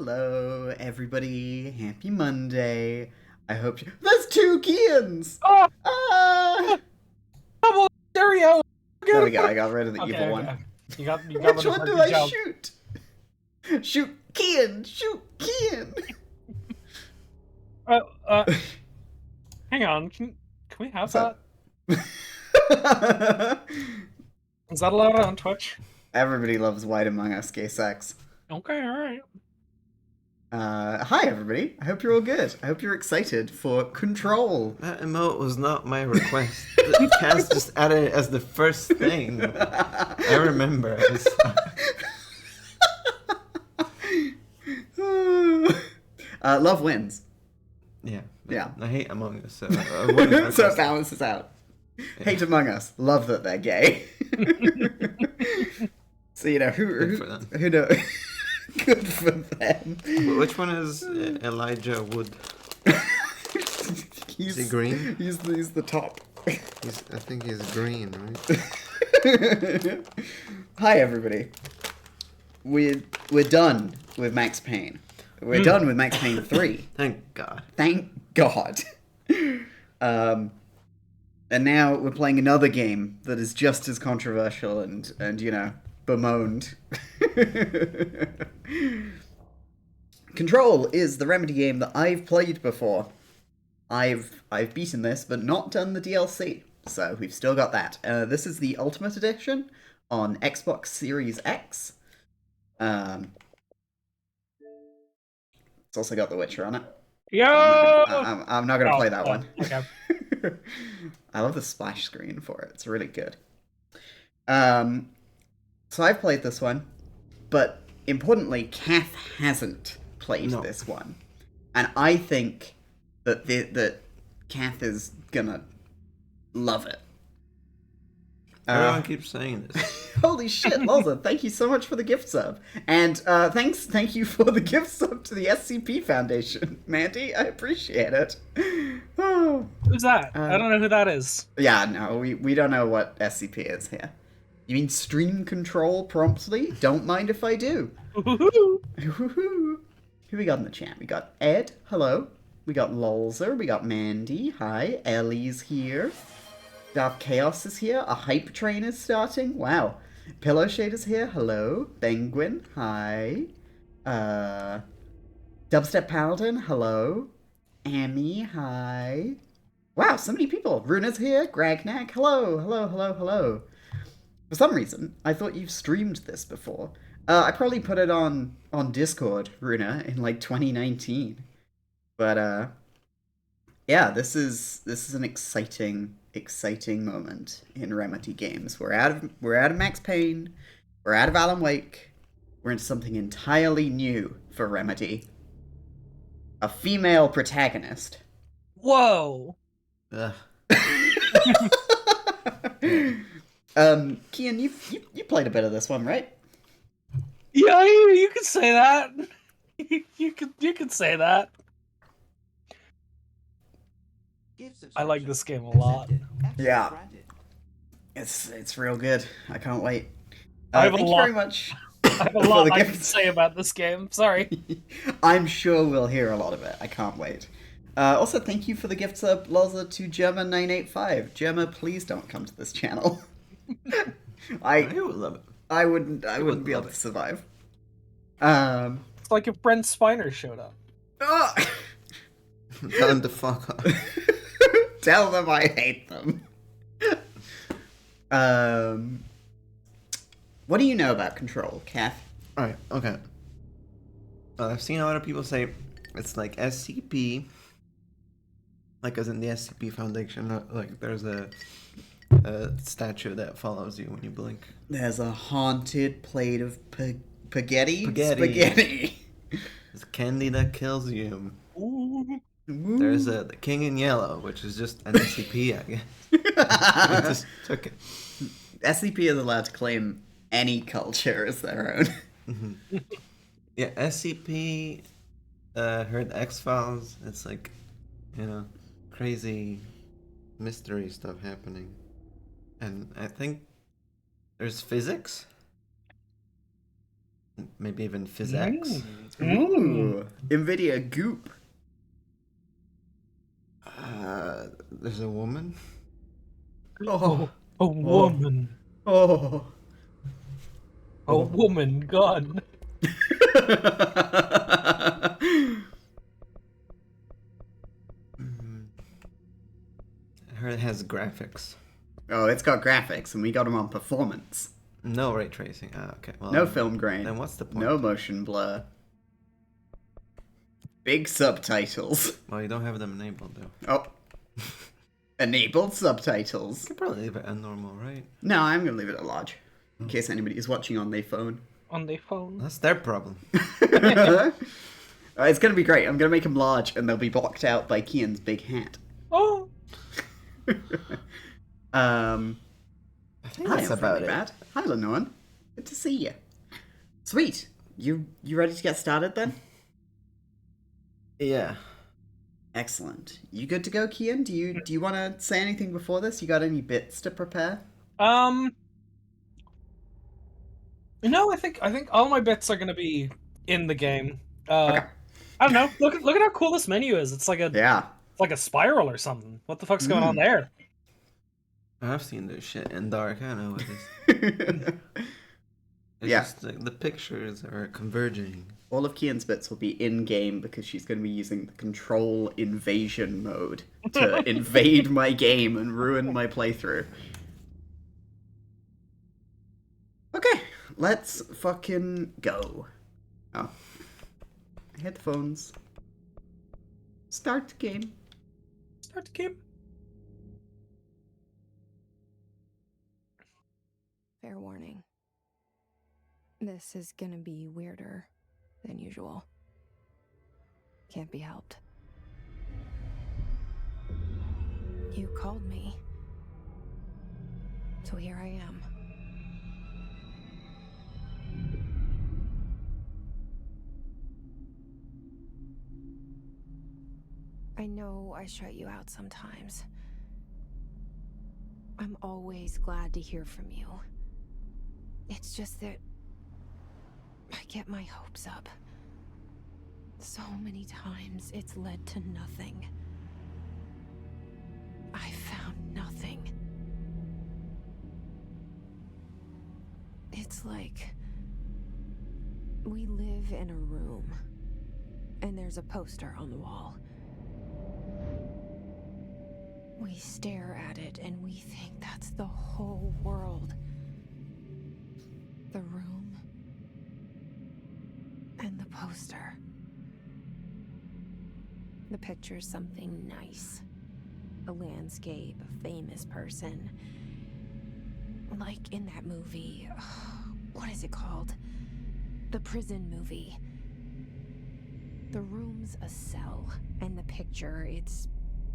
Hello, everybody. Happy Monday. I hope you... There's two Kians! Oh, Ah! double stereo. There we go. I got rid of the evil Okay. one. You got Which one do I job. shoot? Shoot Kian! Shoot Kian! Hang on. Can we have What's that? up? Is that allowed on Twitch? Everybody loves White Among Us gay sex. Okay, alright. Hi, everybody. I hope you're all good. I hope you're excited for Control. That emote was not my request. Cass just added it as the first thing. I remember. Love wins. Yeah. Yeah. I hate Among Us, so I wouldn't So it request balances out. Hate Among Us. Love that they're gay. So, you know, Good for them. who knows? Good for them. Which one is Elijah Wood? Is he green? He's the top. I think he's green, right? Hi, everybody. We're done with Max Payne. We're done with Max Payne 3. Thank God. Thank God. And now we're playing another game that is just as controversial and you know, bemoaned. Control is the Remedy game that I've played before. I've beaten this, but not done the DLC. So we've still got that. This is the Ultimate Edition on Xbox Series X. It's also got The Witcher on it. Yo! I'm not gonna play that one. Okay. I love the splash screen for it. It's really good. So I've played this one, but importantly, Kath hasn't played this one, and I think that Kath is gonna love it. Everyone keeps saying this. Holy shit, Loza, thank you so much for the gift sub. And thank you for the gift sub to the SCP Foundation, Mandy. I appreciate it. Oh. Who's that? I don't know who that is. Yeah, no, we don't know what SCP is here. You mean stream control promptly? Don't mind if I do. Who we got in the chat? We got Ed, hello. We got Lolzer, we got Mandy, hi. Ellie's here. Dark Chaos is here. A hype train is starting. Wow. Pillow Shade is here. Hello. Penguin. Hi. Dubstep Paladin. Hello. Amy. Hi. Wow, so many people. Runa's here. Gragnak. Hello. Hello. For some reason, I thought you've streamed this before. I probably put it on Discord, Runa, in like 2019. But yeah, this is an exciting moment in Remedy games. We're out of Max Payne, we're out of Alan Wake, we're into something entirely new for Remedy. A female protagonist. Whoa! Ugh. Kian, you played a bit of this one, right? Yeah, you could say that. You could say that. I like this game a lot. Yeah. It's real good. I can't wait. I have thank you very much. I have a lot I can say about this game. Sorry. I'm sure we'll hear a lot of it. I can't wait. Also, thank you for the gift sub, Loza, to Gemma985. Gemma, please don't come to this channel. I would love it. I wouldn't be able to survive. It's like if Brent Spiner showed up. Tell him to fuck off. Tell them I hate them. What do you know about Control, Kath? Alright, okay. I've seen a lot of people say it's like SCP, like as in the SCP Foundation, like there's a statue that follows you when you blink. There's a haunted plate of spaghetti. It's candy that kills you. Ooh. There's the King in Yellow, which is just an SCP, I guess. I just took it. SCP is allowed to claim any culture as their own. Mm-hmm. Yeah, SCP, heard X-Files. It's like, you know, crazy mystery stuff happening. And I think there's physics. maybe even PhysX. Ooh, NVIDIA Goop. There's a woman. Oh, A woman. oh. A woman gun. Her has graphics. Oh, it's got graphics, and we got them on performance. No ray tracing. Ah, okay. Well, No film grain. Then what's the point? No motion blur. Big subtitles. Well, you don't have them enabled though. Oh. Enabled subtitles. You could probably leave it at normal, right? No, I'm gonna leave it at large. In case anybody is watching on their phone. On their phone. That's their problem. It's gonna be great. I'm gonna make them large, and they'll be blocked out by Kian's big hat. Oh. I think Hi, that's I'm about Friendly it. Rat. Hi, Lenoan. Good to see you. Sweet. You ready to get started then? Yeah. Excellent. You good to go, Kian? Do you want to say anything before this? You got any bits to prepare? No, I think all my bits are gonna be in the game. Okay. I don't know. Look at how cool this menu is. It's like a Yeah. spiral or something. What the fuck's going on there? I've seen this shit in dark. I know what it is. It's Yeah. just like the pictures are converging. All of Kian's bits will be in-game because she's going to be using the control invasion mode to invade my game and ruin my playthrough. Okay, let's fucking go. Oh. Headphones. Start game. Start the game. Fair warning. This is gonna be weirder than usual. Can't be helped. You called me. So here I am. I know I shut you out sometimes. I'm always glad to hear from you. It's just that I get my hopes up. So many times it's led to nothing. I found nothing. It's like we live in a room and there's a poster on the wall. We stare at it and we think that's the whole world. The room and the poster. The picture's something nice. A landscape, a famous person. Like in that movie, what is it called? The prison movie. The room's a cell, and the picture, it's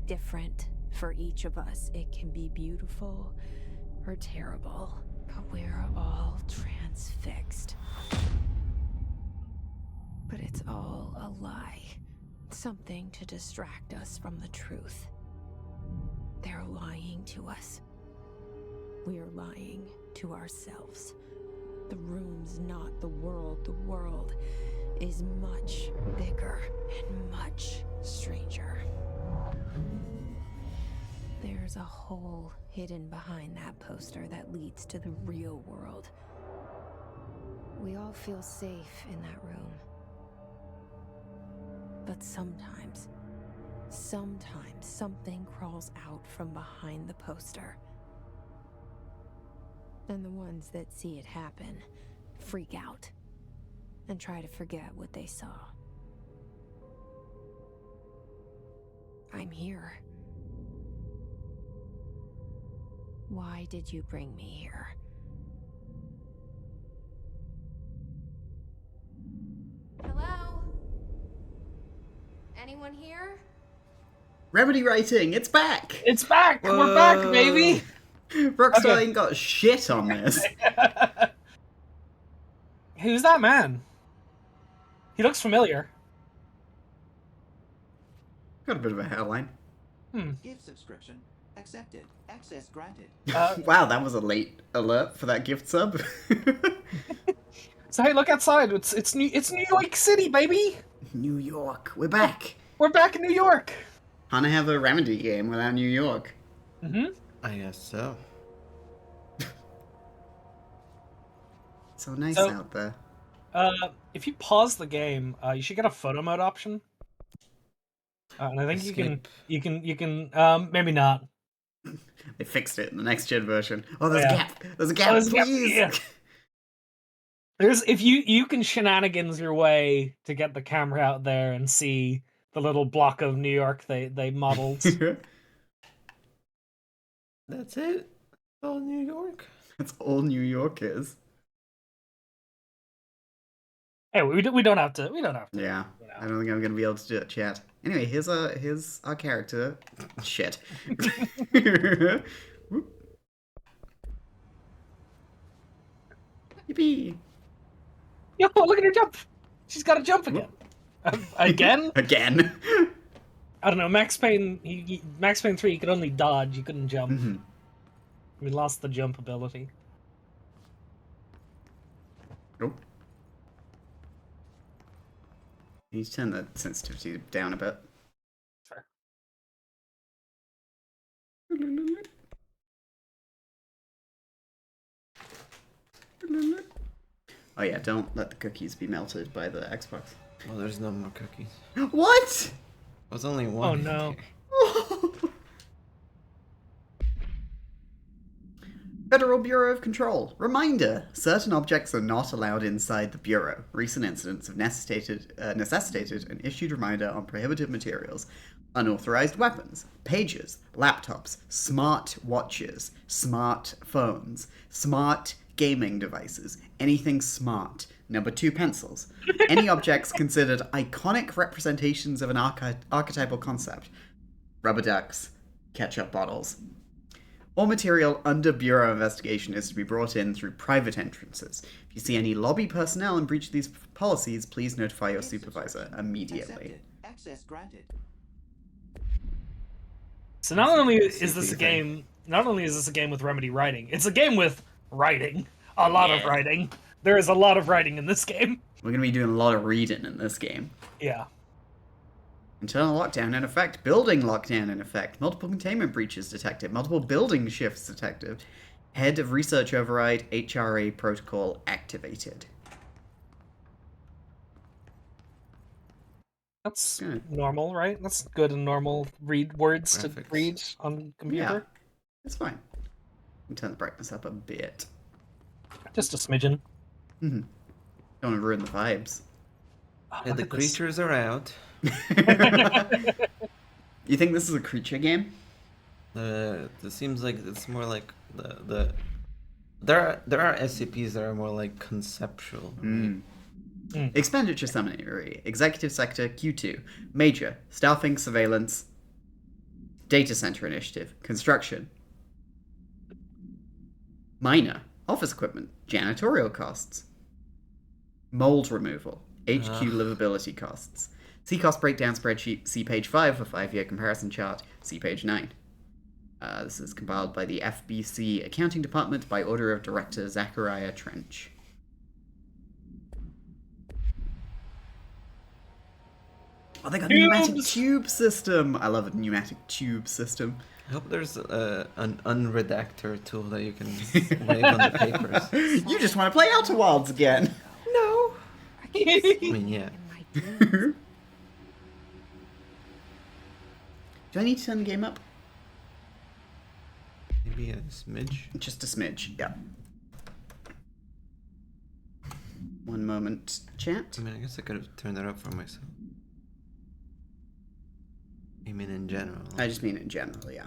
different for each of us. It can be beautiful or terrible, but we're all transfixed. But it's all a lie. Something to distract us from the truth. They're lying to us. We're lying to ourselves. The room's not the world. The world is much bigger and much stranger. There's a hole hidden behind that poster that leads to the real world. We all feel safe in that room. But sometimes something crawls out from behind the poster. And the ones that see it happen freak out and try to forget what they saw. I'm here. Why did you bring me here? Hello? Anyone here? Remedy writing, it's back! It's back. We're back, baby. Rockstar ain't got shit on this. Who's that man? He looks familiar. Got a bit of a hairline. Gift subscription accepted. Access granted. Wow, that was a late alert for that gift sub. So hey, look outside. It's New York City, baby. New York. We're back. We're back in New York. Can't have a Remedy game without New York. Mm-hmm. I guess so. So nice So- out there. If you pause the game, you should get a photo mode option. And I think Escape. you can maybe not. They fixed it in the next gen version. Oh, there's a Yeah. gap. There's a gap, there's a gap, please. yeah. There's if you can shenanigans your way to get the camera out there and see the little block of New York they modeled. That's it. Oh, New York. That's all New York is. Hey, we don't have to. Yeah. You know. I don't think I'm gonna be able to do it, chat. Anyway, here's our character. Shit. Whoop. Yippee! Yo, look at her jump. She's got to jump again. Again? Again. I don't know. Max Payne. Max Payne 3. You could only dodge. You couldn't jump. Mhm. We lost the jump ability. Nope. You need to turn the sensitivity down a bit. Fair. Oh yeah, don't let the cookies be melted by the Xbox. Well, there's no more cookies. What? There's only one. Oh in no. here. Federal Bureau of Control. Reminder: certain objects are not allowed inside the Bureau. Recent incidents have necessitated an issued reminder on prohibited materials. Unauthorized weapons, pages, laptops, smart watches, smartphones, smart gaming devices, anything smart. Number 2, pencils. Any objects considered iconic representations of an archetypal concept. Rubber ducks, ketchup bottles. All material under Bureau investigation is to be brought in through private entrances. If you see any lobby personnel in breach of these policies, please notify your supervisor immediately. Accepted. Access granted. So not only is SCP this a thing. game, not only is this a game with Remedy writing, it's a game with writing. A lot of writing. There is a lot of writing in this game. We're going to be doing a lot of reading in this game. Yeah. Internal lockdown in effect. Building lockdown in effect. Multiple containment breaches detected. Multiple building shifts detected. Head of research override. HRA protocol activated. That's Good. normal, right? That's good and normal words to Graphics. read on computer. Yeah, it's fine. Let me turn the brightness up a bit. Just a smidgen. Don't want to ruin the vibes. Oh, Yeah, look the at this. creatures are out. You think this is a creature game? It seems like it's more like the there are SCPs that are more like conceptual. Right? Expenditure summary. Executive sector Q2. Major. Staffing, surveillance. Data center initiative. Construction. Minor. Office equipment. Janitorial costs. Mold removal. HQ livability costs. See cost breakdown spreadsheet. See page 5 for 5-year comparison chart. See page 9. This is compiled by the FBC Accounting Department by order of Director Zachariah Trench. Oh, they got a pneumatic Tubes! tube system. I love a pneumatic tube system. I hope there's an unredactor tool that you can wave on the papers. You just want to play Outer Wilds again. No. I mean, yeah. In my dreams. Do I need to turn the game up? Maybe a smidge. Just a smidge, yeah. One moment, chat. I mean, I guess I could have turned that up for myself. I mean, in general. I just mean in general, yeah.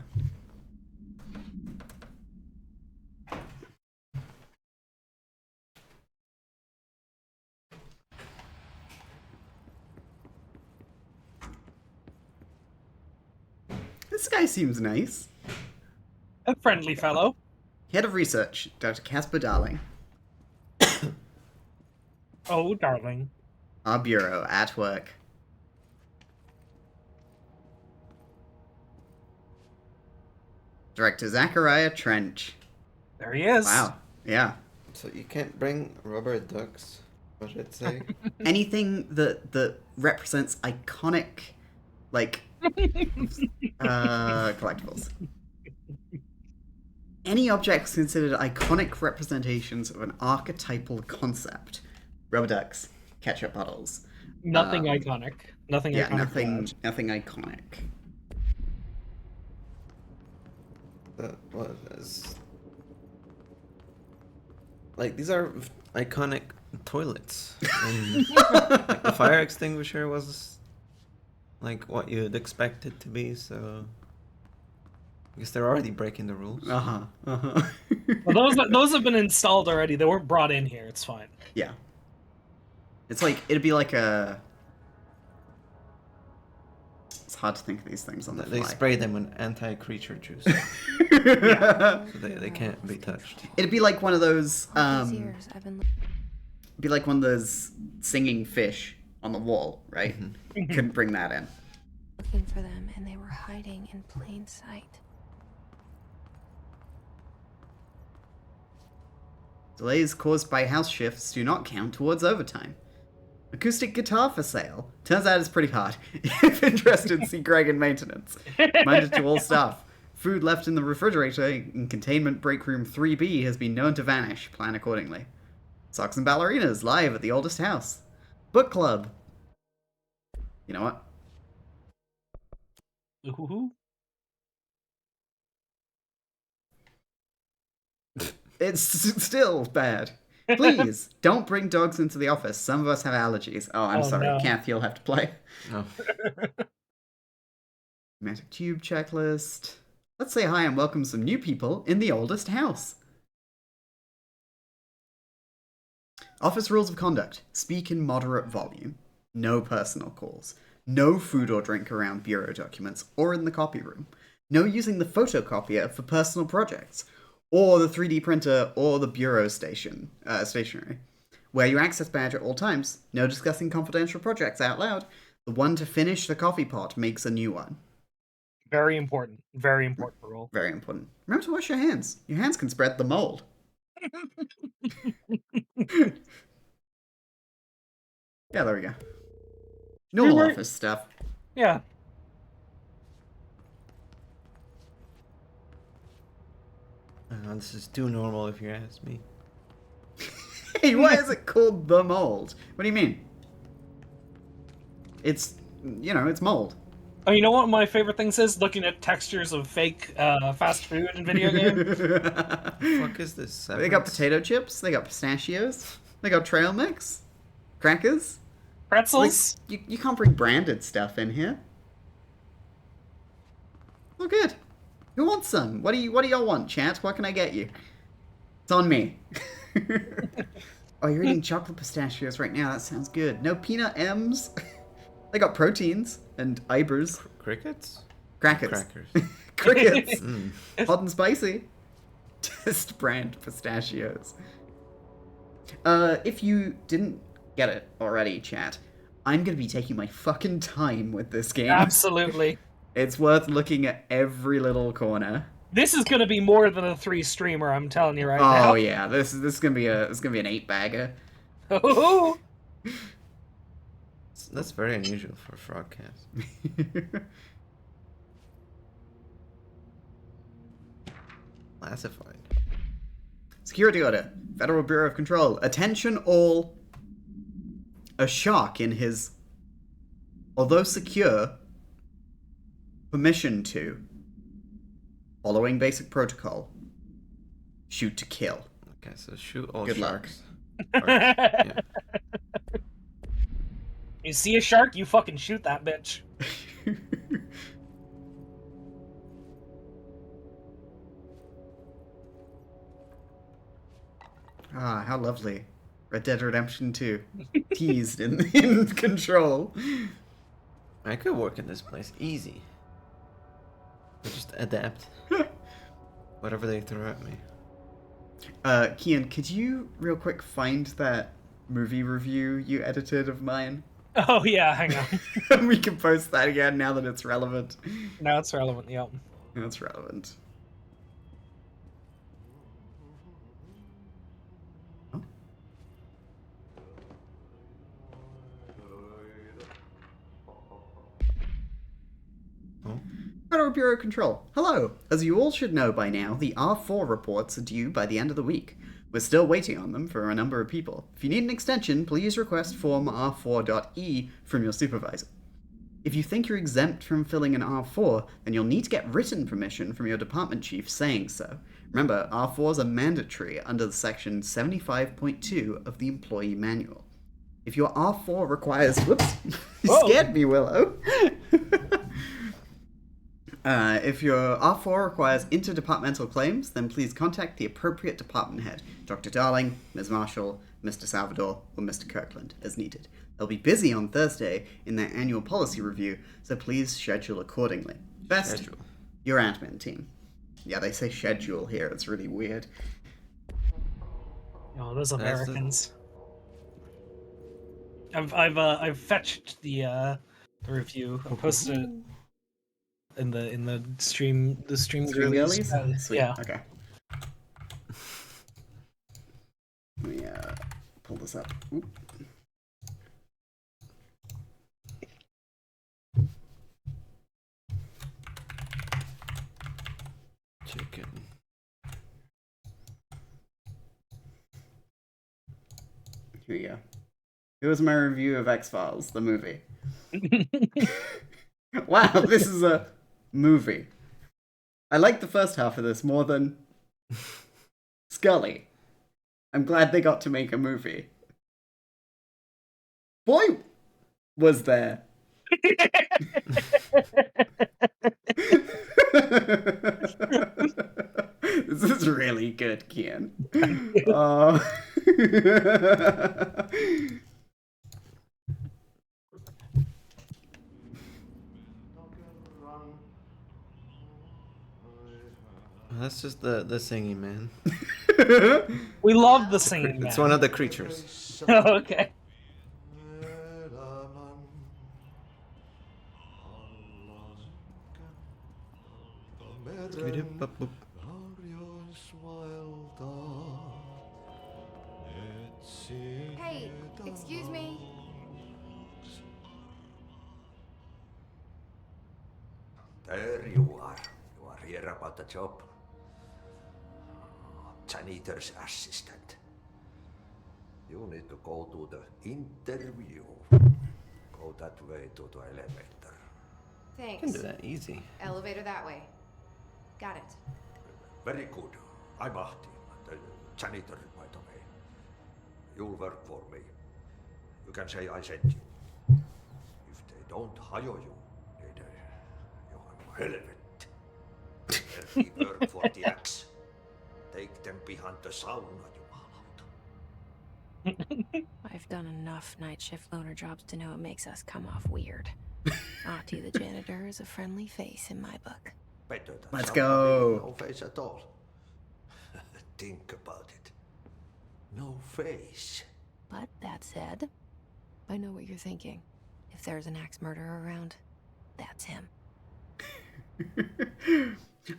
This guy seems nice. A friendly fellow. Head of Research, Dr. Casper Darling. Oh, darling. Our bureau, at work. Director Zachariah Trench. There he is. Wow, yeah. So you can't bring rubber ducks. What did it say? Anything that represents iconic, like, collectibles. Any objects considered iconic representations of an archetypal concept. Rubber ducks, ketchup bottles. Nothing iconic. Nothing Yeah, iconic. nothing iconic. That was like these are iconic toilets. And like, the fire extinguisher was like what you'd expect it to be, so I guess they're already breaking the rules. Uh-huh. Uh-huh. Well, those have been installed already. They weren't brought in here. It's fine. Yeah. It's like, it'd be like a... It's hard to think of these things on the They fly. spray them with anti-creature juice, Yeah. so they can't be touched. It'd be like one of those, All these years I've been it'd be like one of those singing fish on the wall, right? Couldn't bring that in. looking for them, and they were hiding in plain sight. Delays caused by house shifts do not count towards overtime. Acoustic guitar for sale. Turns out it's pretty hard. If interested, see Greg in maintenance. Minded to all staff. Food left in the refrigerator in containment break room 3B has been known to vanish. Plan accordingly. Socks and ballerinas live at the oldest house. Book club. You know what? Ooh. It's still bad. Please, don't bring dogs into the office. Some of us have allergies. Oh, I'm Oh, sorry. no. Kath, you'll have to play. No. Magic Tube checklist. Let's say hi and welcome some new people in the oldest house. Office rules of conduct. Speak in moderate volume. No personal calls. No food or drink around bureau documents or in the copy room. No using the photocopier for personal projects. Or the 3D printer or the bureau stationery. Wear your access badge at all times. No discussing confidential projects out loud. The one to finish the coffee pot makes a new one. Very important. Very important rule. Very important. Remember to wash your hands. Your hands can spread the mold. Yeah, there we go. Normal Remember- office stuff. Yeah. This is too normal if you ask me. Hey, why is it called the mold? What do you mean? It's, it's mold. Oh, you know what my favorite things is? Looking at textures of fake fast food in video games. Fuck is this? They got Severance? potato chips. They got pistachios. They got trail mix. Crackers. Like, Pretzels. you can't bring branded stuff in here. Oh, good. Who wants some? What do y'all want, chat? What can I get you? It's on me. Oh, you're eating chocolate pistachios right now. That sounds good. No peanut M's. They got proteins and ibers. Crickets? Crackers. Crackers. Crickets. Mm. Hot and spicy. Test brand pistachios. If you didn't get it already, chat, I'm gonna be taking my fucking time with this game. Absolutely. It's worth looking at every little corner. This is going to be more than a 3 streamer, I'm telling you right Oh now. yeah, this is gonna be an 8-bagger. Oh. That's very unusual for a Frogcast. Classified. Security order. Federal Bureau of Control. Attention all. A shark in his, although secure, permission to, following basic protocol, shoot to kill. Okay, so shoot all Good luck. sharks. Yeah. You see a shark, you fucking shoot that bitch. Ah, how lovely. Red Dead Redemption 2. Teased in Control. I could work in this place easy. I just adapt. Whatever they throw at me. Kian, could you real quick find that movie review you edited of mine? Oh yeah, hang on. We can post that again now that it's relevant. Now it's relevant, yep. That's relevant. Oh. Tomorrow Bureau Control. Hello. As you all should know by now, the R4 reports are due by the end of the week. We're still waiting on them for a number of people. If you need an extension, please request form R4.E from your supervisor. If you think you're exempt from filling an R4, then you'll need to get written permission from your department chief saying so. Remember, R4s are mandatory under the section 75.2 of the employee manual. If your R4 requires... Whoops! You scared me, Willow! If your R4 requires interdepartmental claims, then please contact the appropriate department head, Dr. Darling, Ms. Marshall, Mr. Salvador, or Mr. Kirkland, as needed. They'll be busy on Thursday in their annual policy review, so please schedule accordingly. Best, Schedule. your admin team. Yeah, they say schedule here. It's really weird. Oh, those That's the- Americans. I've fetched the review. I posted it in the stream Stream girlies. girlies? Sweet. Yeah. Okay. Let me pull this up. Oop. Chicken. Here we go. Here's my review of X-Files, the movie. Wow, this is a movie. I like the first half of this more than Scully. I'm glad they got to make a movie. Boy, was there. This is really good, Kian. That's just the singing, man. We love the singing. It's man. one of the creatures. Oh, okay. Hey, excuse me. There you are. You are here about the job. Janitor's assistant. You need to go to the interview. Go that way to the elevator. You can Thanks. do that easy. Elevator that way. Got it. Very good. I'm Ahti, the janitor, by the way. You'll work for me. You can say I sent you. If they don't hire you, then you are helmet. Let me work for the axe. Take them behind the sauna, jumalauta. I've done enough night shift loner jobs to know it makes us come off weird. Ahti the janitor is a friendly face in my book. Better than Let's somebody go. with no face at all. Think about it. No face. But that said, I know what you're thinking. If there's an axe murderer around, that's him.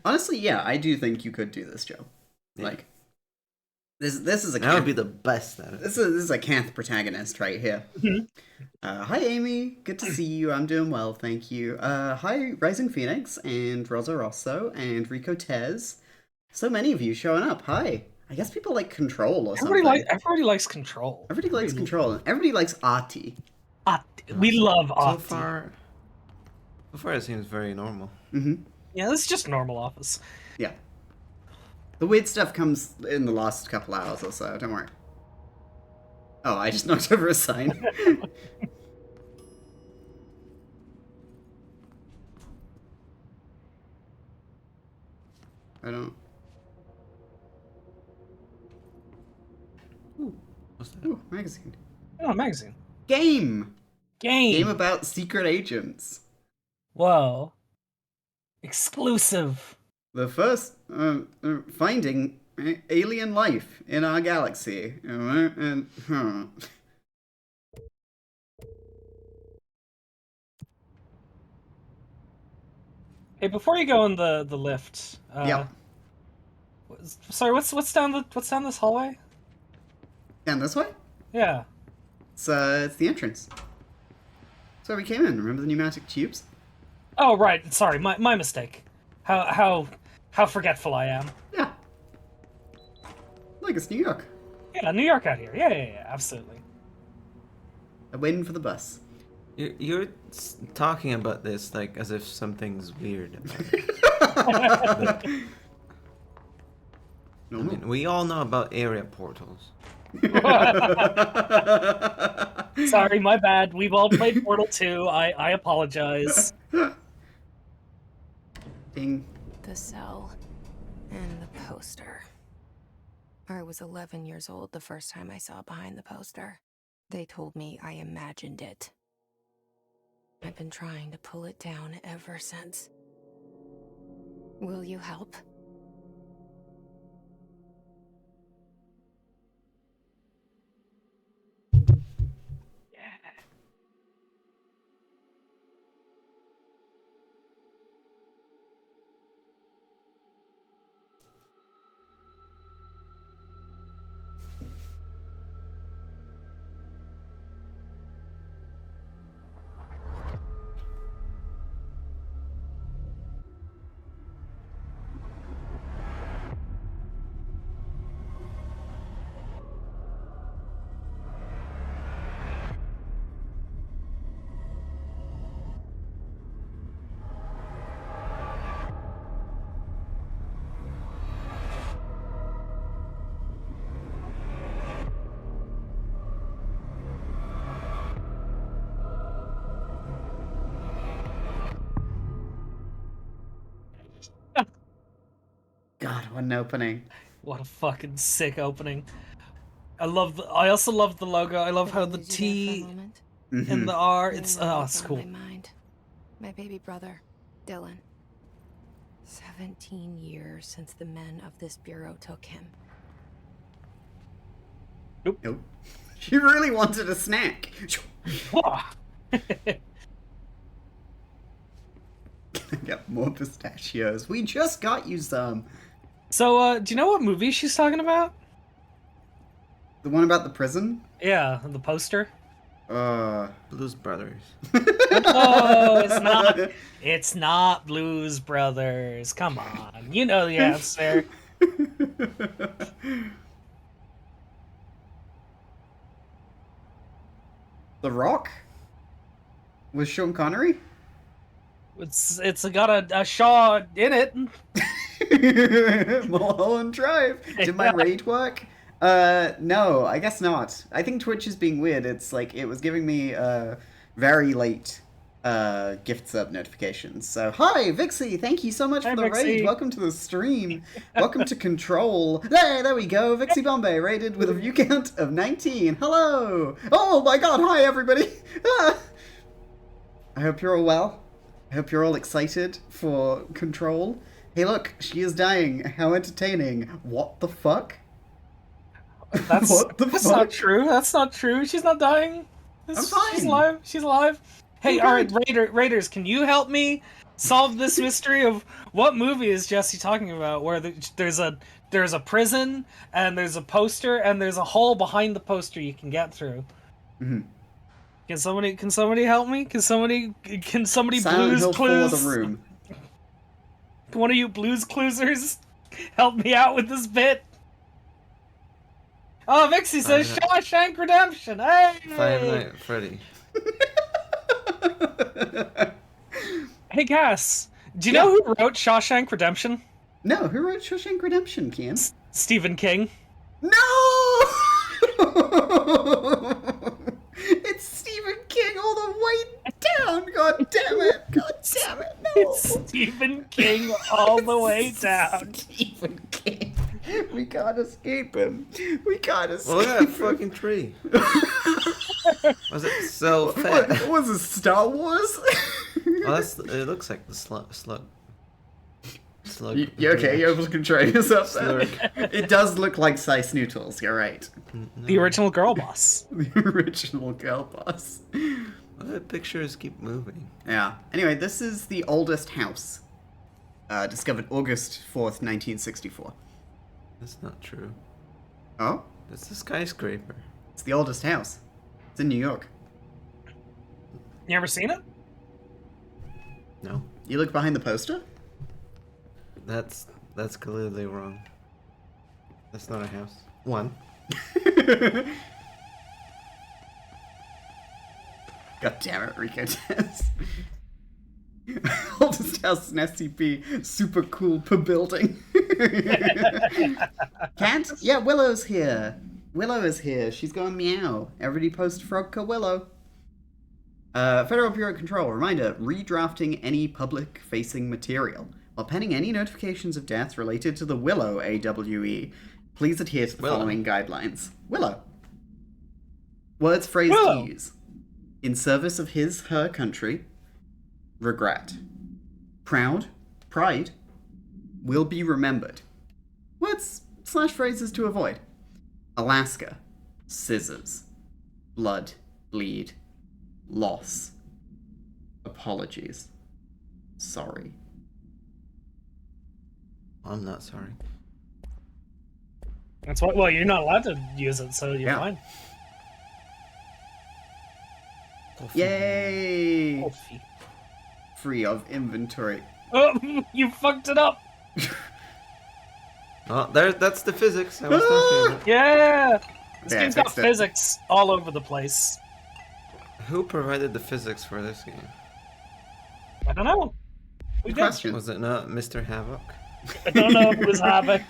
Honestly, yeah, I do think you could do this, Joe. Yeah. Like, this is a That would Canth- be the best at it. this is a Canth protagonist right here. Hi, Amy. Good to see you. I'm doing well, thank you. Hi, Rising Phoenix and Rosa Rosso and Rico Tez. So many of you showing up. Hi. I guess people like Control or something. Everybody likes Control. Everybody likes Control. Everybody likes Ahti. We love So Ahti. far it seems very normal. Mm-hmm. Yeah, this is just normal office. Yeah. The weird stuff comes in the last couple hours or so, don't worry. Oh, I just knocked over a sign. I don't... What's that? Ooh, magazine. Oh, magazine. Game! Game. Game about secret agents. Whoa. Exclusive. The first finding alien life in our galaxy. Hey, before you go in the lift. Yeah. Sorry, what's down this hallway? Down this way? Yeah. It's the entrance. That's where we came in. Remember the pneumatic tubes? Oh, right. Sorry, my mistake. How forgetful I am. Yeah. Look, it's New York. Yeah, New York out here. Yeah, absolutely. I'm waiting for the bus. You're talking about this like as if something's weird about it. I Normal. mean, we all know about area portals. Sorry, my bad. We've all played Portal 2. I apologize. Ding. The cell and the poster. I was 11 years old the first time I saw behind the poster. They told me I imagined it. I've been trying to pull it down ever since. Will you help? God, what an opening. What a fucking sick opening. I also love the logo. I love how the Lose you there for a T moment? and the R, You it's know it's what's cool. on my mind. My baby brother, Dylan. 17 years since the men of this bureau took him. Nope. She really wanted a snack. Got more pistachios. We just got you some. So, do you know what movie she's talking about? The one about the prison? Yeah, the poster. Blues Brothers. Oh, it's not. It's not Blues Brothers. Come on, you know the answer. The Rock? With Sean Connery? It's got a Shaw in it. Mulholland Drive. Did my raid work? No, I guess not. I think Twitch is being weird. It's like it was giving me very late gift sub notifications. So hi Vixie, thank you so much Hi, for the raid. Vixie. Welcome to the stream. Welcome to Control. There we go. Vixie Bombay rated with a view count of 19. Hello. Oh my god, hi everybody. Ah. I hope you're all well. I hope you're all excited for Control. Hey look, she is dying. How entertaining. What the fuck? That's What the that's fuck? not true. That's not true. She's not dying. I'm fine. She's alive. She's alive. Hey, I'm all right, good. Raiders, can you help me solve this mystery of what movie is Jesse talking about? Where there's a prison and there's a poster and there's a hole behind the poster you can get through. Mhm. Can somebody help me? Can somebody Silent blues Hill 4 clues? the room. One of you blues cluesers help me out with this bit. Oh, Vixie says Shawshank Redemption. Hey! Five Nights at Freddy. Hey, Cass, do you know who wrote Shawshank Redemption? No, who wrote Shawshank Redemption, Kian? Stephen King. No! It's Stephen King all the way down! God damn it! God damn it! No! It's Stephen King all the way down. Stephen King. We can't escape him. We can't escape Well, look at that him. fucking tree. Was it so What, fat? was it Star Wars? Oh, it looks like the slug. Slug. You okay, you're able to control yourself there. Slurk. It does look like Sice Noodles, you're right. The original girl boss. The original girl boss. Why the pictures keep moving? Yeah. Anyway, this is the oldest house. Discovered August 4th, 1964. That's not true. Oh? That's a skyscraper. It's the oldest house. It's in New York. You ever seen it? No, You look behind the poster? that's clearly wrong. That's not a house. One. God damn it, Rico Tess. Oldest house in SCP. Super cool per building. Can't? Yeah, Willow's here. Willow is here. She's going meow. Everybody post frog call Willow. Federal Bureau of Control. Reminder, redrafting any public-facing material. While pending any notifications of death related to the Willow AWE, please adhere to the following guidelines. Willow. Words, phrase Willow. to use. In service of his, her country. Regret. Proud. Pride. Will be remembered. Words / phrases to avoid. Alaska. Scissors. Blood. Bleed. Loss. Apologies. Sorry. I'm not sorry. That's what. Well, you're not allowed to use it, so you're Yeah. fine. Yay! Coffee. Free of inventory. Oh, you fucked it up. Oh, that's the physics I was talking about. Yeah. This Yeah, I game's got fixed it. physics all over the place. Who provided the physics for this game? I don't know. We Good did. question. Was it not Mr. Havoc? I don't know if it was Havoc.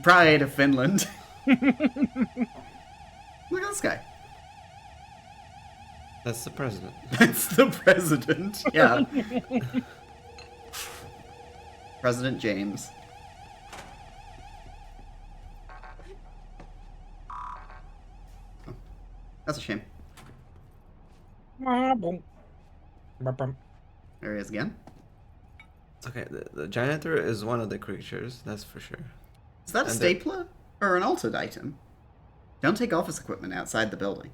Pride of Finland. Look at this guy. That's the president. That's the president. Yeah. President James. Oh, that's a shame. Boom. There he is again. Okay, the janitor is one of the creatures, that's for sure. Is that a And stapler or an altered item? Don't take office equipment outside the building.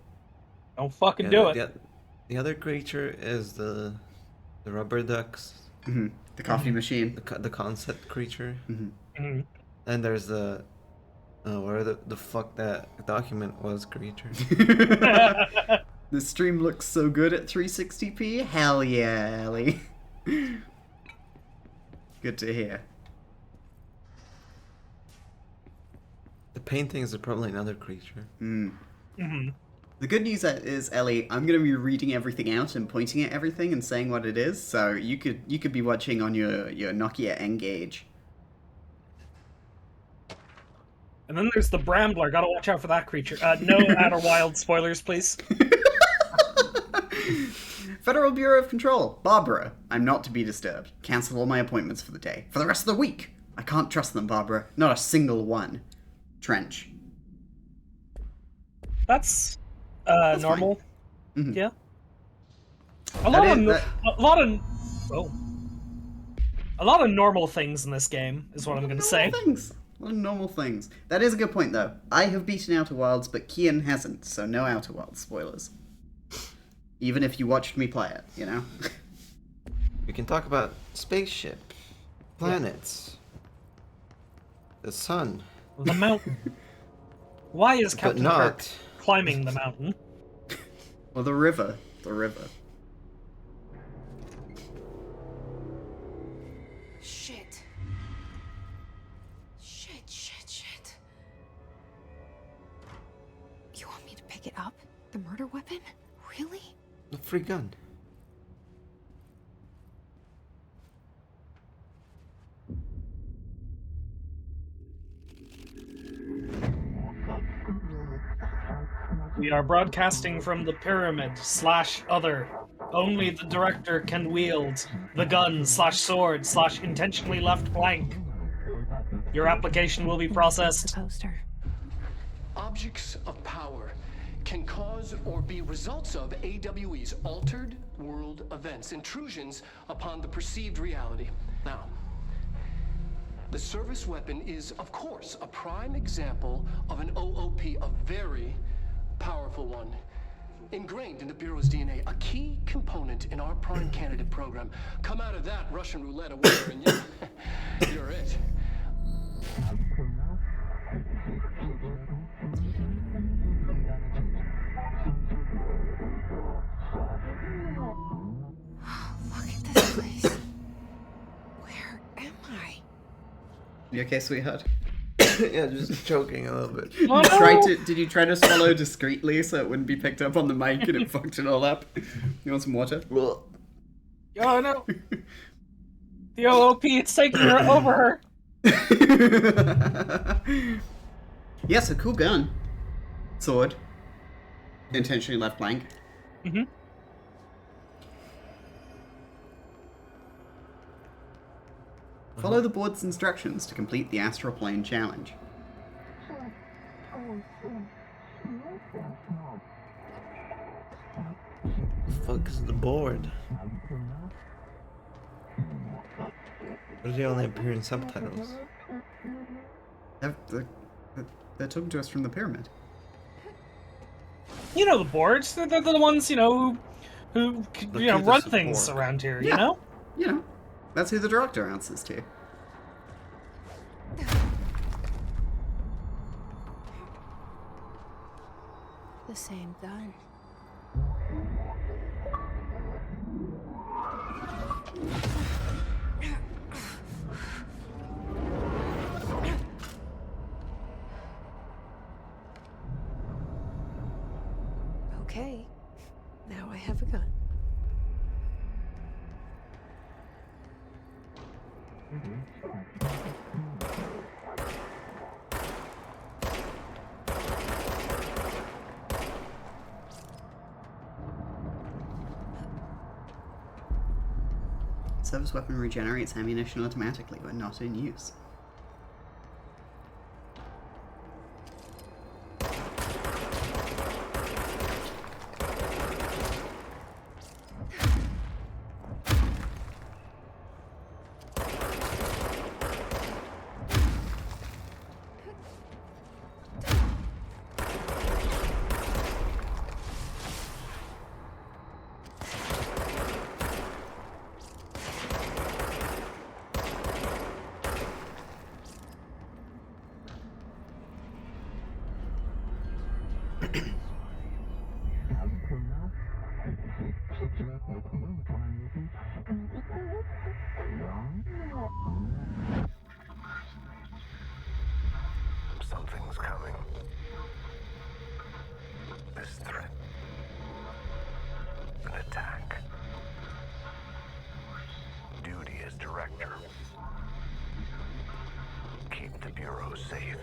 Don't fucking Yeah, do it. The other creature is the rubber ducks, Mm-hmm. The coffee machine. the concept creature. Mhm. And there's the where the fuck that document was creature. The stream looks so good at 360p. Hell yeah, Ellie. Good to hear. The paintings are probably another creature. Mhm. The good news is, Ellie, I'm going to be reading everything out and pointing at everything and saying what it is, so you could be watching on your Nokia N-Gage. And then there's the Brambler. Gotta watch out for that creature. No Outer Wild spoilers, please. Federal Bureau of Control. Barbara, I'm not to be disturbed. Cancel all my appointments for the day. For the rest of the week. I can't trust them, Barbara. Not a single one. Trench. That's That's normal. Mhm. Yeah. That is- A lot of normal things in this game is what I'm gonna say. Normal things. A lot of normal things. That is a good point, though. I have beaten Outer Wilds, but Kian hasn't, so no Outer Wilds spoilers. Even if you watched me play it, you know? We can talk about spaceship, planets, the sun, The mountain. Why is but Captain Kirk not. climbing the mountain? Or the river. The river. Shit. Shit. You want me to pick it up? The murder weapon? Really? A free gun. We are broadcasting from the pyramid / other. Only the director can wield the gun / sword / intentionally left blank. Your application will be processed. The poster. Objects of power can cause or be results of AWE's altered world events, intrusions upon the perceived reality. Now, the service weapon is, of course, a prime example of an OOP, a very powerful one. Ingrained in the Bureau's DNA, a key component in our prime candidate program. Come out of that Russian roulette aware and you're it. Look at this place. You okay, sweetheart? Yeah, just choking a little bit. Oh, no! Did you try to swallow discreetly so it wouldn't be picked up on the mic and it fucked it all up? You want some water? Well, Oh no! The OOP, it's taking her over her. Yes, a cool gun. Sword. Intentionally left blank. Mm-hmm. Follow the board's instructions to complete the astral plane challenge. fuck is the board? Why does he only appear in subtitles? They're talking to us from the pyramid. You know the boards. They're the ones, who Look run who the things support. around here, Yeah. you know? You know, that's who the director answers to. The same gun. Okay, now I have a gun. Service weapon regenerates ammunition automatically when not in use. Something's coming. This threat. An attack. Duty as director. Keep the Bureau safe.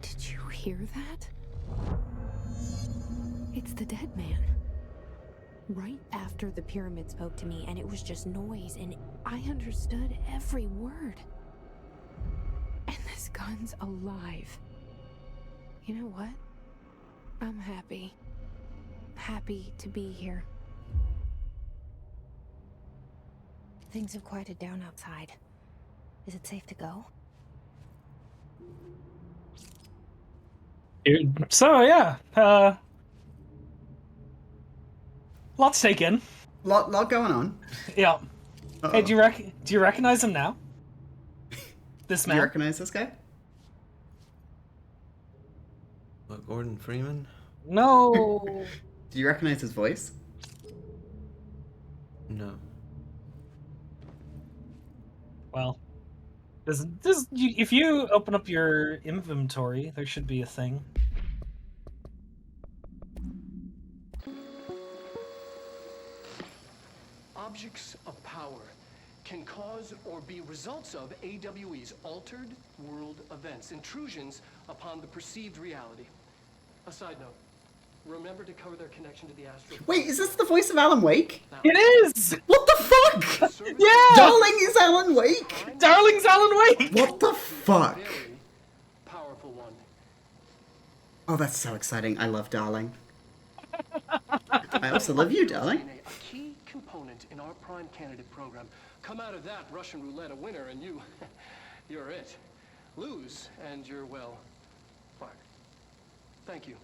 Did you hear that? It's the dead man. Right after the pyramid spoke to me, and it was just noise, and I understood every word. And this gun's alive. You know what? I'm happy. Happy to be here. Things have quieted down outside. Is it safe to go? So, yeah. Lots to take in. Lot going on. Yeah. Uh-oh. Hey, do you recognize him now? This Do man? you recognize this guy? What, Gordon Freeman? No. Do you recognize his voice? No. Well, if you open up your inventory, there should be a thing. Objects of power can cause or be results of AWE's altered world events, intrusions upon the perceived reality. A side note, remember to cover their connection to the astral. Wait, is this the voice of Alan Wake? It is! What the fuck? Yeah! Darling is Alan Wake? Darling's Alan Wake! What the fuck? Very powerful one. Oh, that's so exciting. I love Darling. I also love you, Darling. A key component in our prime candidate program. Come out of that Russian roulette a winner and you're it. Lose and you're, well, fired. Thank you.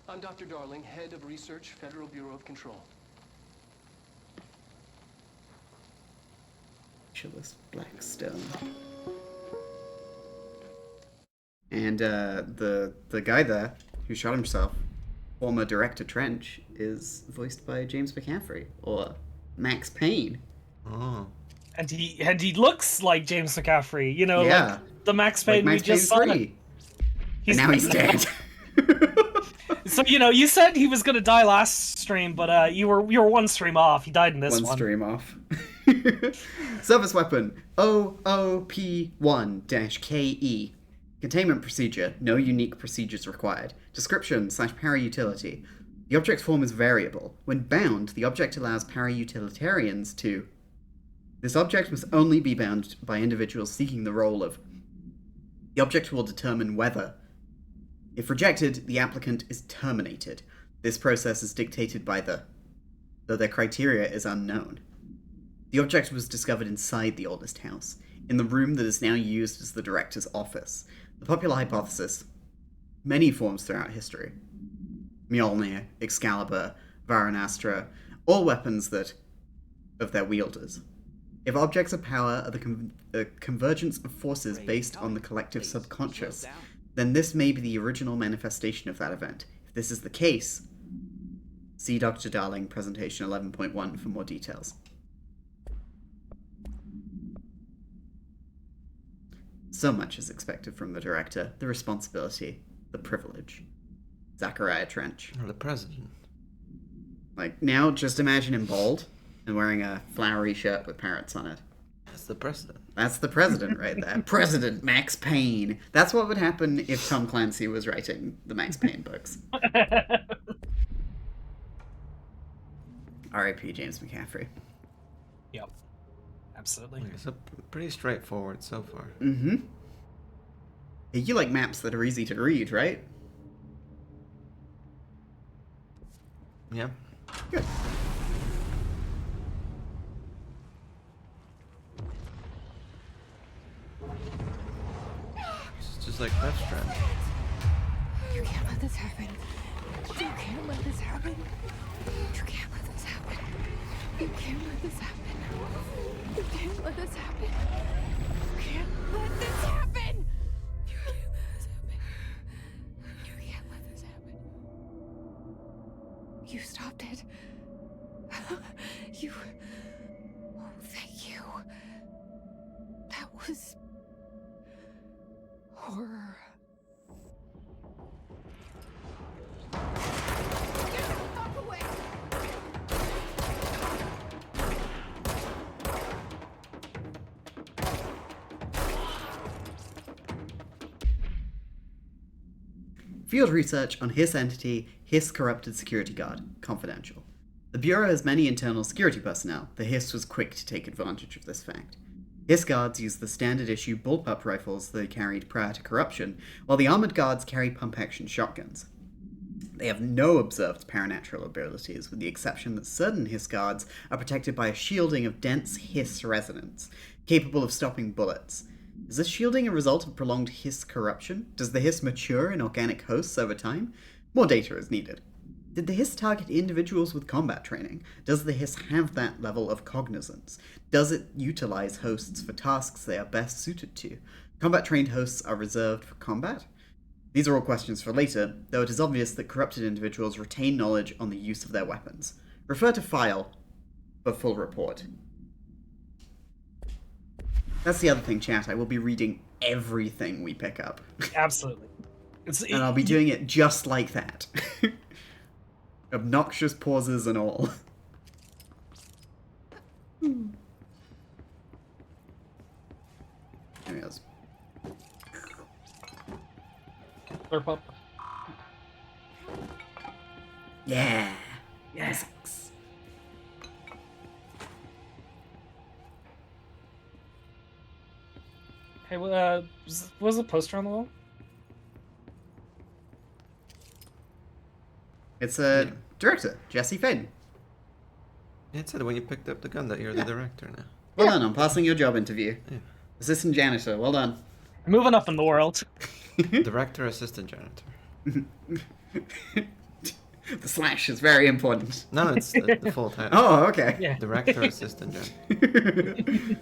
I'm Dr. Darling, Head of Research, Federal Bureau of Control. Chillis Blackstone. And the guy there who shot himself, former director Trench, is voiced by James McCaffrey, or Max Payne. Oh. And he looks like James McCaffrey, you know, Yeah. like the Max Like Payne we Max Payne just saw. 3. And now he's dead. So, you know, you said he was gonna die last stream, but you were one stream off. He died in this one. One stream off. Service weapon OOP1-KE. Containment procedure. No unique procedures required. Description / para-utility. The object's form is variable. When bound, the object allows para-utilitarians to... This object must only be bound by individuals seeking the role of... The object will determine whether... If rejected, the applicant is terminated. This process is dictated by the... Though their criteria is unknown. The object was discovered inside the oldest house, in the room that is now used as the director's office. The popular hypothesis, many forms throughout history, Mjolnir, Excalibur, Varanastra, all weapons that of their wielders. If objects of power are the convergence of forces based on the collective subconscious, then this may be the original manifestation of that event. If this is the case, see Dr. Darling presentation 11.1 for more details. So much is expected from the director, the responsibility, the privilege. Zachariah Trench. Or the president. Like, now just imagine him bald and wearing a flowery shirt with parrots on it. That's the president. That's the president right there. President Max Payne. That's what would happen if Tom Clancy was writing the Max Payne books. R.I.P. James McCaffrey. Yep. Absolutely. It's pretty straightforward so far. Mm-hmm. Hey, you like maps that are easy to read, right? Yeah. Good. It's just like Death Stranding. You can't let this happen. You can't let this happen. You can't let this happen. You can't let this happen. You can't let this happen. You can't let this happen. You can't let this happen. You can't let this happen. You stopped it. You... Oh, thank you. That was... horror. Get the fuck away! Field research on Hiss entity, Hiss corrupted security guard, confidential. The Bureau has many internal security personnel. The Hiss was quick to take advantage of this fact. Hiss guards use the standard issue bullpup rifles they carried prior to corruption, while the armored guards carry pump-action shotguns. They have no observed paranatural abilities, with the exception that certain Hiss guards are protected by a shielding of dense Hiss resonance, capable of stopping bullets. Is this shielding a result of prolonged Hiss corruption? Does the Hiss mature in organic hosts over time? More data is needed. Did the Hiss target individuals with combat training? Does the Hiss have that level of cognizance? Does it utilize hosts for tasks they are best suited to? Combat-trained hosts are reserved for combat? These are all questions for later, though it is obvious that corrupted individuals retain knowledge on the use of their weapons. Refer to file for full report. That's the other thing, chat. I will be reading everything we pick up. Absolutely. And I'll be doing it just like that. Obnoxious pauses and all. There he is. Slurp up. Yeah. Yes. Hey, was a poster on the wall? It's a director, Jesse Faden. It said when you picked up the gun that you're the director now. Well done on passing your job interview. Yeah. Assistant janitor, well done. Moving up in the world. Director, assistant janitor. The slash is very important. No, it's the full title. Oh, okay. Yeah. Director, assistant janitor. The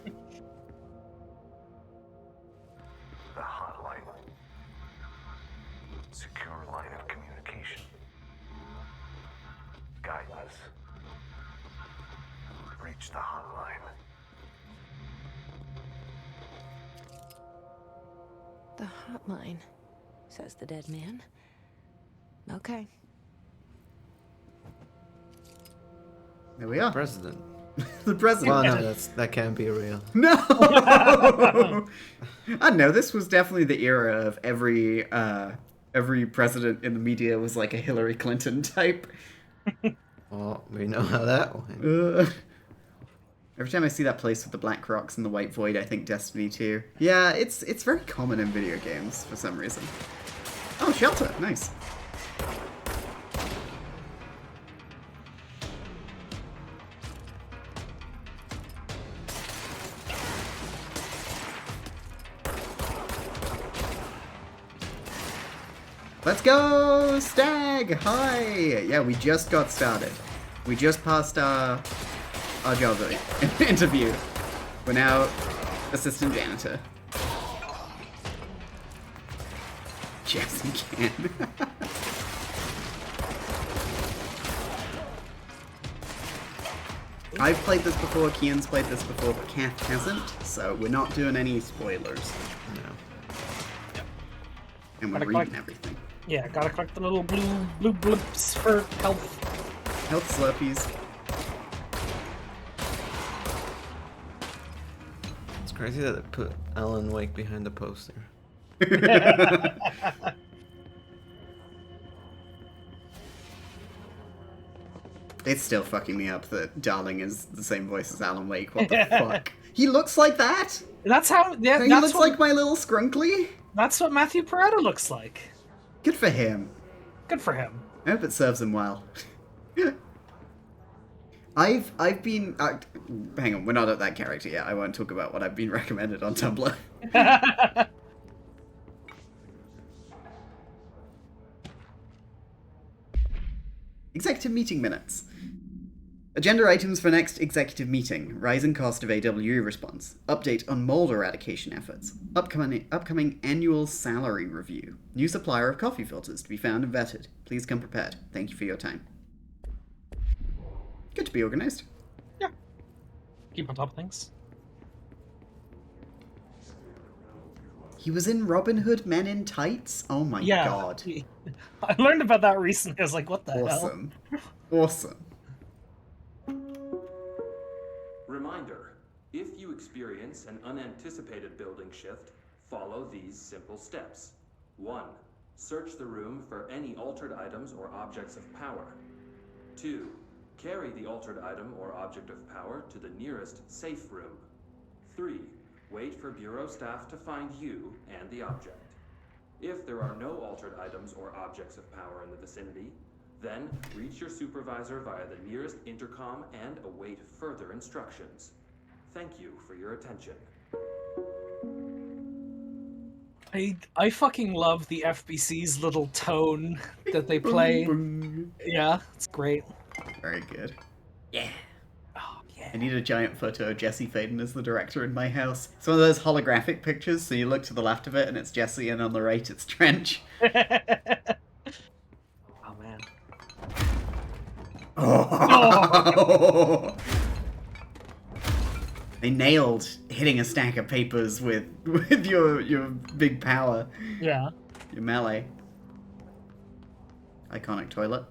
hotline. Secure line of communication. Guidance. Reach the hotline. hotline, says the dead man. Okay. There we are. President. The president. Well, no, that can't be real. No! I don't know, this was definitely the era of every president in the media was like a Hillary Clinton type. Well, we know how that went. Every time I see that place with the black rocks and the white void, I think Destiny 2. Yeah, it's very common in video games for some reason. Oh, shelter. Nice. Let's go, Stag! Hi! Yeah, we just got started. We just passed our job interview. We're now assistant janitor. Jesse can. I've played this before, Kian's played this before, but Kath hasn't, so we're not doing any spoilers. No. And we're reading everything. Yeah, gotta collect the little blue blips for health. Health slurpees. It's crazy that they put Alan Wake behind the poster. It's still fucking me up that Darling is the same voice as Alan Wake. What the fuck? He looks like that? That's how. Yeah, He that's looks what, like my little Scrunkly? That's what Matthew Peretta looks like. Good for him. Good for him. I hope it serves him well. I've been... hang on, we're not at that character yet. I won't talk about what I've been recommended on Tumblr. Executive meeting minutes. Agenda items for next executive meeting. Rising cost of AWE response. Update on mold eradication efforts. Upcoming annual salary review. New supplier of coffee filters to be found and vetted. Please come prepared. Thank you for your time. Good to be organized. Yeah. Keep on top of things. He was in Robin Hood Men in Tights? Oh my god. I learned about that recently. I was like, what the hell? Awesome. Awesome. Reminder, if you experience an unanticipated building shift, follow these simple steps. 1. Search the room for any altered items or objects of power. 2. Carry the altered item or object of power to the nearest safe room. 3. Wait for Bureau staff to find you and the object. If there are no altered items or objects of power in the vicinity, then reach your supervisor via the nearest intercom and await further instructions. Thank you for your attention. I fucking love the FBC's little tone that they play. Yeah, it's great. Very good. Yeah. Oh, yeah. I need a giant photo of Jesse Faden as the director in my house. It's one of those holographic pictures, so you look to the left of it and it's Jesse, and on the right it's Trench. Oh, man. Oh. They nailed hitting a stack of papers with your big power. Yeah. Your melee. Iconic toilet.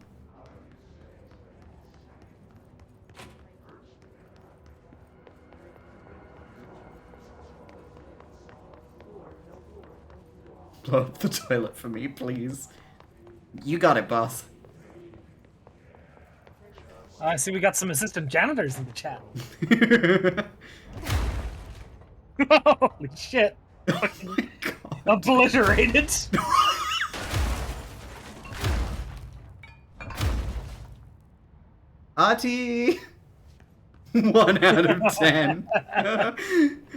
Blow up the toilet for me, please. You got it, boss. I see we got some assistant janitors in the chat. Holy shit. Oh my god. Obliterated. Artie! 1 out of 10.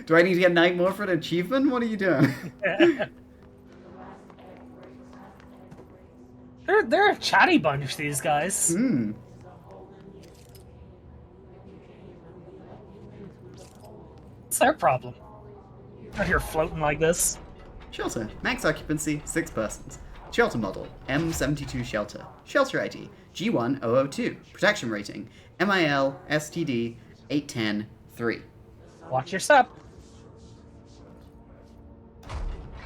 Do I need to get 9 more for an achievement? What are you doing? They're a chatty bunch, these guys. Hmm. What's their problem? Out here floating like this. Shelter. Max occupancy, 6 persons. Shelter model, M72 shelter. Shelter ID, G1002. Protection rating, MIL STD 8103. Watch your step.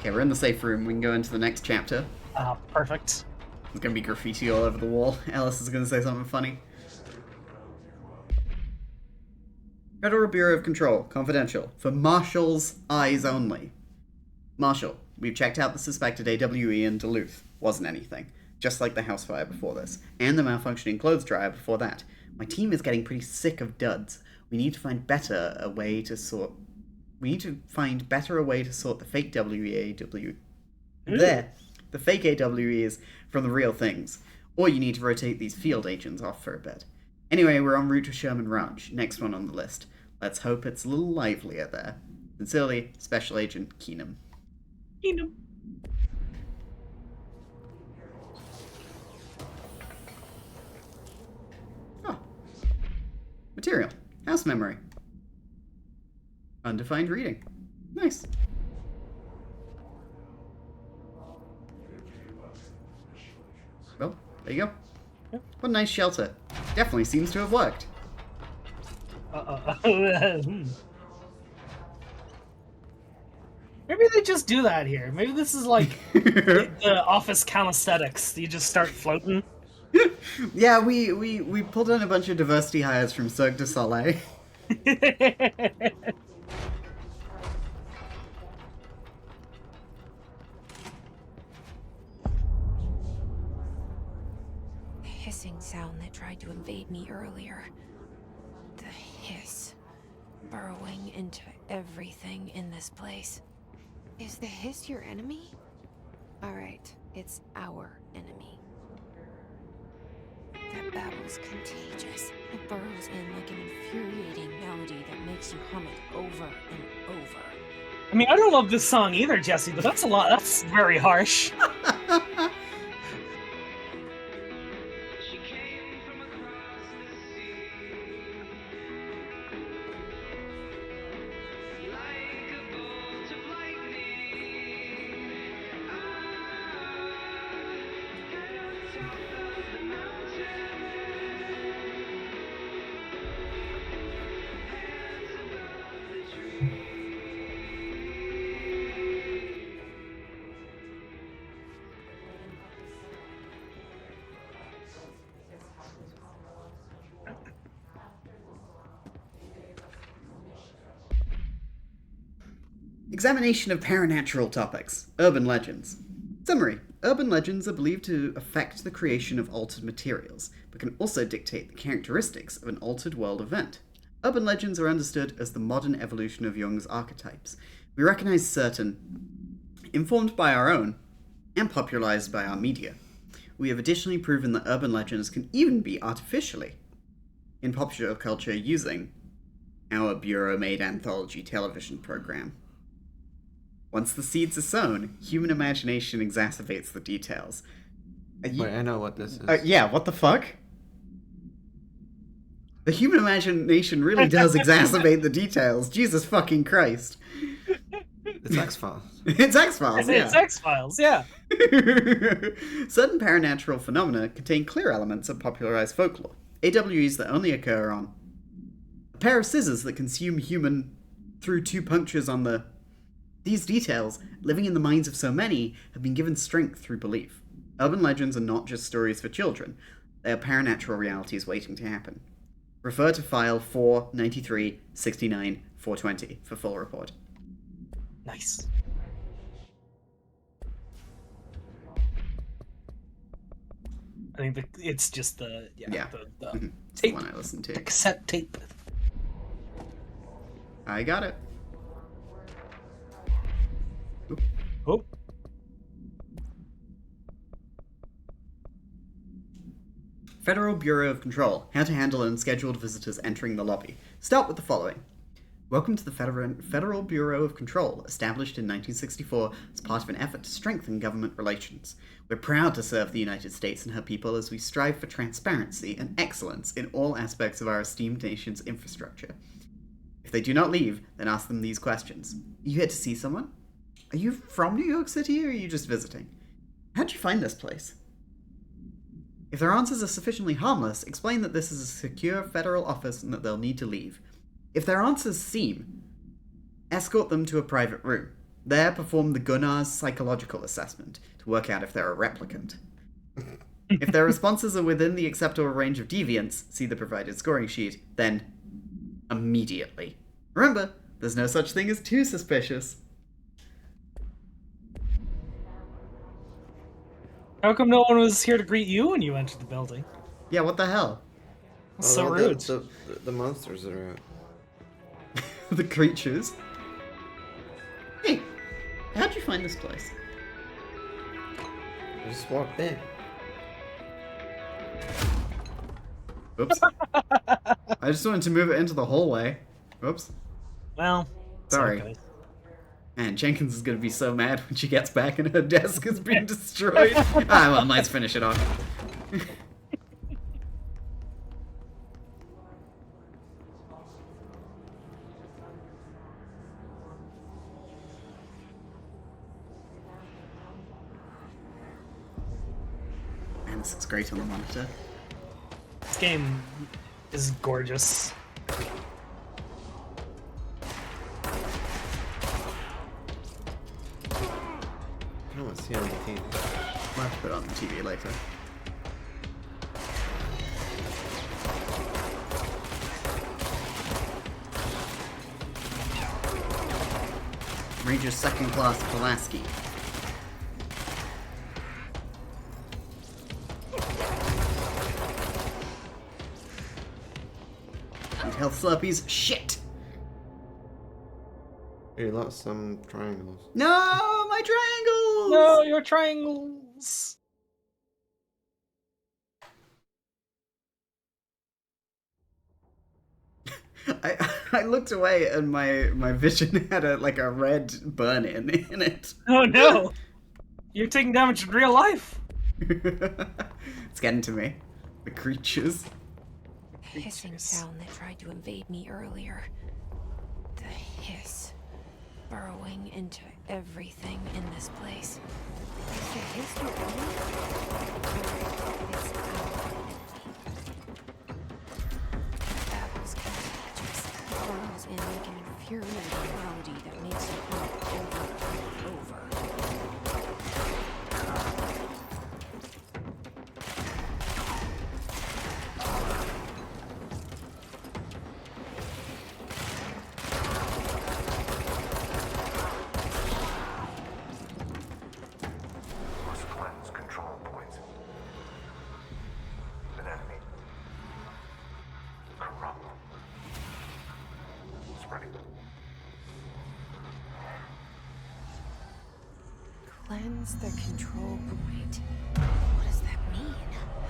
Okay, we're in the safe room. We can go into the next chapter. Perfect. There's gonna be graffiti all over the wall. Alice is gonna say something funny. Federal Bureau of Control, confidential, for Marshall's eyes only. Marshall, we've checked out the suspected AWE in Duluth. Wasn't anything. Just like the house fire before this, and the malfunctioning clothes dryer before that. My team is getting pretty sick of duds. We need to find a way to sort the fake the fake AWEs from the real things. Or you need to rotate these field agents off for a bit. Anyway, we're en route to Sherman Ranch, next one on the list. Let's hope it's a little livelier there. Sincerely, Special Agent Keenum. Keenum. Oh. Material. House memory. Undefined reading. Nice. Well, there you go. What a nice shelter. Definitely seems to have worked. Maybe they just do that here. Maybe this is like the office calisthenics. You just start floating. Yeah, we pulled in a bunch of diversity hires from Cirque du Soleil. The hissing sound that tried to invade me earlier. The hiss. Burrowing into everything in this place. Is the hiss your enemy? Alright, it's our enemy. That babble's contagious. It burrows in like an infuriating melody that makes you hum it over and over. I mean, I don't love this song either, Jesse, but that's a lot. That's very harsh. Examination of paranatural topics. Urban legends. Summary. Urban legends are believed to affect the creation of altered materials, but can also dictate the characteristics of an altered world event. Urban legends are understood as the modern evolution of Jung's archetypes. We recognize certain, informed by our own, and popularized by our media. We have additionally proven that urban legends can even be artificially in popular culture using our Bureau-made anthology television program. Once the seeds are sown, human imagination exacerbates the details. Wait, I know what this is. Yeah, what the fuck? The human imagination really does exacerbate the details. Jesus fucking Christ. It's X-Files. It's X-Files, yeah. It's X-Files, yeah. Certain paranatural phenomena contain clear elements of popularized folklore. AWEs that only occur on a pair of scissors that consume human through 2 punctures on the... These details, living in the minds of so many, have been given strength through belief. Urban legends are not just stories for children. They are paranatural realities waiting to happen. Refer to file 493-69-420 for full report. Nice. I think it's just the the Mm-hmm. It's tape. the one I listened to. The cassette tape. I got it. Oop. Oh. Federal Bureau of Control. How to handle unscheduled visitors entering the lobby. Start with the following. Welcome to the Federal Bureau of Control, established in 1964 as part of an effort to strengthen government relations. We're proud to serve the United States and her people as we strive for transparency and excellence in all aspects of our esteemed nation's infrastructure. If they do not leave, then ask them these questions. Are you here to see someone? Are you from New York City, or are you just visiting? How'd you find this place? If their answers are sufficiently harmless, explain that this is a secure federal office and that they'll need to leave. If their answers seem, escort them to a private room. There, perform the Gunnar's psychological assessment to work out if they're a replicant. If their responses are within the acceptable range of deviance, see the provided scoring sheet, then immediately. Remember, there's no such thing as too suspicious. How come no one was here to greet you when you entered the building? Yeah, what the hell? That's so Although rude. The monsters are out. The creatures. Hey, how'd you find this place? I just walked in. Oops. I just wanted to move it into the hallway. Oops. Well, Sorry. okay. Man, Jenkins is gonna be so mad when she gets back and her desk has been destroyed. Well, let's finish it off. Man, this looks great on the monitor. This game is gorgeous. I don't want to see it on the TV. We'll have to put it on the TV later. Ranger second class Pulaski. And health slurpees, shit! You lost some triangles. No, my triangles! No, your triangles. I looked away and my vision had a red burn in it. Oh no! You're taking damage in real life. It's getting to me. The creatures. The hissing sound that tried to invade me earlier. The hiss burrowing into everything in this place. Is the hiss your own? Or it's Apple's contagious. Burrows in like an infuriating melody that makes you eat over and over. Must cleanse control points. An enemy. Corrupt. Spreading. Cleanse the control point. What does that mean?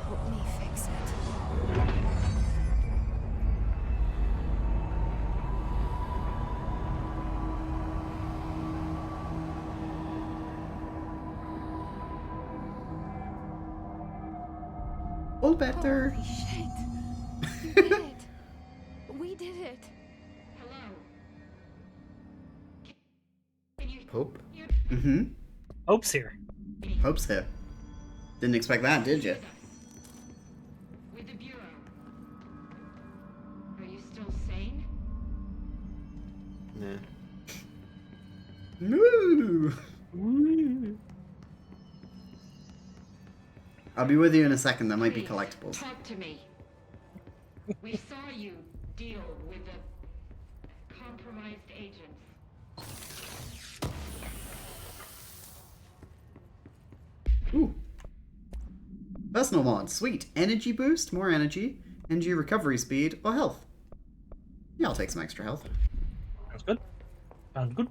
Help me fix it. All better. Holy shit. We did it. We did it. Hope. Mm-hmm. Hope's here. Hope's here. Didn't expect that, did you? With the Bureau. Are you still sane? Nah. No. I'll be with you in a second. There might be Please, collectibles. Talk to me. We saw you deal with the compromised agents. Ooh. Personal mod. Sweet. Energy boost, more energy recovery speed, or health. Yeah, I'll take some extra health. Sounds good. Sounds good.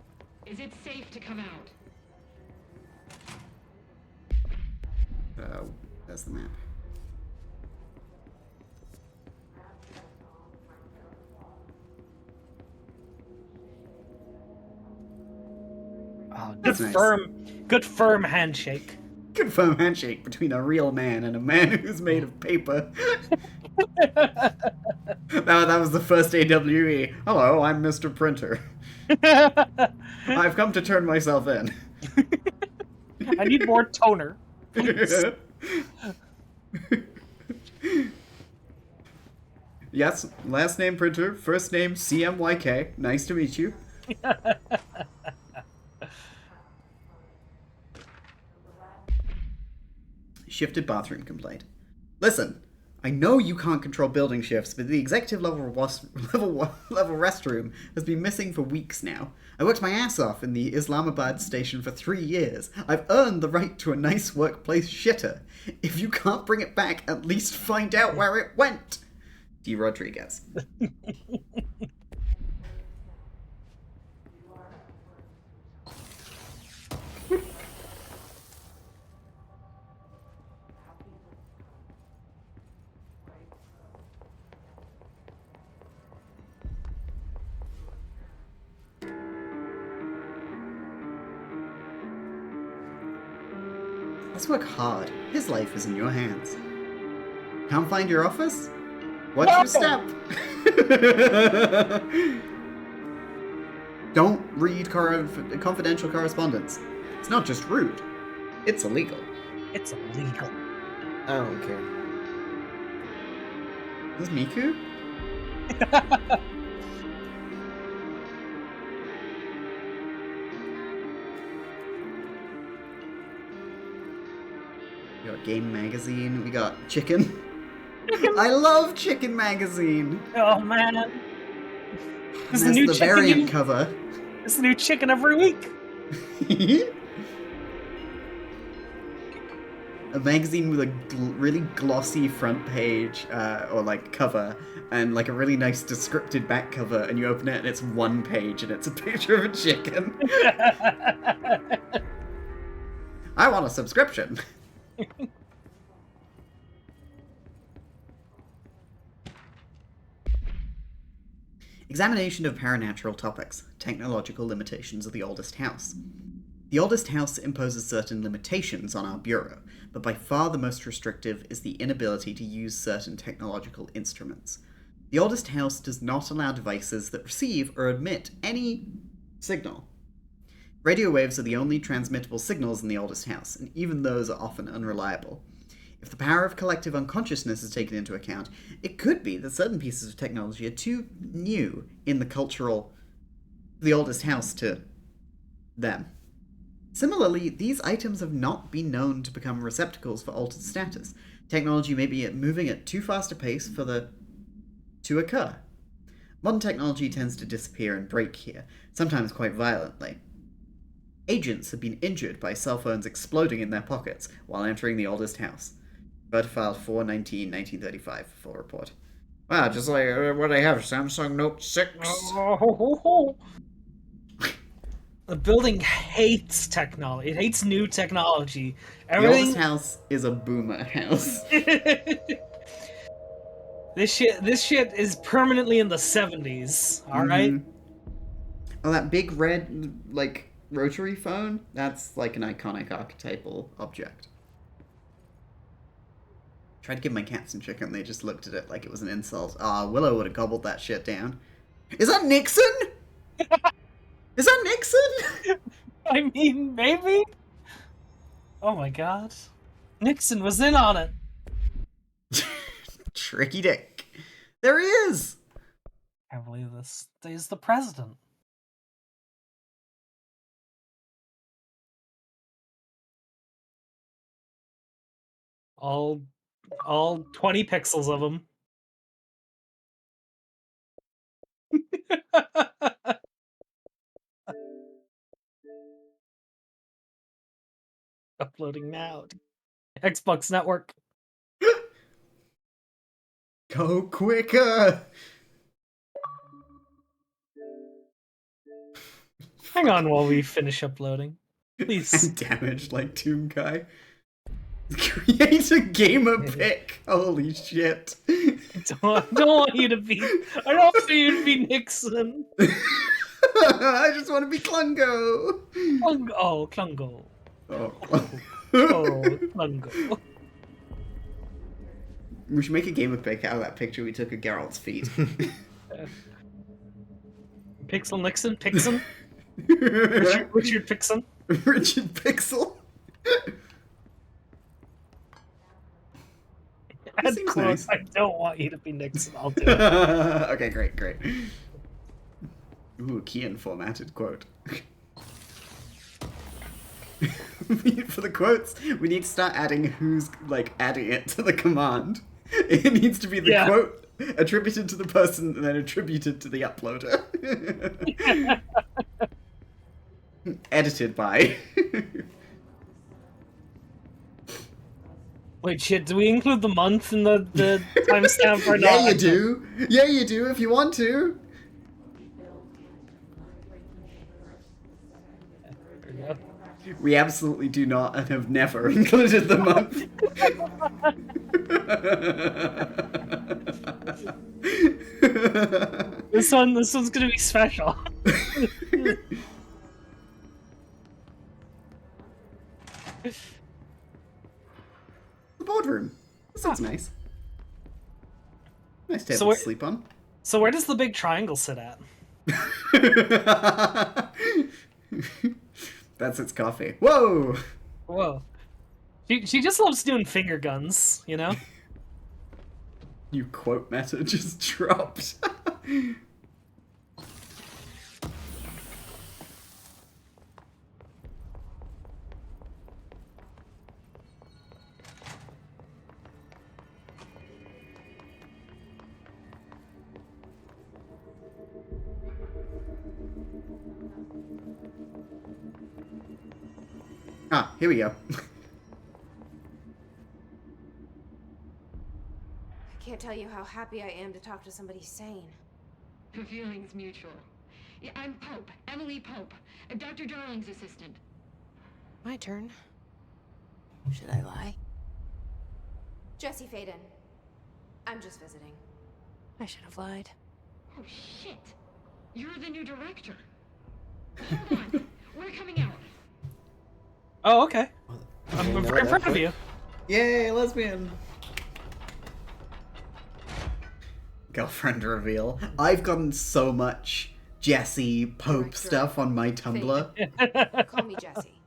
Is it safe to come out? There's the map. Oh, That's good nice. good firm handshake. Good firm handshake between a real man and a man who's made of paper. That was the first AWE. Hello, I'm Mr. Printer. I've come to turn myself in. I need more toner. Please. Yes, last name Printer, first name CMYK. Nice to meet you. shifted bathroom complaint. Listen, I know you can't control building shifts, but the executive level restroom has been missing for weeks now. I worked my ass off in the Islamabad station for 3 years. I've earned the right to a nice workplace shitter. If you can't bring it back, at least find out where it went. D. Rodriguez. Let's work hard. His life is in your hands. Can't find your office? Watch your step. Don't read confidential correspondence. It's not just rude. It's illegal. It's illegal. I don't care. Is this Miku? We got Game Magazine. We got Chicken. I love Chicken Magazine. Oh man. This is There's new the chicken. variant cover. It's a new chicken every week. A magazine with a really glossy front page, or like cover, and like a really nice descriptive back cover, and you open it and it's one page and it's a picture of a chicken. I want a subscription. Examination of paranatural topics. Technological limitations of the oldest house. The oldest house imposes certain limitations on our bureau, but by far the most restrictive is the inability to use certain technological instruments. The oldest house does not allow devices that receive or emit any signal. Radio waves are the only transmittable signals in the oldest house, and even those are often unreliable. If the power of collective unconsciousness is taken into account, it could be that certain pieces of technology are too new in the oldest house to them. Similarly, these items have not been known to become receptacles for altered status. Technology may be moving at too fast a pace for to occur. Modern technology tends to disappear and break here, sometimes quite violently. Agents have been injured by cell phones exploding in their pockets while entering the oldest house. Vertifile 4/19/1935, full report. Wow, just like what I have, Samsung Note 6. The building hates technology. It hates new technology. The oldest house is a boomer house. This shit is permanently in the 70s. All right. Oh, that big red like rotary phone? That's like an iconic archetypal object. Tried to give my cat some chicken, they just looked at it like it was an insult. Willow would have gobbled that shit down. Is that Nixon? Is that Nixon? I mean, maybe? Oh my god. Nixon was in on it. Tricky Dick. There he is! I can't believe this. He's the president. All 20 pixels of him. Uploading now. Xbox Network. Go quicker! Hang on while we finish uploading. Please. I'm damaged like Tomb Guy. Create a gamer pick. Holy shit. I don't want you to be. I don't want you to be Nixon. I just want to be Klungo. Oh, Klungo. Oh, Klungo. We should make a gamer pick out of that picture we took of Geralt's feet. Pixel Nixon? Pixon? Richard Pixon? Richard Pixel? Add seems quotes, nice. I don't want you to be Nixon. I'll do it. Okay, great. Ooh, key and formatted quote. For the quotes, we need to start adding who's like adding it to the command. It needs to be the quote attributed to the person and then attributed to the uploader. Edited by. Wait, shit, do we include the month in the timestamp or not? Yeah, you do. Yeah, you do if you want to. We absolutely do not and have never included the month. This one's gonna be special. The boardroom. This looks nice. Nice table to sleep on. So where does the big triangle sit at? That's its coffee. Whoa! Whoa. She just loves doing finger guns, you know? New quote meta just dropped. Ah, here we go. I can't tell you how happy I am to talk to somebody sane. The feeling's mutual. Yeah, I'm Pope, Emily Pope, Dr. Darling's assistant. My turn. Should I lie? Jesse Faden. I'm just visiting. I should have lied. Oh, shit. You're the new director. Hold on. We're coming out. Oh, okay. I'm very proud of you. Yay, lesbian! Girlfriend reveal. I've gotten so much Jesse Pope stuff on my Tumblr. Call me Jesse.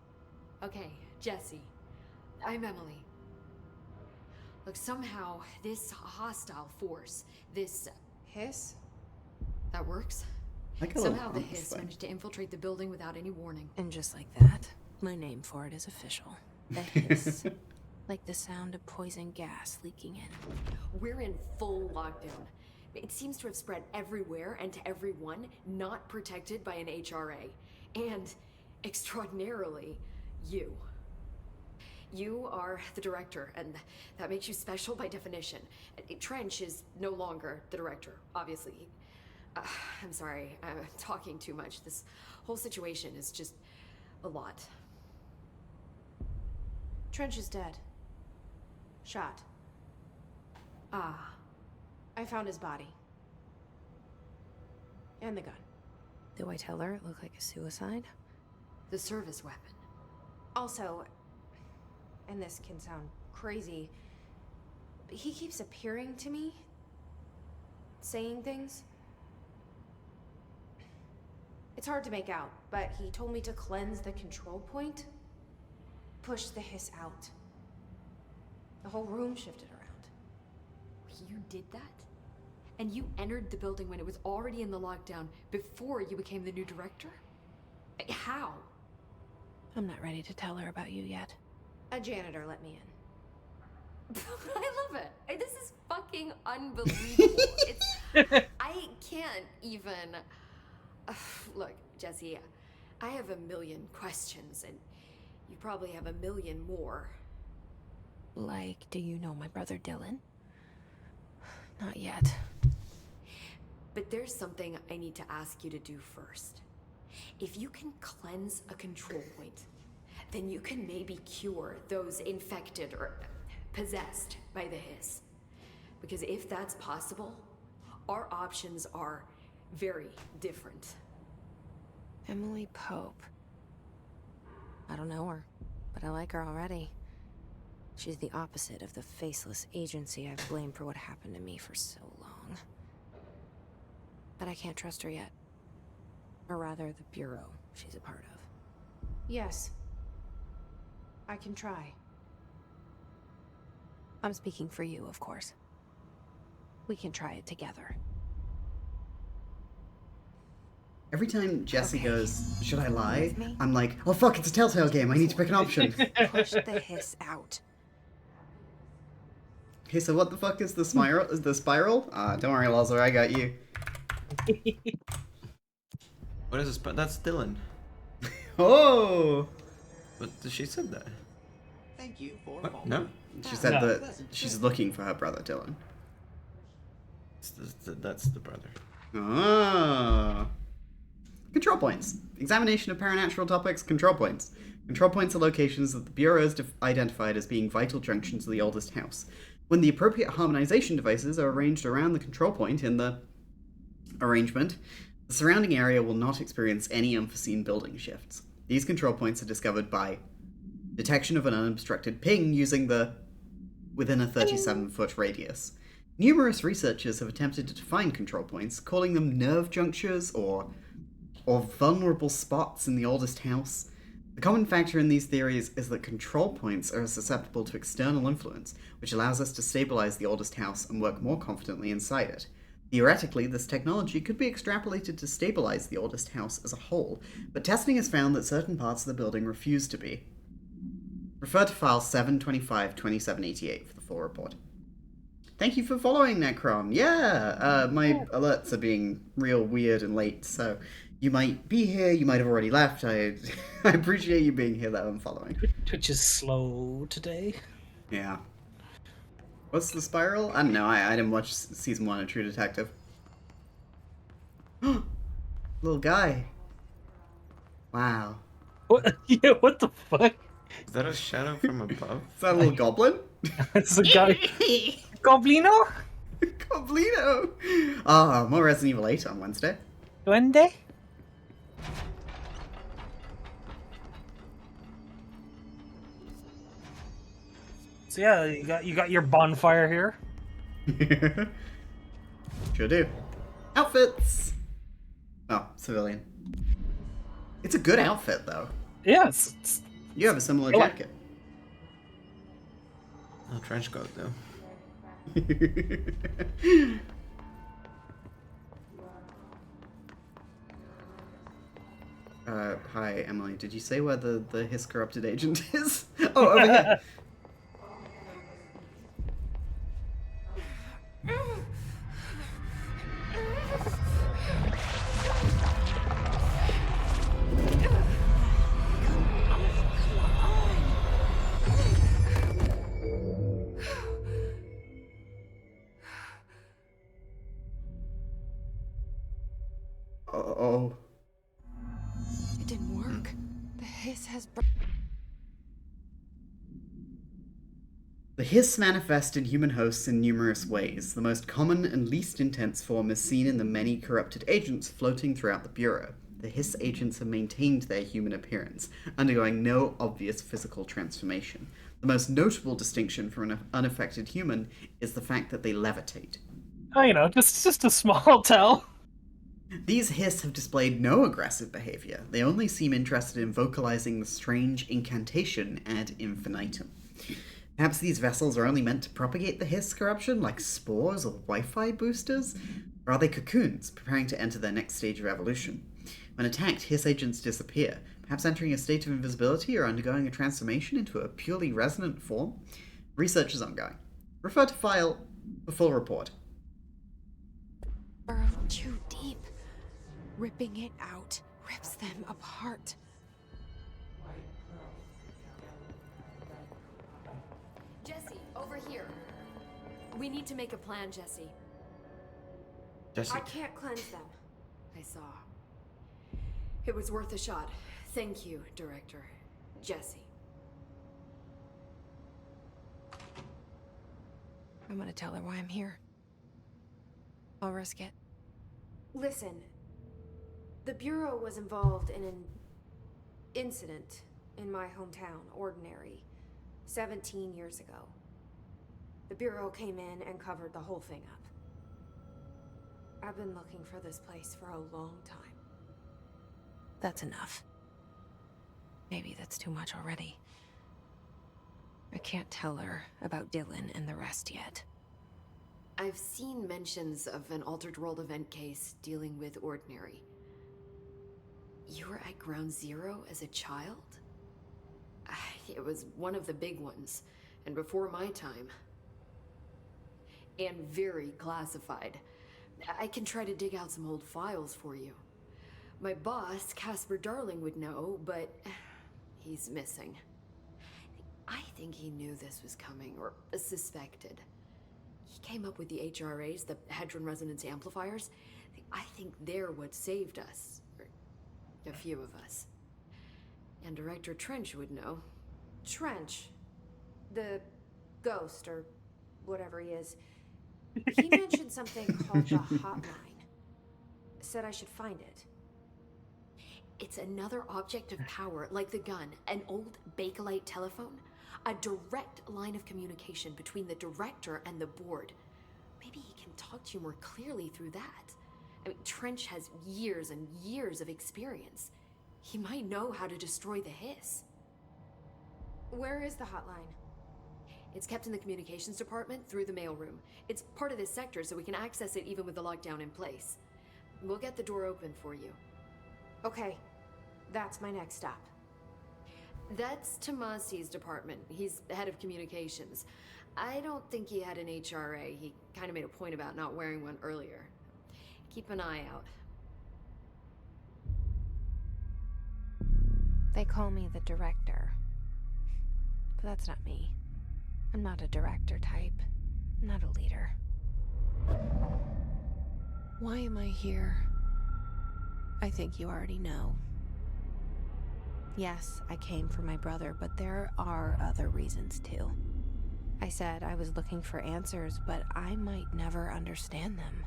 Okay, Jesse. I'm Emily. Look, somehow this hostile force, this hiss, that works. Like a Somehow the little hiss thing. managed to infiltrate the building without any warning. And just like that, my name for it is official. The hiss. Like the sound of poison gas leaking in. We're in full lockdown. It seems to have spread everywhere and to everyone not protected by an HRA. And, extraordinarily, you. You are the director, and that makes you special by definition. Trench is no longer the director, obviously. I'm sorry, I'm talking too much. This whole situation is just a lot. Trench is dead. Shot. Ah. I found his body. And the gun. Do I tell her it looked like a suicide? The service weapon. Also, and this can sound crazy, but he keeps appearing to me, saying things. It's hard to make out, but he told me to cleanse the control point, push the hiss out. The whole room shifted around. You did that? And you entered the building when it was already in the lockdown before you became the new director? How? I'm not ready to tell her about you yet. A janitor let me in. I love it. This is fucking unbelievable. I can't even... Look, Jesse, I have a million questions, and you probably have a million more. Like, do you know my brother Dylan? Not yet. But there's something I need to ask you to do first. If you can cleanse a control point, then you can maybe cure those infected or possessed by the hiss. Because if that's possible, our options are very different. Emily Pope. I don't know her, but I like her already. She's the opposite of the faceless agency I've blamed for what happened to me for so long. But I can't trust her yet. Or rather, the bureau she's a part of. Yes. I can try. I'm speaking for you, of course. We can try it together. Every time Jesse Okay. goes, should I lie? With me? I'm like, oh fuck, it's a Telltale game. I need to pick an option. Push the hiss out. Okay, so what the fuck is the spiral? Is the spiral? Don't worry, Lazar, I got you. What is this? That's Dylan. Oh! But she said that. Thank you for What? following. No. She said No. that she's looking for her brother Dylan. That's the brother. Ah. Control points. Examination of paranatural topics. Control points. Control points are locations that the Bureau has identified as being vital junctions of the oldest house. When the appropriate harmonization devices are arranged around the control point in the arrangement, the surrounding area will not experience any unforeseen building shifts. These control points are discovered by detection of an unobstructed ping using the within a 37-foot radius. Numerous researchers have attempted to define control points, calling them nerve junctures or vulnerable spots in the oldest house. The common factor in these theories is that control points are susceptible to external influence, which allows us to stabilize the oldest house and work more confidently inside it. Theoretically, this technology could be extrapolated to stabilize the oldest house as a whole, but testing has found that certain parts of the building refuse to be. Refer to file 725-2788 for the full report. Thank you for following, Necrom. Yeah, my alerts are being real weird and late, so you might be here, you might have already left. I appreciate you being here, though, and following. Twitch is slow today. Yeah. What's the spiral? I don't know, I didn't watch season 1 of True Detective. Little guy. Wow. What? Yeah, what the fuck? Is that a shadow from above? Is that a little goblin? It's a guy. Goblino? Goblino! Ah, more Resident Evil 8 on Wednesday. Duende? So yeah, you got your bonfire here. Sure do. Outfits! Oh, civilian. It's a good outfit, though. Yes. You have a similar I like- jacket. Oh, trench coat though. Hi, Emily. Did you say where the Hiss corrupted agent is? Oh, over here. Oh. It didn't work. The hiss has. The hiss manifests in human hosts in numerous ways. The most common and least intense form is seen in the many corrupted agents floating throughout the Bureau. The hiss agents have maintained their human appearance, undergoing no obvious physical transformation. The most notable distinction from an unaffected human is the fact that they levitate. Oh, you know, just a small tell. These hiss have displayed no aggressive behavior. They only seem interested in vocalizing the strange incantation ad infinitum. Perhaps these vessels are only meant to propagate the hiss corruption, like spores or Wi-Fi boosters? Or are they cocoons, preparing to enter their next stage of evolution? When attacked, hiss agents disappear, perhaps entering a state of invisibility or undergoing a transformation into a purely resonant form? Research is ongoing. Refer to file the full report. Burrowed too deep. Ripping it out rips them apart. Jesse, over here. We need to make a plan, Jesse. Jesse. I can't cleanse them. I saw. It was worth a shot. Thank you, Director. Jesse. I'm gonna tell her why I'm here. I'll risk it. Listen. The Bureau was involved in an incident in my hometown, Ordinary, 17 years ago. The Bureau came in and covered the whole thing up. I've been looking for this place for a long time. That's enough. Maybe that's too much already. I can't tell her about Dylan and the rest yet. I've seen mentions of an Altered World event case dealing with Ordinary. You were at Ground Zero as a child? It was one of the big ones, and before my time. And very classified. I can try to dig out some old files for you. My boss, Casper Darling, would know, but he's missing. I think he knew this was coming, or suspected. He came up with the HRAs, the Hadron Resonance Amplifiers. I think they're what saved us. Or a few of us. And Director Trench would know. Trench. The ghost, or whatever he is. He mentioned something called the hotline. Said I should find it. It's another object of power, like the gun, an old Bakelite telephone. A direct line of communication between the director and the board. Maybe he can talk to you more clearly through that. I mean, Trench has years and years of experience. He might know how to destroy the hiss. Where is the hotline? It's kept in the communications department through the mailroom. It's part of this sector, so we can access it even with the lockdown in place. We'll get the door open for you. Okay, that's my next stop. That's Tomasi's department. He's the head of communications. I don't think he had an HRA. He kind of made a point about not wearing one earlier. Keep an eye out. They call me the director. But that's not me. I'm not a director type. I'm not a leader. Why am I here? I think you already know. Yes, I came for my brother, but there are other reasons too. I said I was looking for answers, but I might never understand them.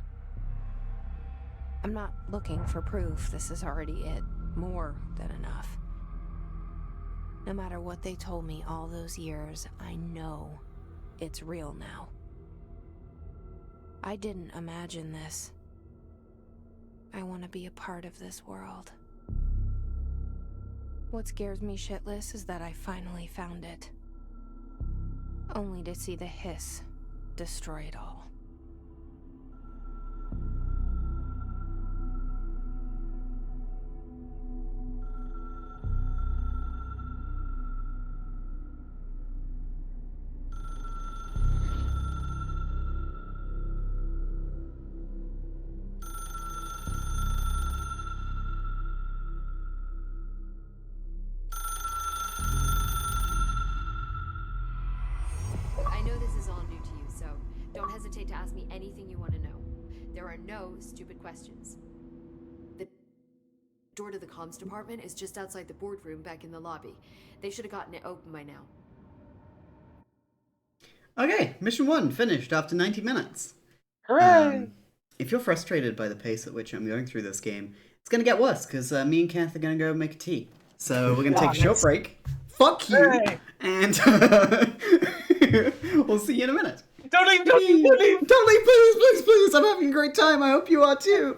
I'm not looking for proof. This is already it. More than enough. No matter what they told me all those years, I know it's real now. I didn't imagine this. I want to be a part of this world. What scares me shitless is that I finally found it. Only to see the hiss destroy it all. To ask me anything you want to know. There are no stupid questions. The door to the comms department is just outside the boardroom back in the lobby. They should have gotten it open by now. Okay, mission 1 finished after 90 minutes. Hooray! If you're frustrated by the pace at which I'm going through this game, it's going to get worse, because me and Kath are going to go make a tea. So we're going to take a short break. Fuck you! Hooray! And we'll see you in a minute. Don't leave, don't leave, don't leave! Don't leave, please, please, please! I'm having a great time. I hope you are too.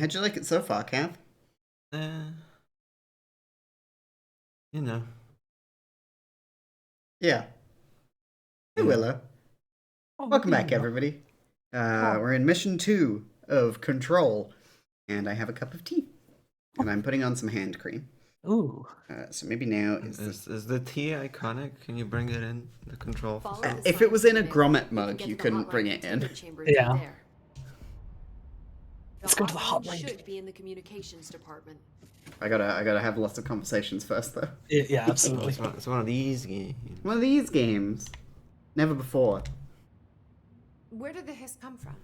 How'd you like it so far, Kath? You know. Yeah. Hey, Yeah. Willow. Welcome back, everybody. We're in mission 2 of Control, and I have a cup of tea, and I'm putting on some hand cream. Ooh. So maybe now is Is the tea iconic? Can you bring it in the control? Follow if it was in a grommet mug, you couldn't bring it in. Yeah. The Let's go to the hotline hotline. should be in the communications department. I gotta have lots of conversations first, though. Yeah, absolutely. It's one of these games. One of these games. Never before. Where did the hiss come from?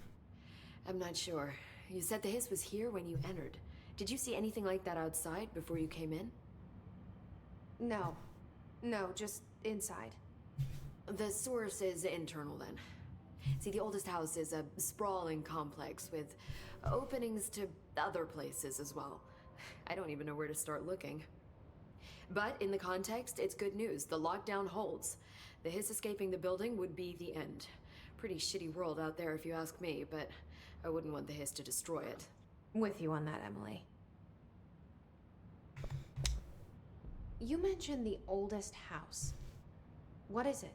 I'm not sure. You said the hiss was here when you entered. Did you see anything like that outside before you came in? No. No, just inside. The source is internal then. See, the oldest house is a sprawling complex with openings to other places as well. I don't even know where to start looking. But in the context, it's good news. The lockdown holds. The hiss escaping the building would be the end. Pretty shitty world out there if you ask me, but I wouldn't want the hiss to destroy it. With you on that, Emily. You mentioned the oldest house. What is it?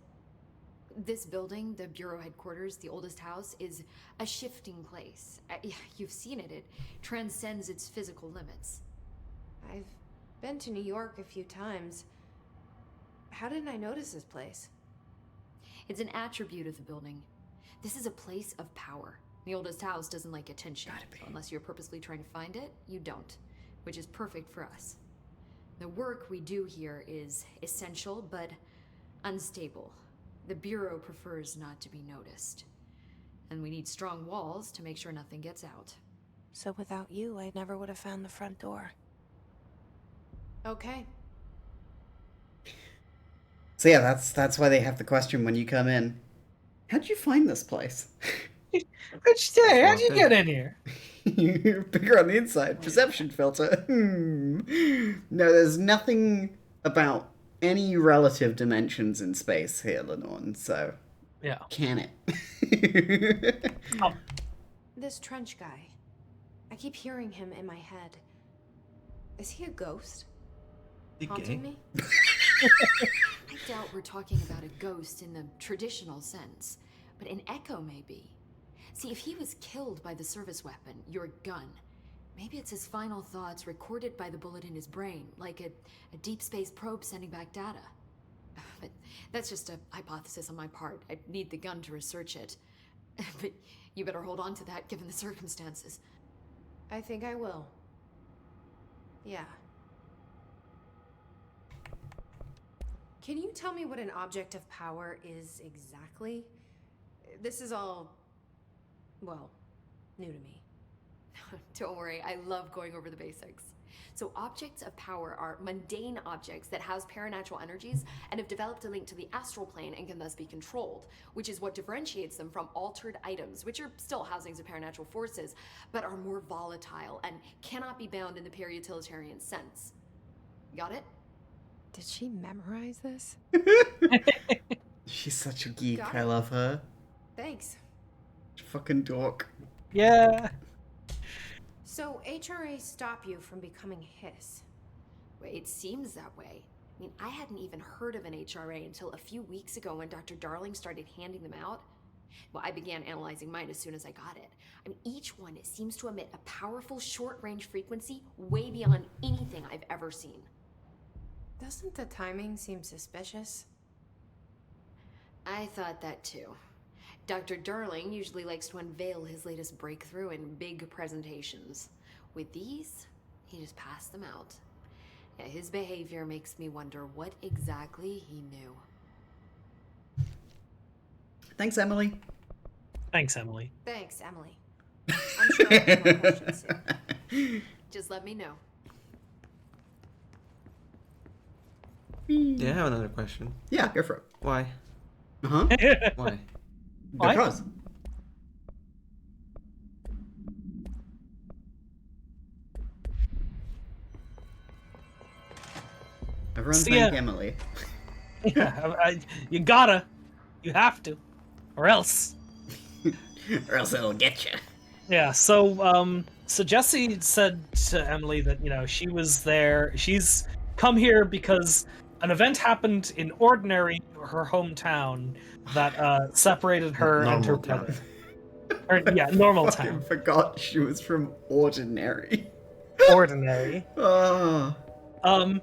This building, the Bureau headquarters, the oldest house, is a shifting place. You've seen it. It transcends its physical limits. I've been to New York a few times. How didn't I notice this place? It's an attribute of the building. This is a place of power. The oldest house doesn't like attention. So unless you're purposely trying to find it, you don't, which is perfect for us. The work we do here is essential, but unstable. The Bureau prefers not to be noticed. And we need strong walls to make sure nothing gets out. So without you, I never would have found the front door. Okay. So yeah, that's why they have the question when you come in. How'd you find this place? How'd you get in here? You're bigger on the inside. Perception filter. No, there's nothing about any relative dimensions in space here, Lenore, so Yeah. can it? This trench guy. I keep hearing him in my head. Is he a ghost? Haunting me? I doubt we're talking about a ghost in the traditional sense, but an echo maybe. See, if he was killed by the service weapon, your gun, maybe it's his final thoughts recorded by the bullet in his brain, like a deep space probe sending back data. But that's just a hypothesis on my part. I'd need the gun to research it. But you better hold on to that given the circumstances. I think I will. Yeah. Can you tell me what an object of power is exactly? This is all, well, new to me. Don't worry, I love going over the basics. So objects of power are mundane objects that house paranatural energies and have developed a link to the astral plane and can thus be controlled, which is what differentiates them from altered items, which are still housings of paranatural forces, but are more volatile and cannot be bound in the peri-utilitarian sense. Got it? Did she memorize this? She's such a geek. Got I it. love her. Thanks. Fucking dork. Yeah. So HRA stop you from becoming Hiss? Well, it seems that way. I mean, I hadn't even heard of an HRA until a few weeks ago when Dr. Darling started handing them out. Well, I began analyzing mine as soon as I got it. I mean, each one seems to emit a powerful short-range frequency way beyond anything I've ever seen. Doesn't the timing seem suspicious? I thought that too. Dr. Darling usually likes to unveil his latest breakthrough in big presentations. With these, he just passed them out. Yeah, his behavior makes me wonder what exactly he knew. Thanks, Emily. Thanks, Emily. Thanks, Emily. I'm sure I'll have more questions soon. Just let me know. Yeah, I have another question. Yeah, go for it. Why? Uh-huh. Why? Why? Because. Everyone So, thank yeah. Emily. Yeah, you gotta. You have to. Or else. Or else it'll get you. Yeah, so Jesse said to Emily that, she was there. She's come here because an event happened in Ordinary, her hometown, that separated her and her Normal town. brother. Or, yeah, normal Fucking town. forgot she was from Ordinary. Ordinary. Oh. Um,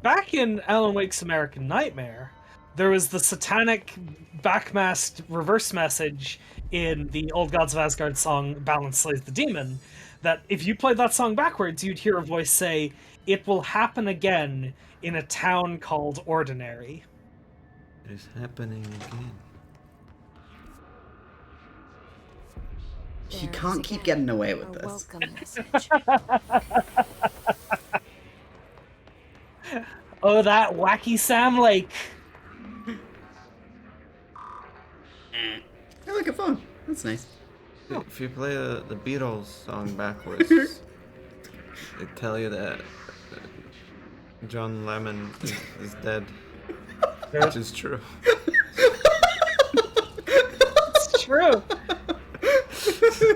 back in Alan Wake's American Nightmare, there was the satanic backmasked reverse message in the Old Gods of Asgard song Balance Slays the Demon, that if you played that song backwards, you'd hear a voice say, "It will happen again in a town called Ordinary." It is happening again. She There it can't is keep again. getting away with A this. welcome message. Oh, that wacky Sam Lake. I like a phone. That's nice. If you play the Beatles song backwards, they tell you that John Lennon is dead, which is true. It's true.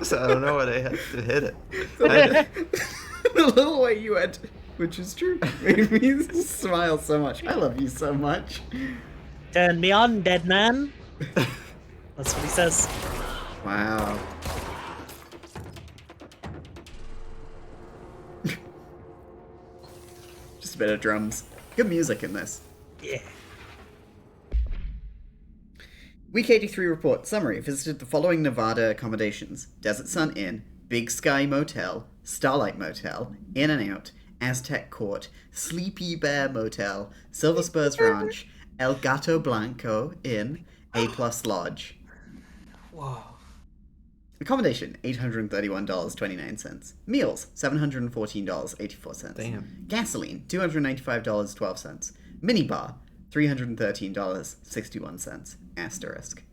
So I don't know why they had to hit it. The little way you went, which is true, made me smile so much. I love you so much. Turn me on, dead man. That's what he says. Wow. Just a bit of drums. Good music in this. Yeah. Week 83 report. Summary. Visited the following Nevada accommodations. Desert Sun Inn, Big Sky Motel, Starlight Motel, In and Out, Aztec Court, Sleepy Bear Motel, Silver Spurs Ranch, El Gato Blanco Inn, A Plus Lodge. Whoa. Accommodation, $831.29. Meals, $714.84. Damn. Gasoline, $295.12. Minibar, $313.61. Asterisk.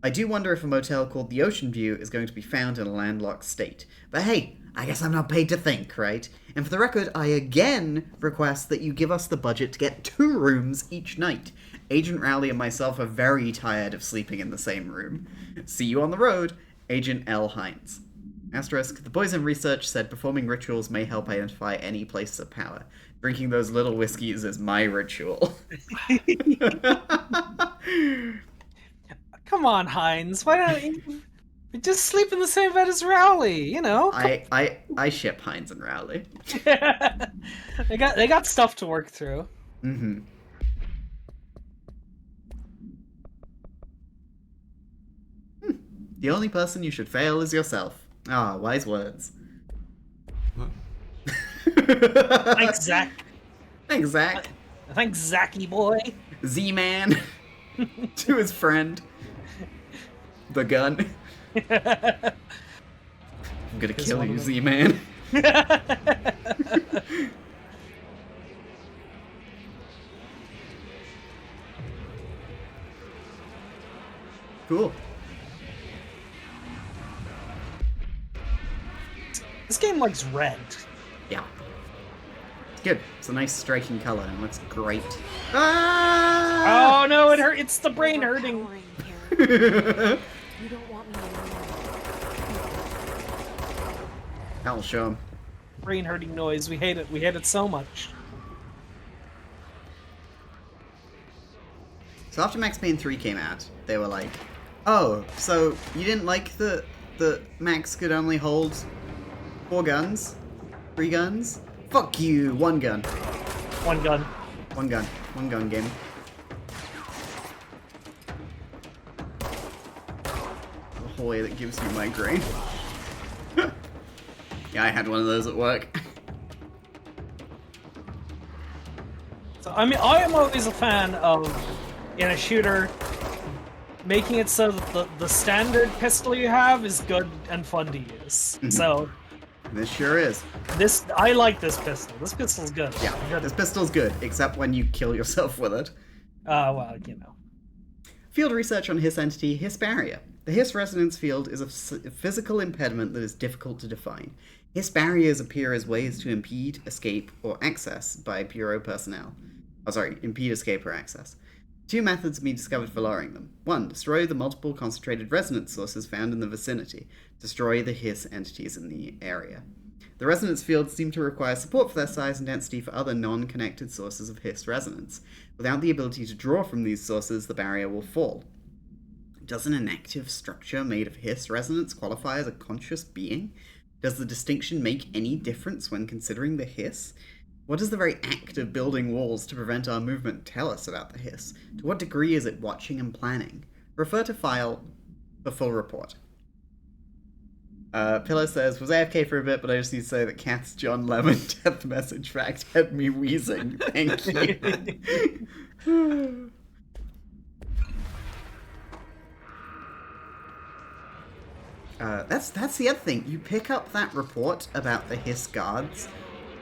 I do wonder if a motel called the Ocean View is going to be found in a landlocked state. But hey, I guess I'm not paid to think, right? And for the record, I again request that you give us the budget to get 2 rooms each night. Agent Rowley and myself are very tired of sleeping in the same room. See you on the road, Agent L. Hines. Asterisk, the boys in research said performing rituals may help identify any places of power. Drinking those little whiskeys is my ritual. Come on, Hines. Why don't you just sleep in the same bed as Rowley? I ship Hines and Rowley. They got stuff to work through. Mm-hmm. The only person you should fail is yourself. Ah, wise words. Thanks, Zach. Thanks, Zach. Thanks, Zachy boy. Z-Man. To his friend. The gun. I'm gonna kill you, Z-Man. Cool. This game likes red. Yeah. It's good. It's a nice striking color and looks great. Ah! Oh no, it hurt. It's the brain hurting. You don't want me alone. That'll show him. Brain hurting noise. We hate it. We hate it so much. So after Max Payne 3 came out, they were like, oh, so you didn't like the Max could only hold 4 guns? 3 guns? Fuck you! 1 gun. 1 gun. 1 gun. 1 gun game. The whole way that gives you migraine. Yeah, I had one of those at work. So I mean, I am always a fan of, in a shooter, making it so that the standard pistol you have is good and fun to use. So This sure is. I like this pistol. This pistol's good. Yeah, this pistol's good, except when you kill yourself with it. Well, Field research on Hiss entity Hisparia. The Hiss resonance field is a physical impediment that is difficult to define. Hiss barriers appear as ways to impede, escape, or access by Bureau personnel. Oh, sorry, impede, escape, or access. Two methods have been discovered for lowering them. 1. Destroy the multiple concentrated resonance sources found in the vicinity. Destroy the hiss entities in the area. The resonance fields seem to require support for their size and density for other non-connected sources of hiss resonance. Without the ability to draw from these sources, the barrier will fall. Doesn't an active structure made of hiss resonance qualify as a conscious being? Does the distinction make any difference when considering the hiss? What does the very act of building walls to prevent our movement tell us about the hiss? To what degree is it watching and planning? Refer to file the full report. Pillow says, was AFK for a bit, but I just need to say that Kath's John Lemon death message fact had me wheezing. Thank you. That's the other thing. You pick up that report about the hiss guards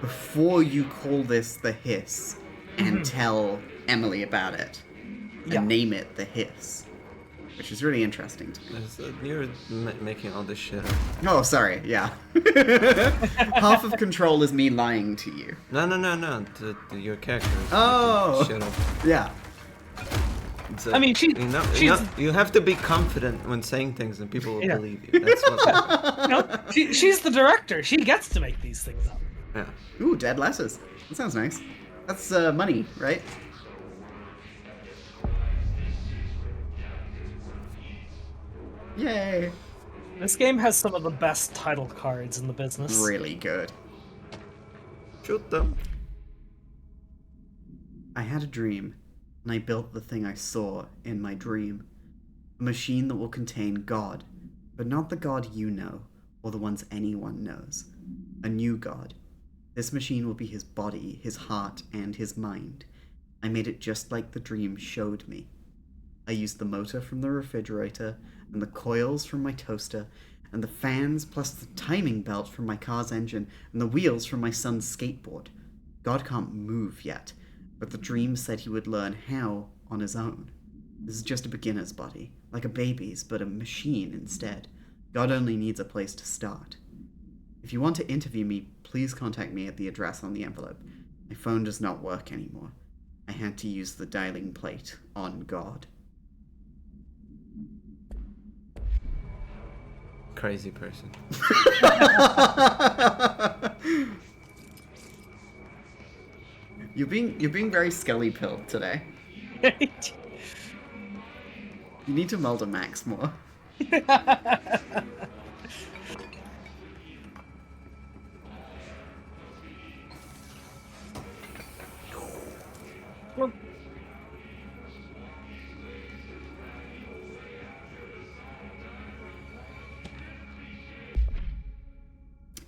before you call this the hiss and tell Emily about it and name it the hiss, which is really interesting to me. You're making all this shit up. Oh, sorry. Yeah. Half of Control is me lying to you. No. Your character. Oh. Shut up. Yeah. I mean, you have to be confident when saying things, and people will believe you. That's what. She's the director. She gets to make these things up. Yeah. Ooh, dead letters. That sounds nice. That's money, right? Yay! This game has some of the best title cards in the business. Really good. Shoot them. I had a dream, and I built the thing I saw in my dream. A machine that will contain God, but not the God you know, or the ones anyone knows. A new God. This machine will be his body, his heart, and his mind. I made it just like the dream showed me. I used the motor from the refrigerator, and the coils from my toaster, and the fans plus the timing belt from my car's engine, and the wheels from my son's skateboard. God can't move yet, but the dream said he would learn how on his own. This is just a beginner's body, like a baby's, but a machine instead. God only needs a place to start. If you want to interview me, please contact me at the address on the envelope. My phone does not work anymore. I had to use the dialing plate on God. Crazy person. You're being very Skelly pilled today. You need to Mulder Max more.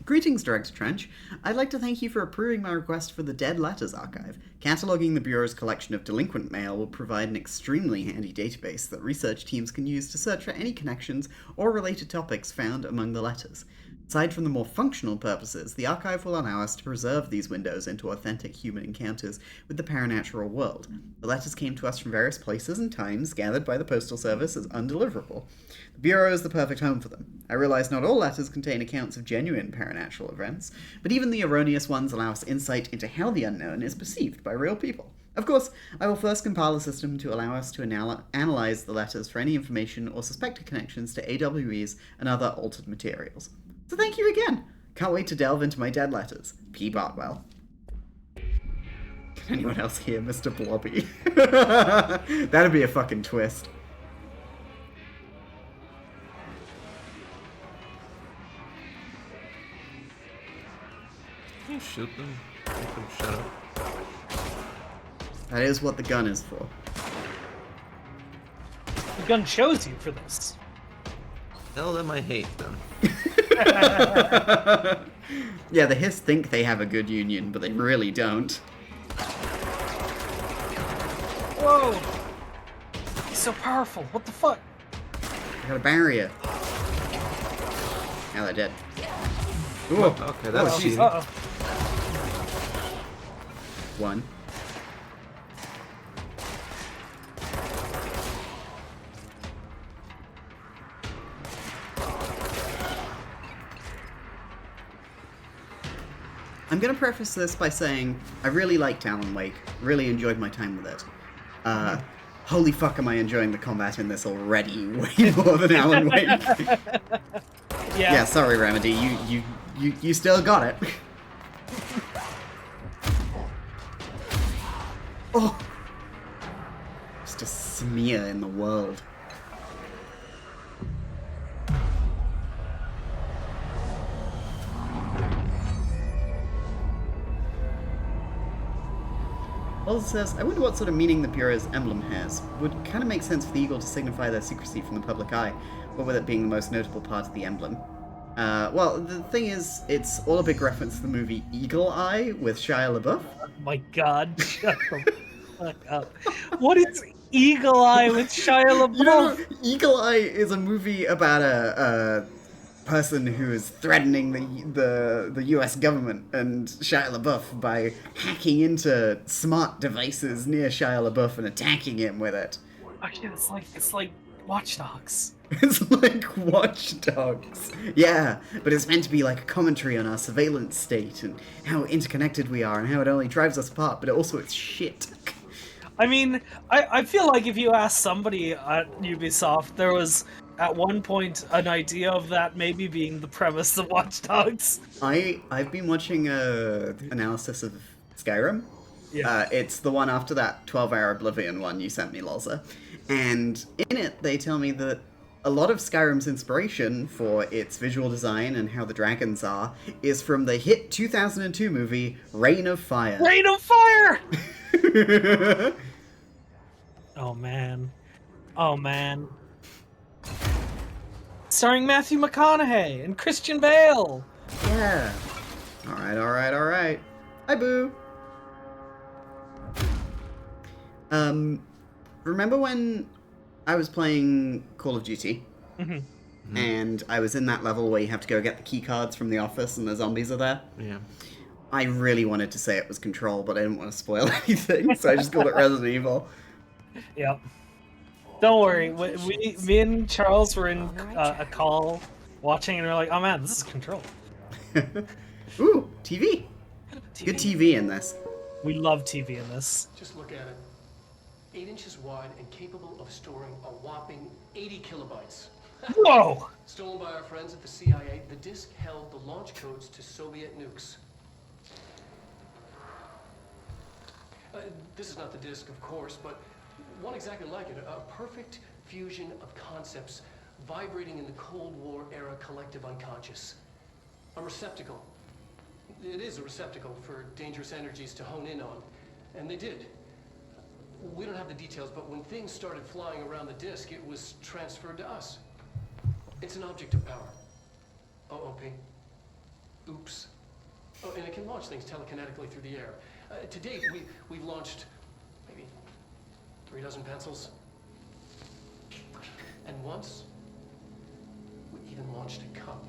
Greetings, Director Trench. I'd like to thank you for approving my request for the Dead Letters Archive. Cataloguing the Bureau's collection of delinquent mail will provide an extremely handy database that research teams can use to search for any connections or related topics found among the letters. Aside from the more functional purposes, the archive will allow us to preserve these windows into authentic human encounters with the paranatural world. The letters came to us from various places and times, gathered by the Postal Service as undeliverable. The Bureau is the perfect home for them. I realize not all letters contain accounts of genuine paranatural events, but even the erroneous ones allow us insight into how the unknown is perceived by real people. Of course, I will first compile a system to allow us to analyze the letters for any information or suspected connections to AWEs and other altered materials. So thank you again. Can't wait to delve into my dead letters. P. Bartwell. Can anyone else hear Mr. Blobby? That'd be a fucking twist. You shoot them. Make them shut up. That is what the gun is for. The gun chose you for this. Tell them I hate them. Yeah, the Hiss think they have a good union, but they really don't. Whoa! He's so powerful. What the fuck? I got a barrier. Now they're dead. Ooh. Okay, that's cheating. One. I'm going to preface this by saying I really liked Alan Wake, really enjoyed my time with it. Holy fuck, am I enjoying the combat in this already way more than Alan Wake. Yeah, sorry, Remedy, you still got it. Oh! Just a smear in the world. Also says, I wonder what sort of meaning the Bureau's emblem has. Would kind of make sense for the eagle to signify their secrecy from the public eye, but with it being the most notable part of the emblem. Well, the thing is, it's all a big reference to the movie Eagle Eye with Shia LaBeouf. Oh my god, shut the fuck up. What is Eagle Eye with Shia LaBeouf? You know, Eagle Eye is a movie about a person who is threatening the U.S. government and Shia LaBeouf by hacking into smart devices near Shia LaBeouf and attacking him with it. Actually, it's like Watch Dogs. It's like Watch Dogs. Yeah, but it's meant to be like a commentary on our surveillance state and how interconnected we are and how it only drives us apart, but also it's shit. I mean, I feel like if you ask somebody at Ubisoft, there was at one point an idea of that maybe being the premise of Watch Dogs. I've been watching a analysis of Skyrim. Yeah. It's the one after that 12-hour Oblivion one you sent me, Lolza. And in it, they tell me that a lot of Skyrim's inspiration for its visual design and how the dragons are is from the hit 2002 movie Reign of Fire. Reign of Fire! Oh man. Oh man. Starring Matthew McConaughey and Christian Bale. Yeah. Alright. Hi, Boo. Remember when I was playing Call of Duty? Mm-hmm. And I was in that level where you have to go get the key cards from the office and the zombies are there? Yeah. I really wanted to say it was Control, but I didn't want to spoil anything, so I just called it Resident Evil. Yep. Don't worry, me and Charles were in a call watching, and we're like, oh man, this is Control. Ooh, TV. Good TV in this. We love TV in this. Just look at it. 8 inches wide and capable of storing a whopping 80 kilobytes. Whoa! Stolen by our friends at the CIA, the disk held the launch codes to Soviet nukes. This is not the disk, of course, but one exactly like it. A perfect fusion of concepts vibrating in the Cold War era collective unconscious. A receptacle. It is a receptacle for dangerous energies to hone in on. And they did. We don't have the details, but when things started flying around the disk, it was transferred to us. It's an object of power. OOP. Oops. Oh, and it can launch things telekinetically through the air. To date, we've launched maybe 36 pencils. And once, we even launched a cup.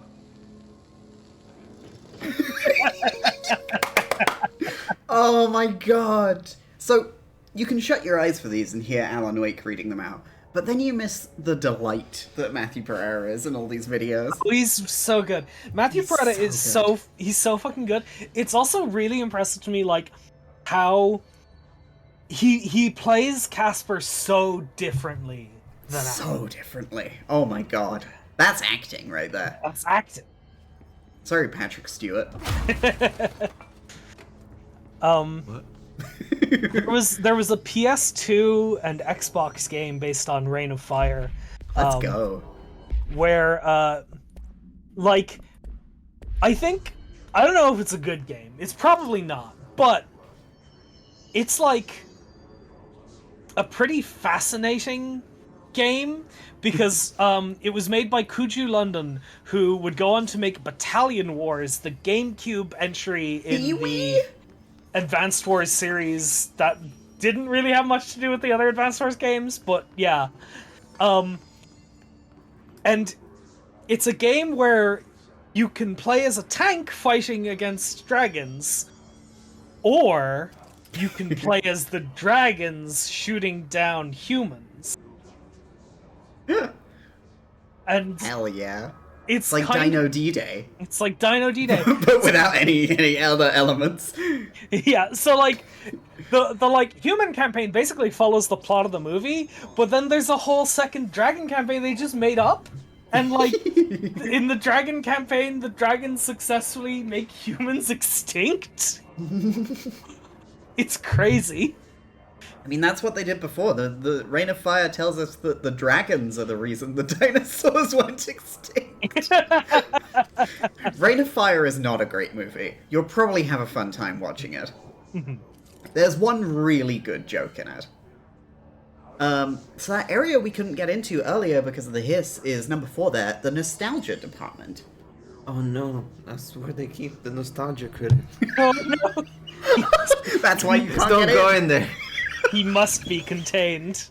Oh my god! So, you can shut your eyes for these and hear Alan Wake reading them out, but then you miss the delight that Matthew Pereira is in all these videos. Oh, he's so good. Matthew Pereira is he's so fucking good. It's also really impressive to me, like, how he plays Casper so differently than So differently. Oh my god. That's acting right there. That's acting. Sorry, Patrick Stewart. What? there was a PS2 and Xbox game based on Reign of Fire. Let's go. Where, like, I don't know if it's a good game. It's probably not, but it's like a pretty fascinating game because it was made by Kuju London, who would go on to make Battalion Wars, the GameCube entry in the Advanced Wars series that didn't really have much to do with the other Advanced Wars games, but yeah. And it's a game where you can play as a tank fighting against dragons, or you can play as the dragons shooting down humans. And hell yeah. It's like kind Dino D-Day, It's like Dino D-Day. but without any other elements. Yeah, so like the like human campaign basically follows the plot of the movie, but then there's a whole second dragon campaign they just made up. And like in the dragon campaign, the dragons successfully make humans extinct. It's crazy. I mean, that's what they did before. The Rain of Fire tells us that the dragons are the reason the dinosaurs went extinct. Rain of Fire is not a great movie. You'll probably have a fun time watching it. There's one really good joke in it. So that area we couldn't get into earlier because of the hiss is number 4 there, the nostalgia department. Oh no, that's where they keep the nostalgia critic. Oh no. That's why you can't Don't get go in there. He must be contained.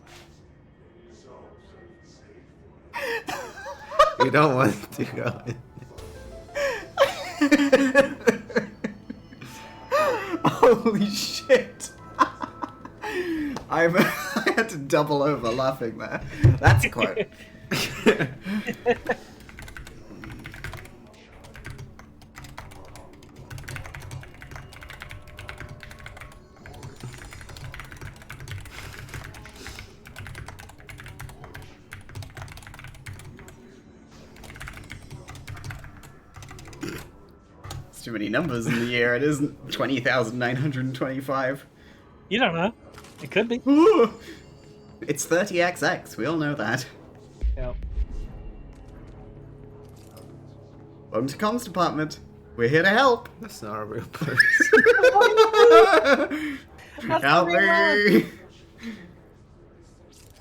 You don't want to go in. Holy shit! I had to double over laughing there. That's a quote. Too many numbers in the year. It isn't 20,925. You don't know. It could be. Ooh, it's 30XX. We all know that. Yep. Welcome to Comms Department. We're here to help. That's not a real person. Help me.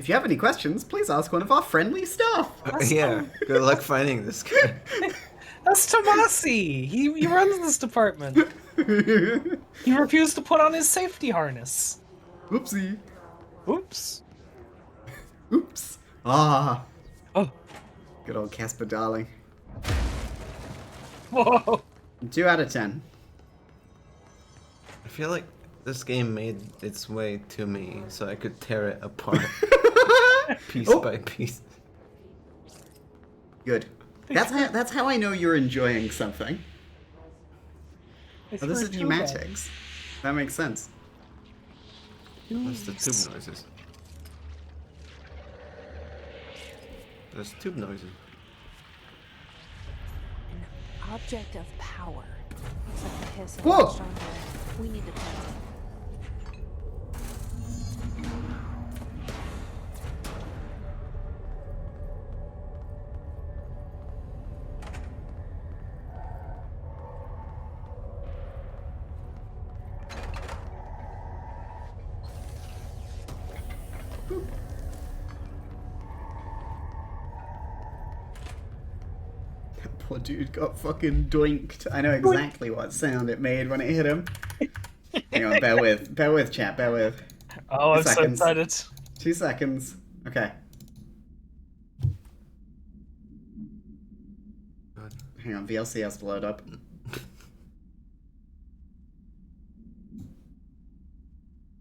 If you have any questions, please ask one of our friendly staff. Yeah, good luck finding this guy. That's Tomasi. He runs this department. He refused to put on his safety harness. Oopsie. Oops. Oops. Ah. Oh. Good old Casper darling. Whoa. 2 out of 10. I feel like this game made its way to me so I could tear it apart piece by piece. Good. That's how I know you're enjoying something. Oh, this is pneumatics. That makes sense. What's the tube noises? There's tube noises. An object of power. Looks like the hiss of Whoa! a stronger. We need to test it. Poor dude got fucking doinked. I know exactly what sound it made when it hit him. Hang on, bear with, chat, bear with. Oh, I'm so 2 seconds. excited. 2 seconds. Okay. God. Hang on, VLC has to load up.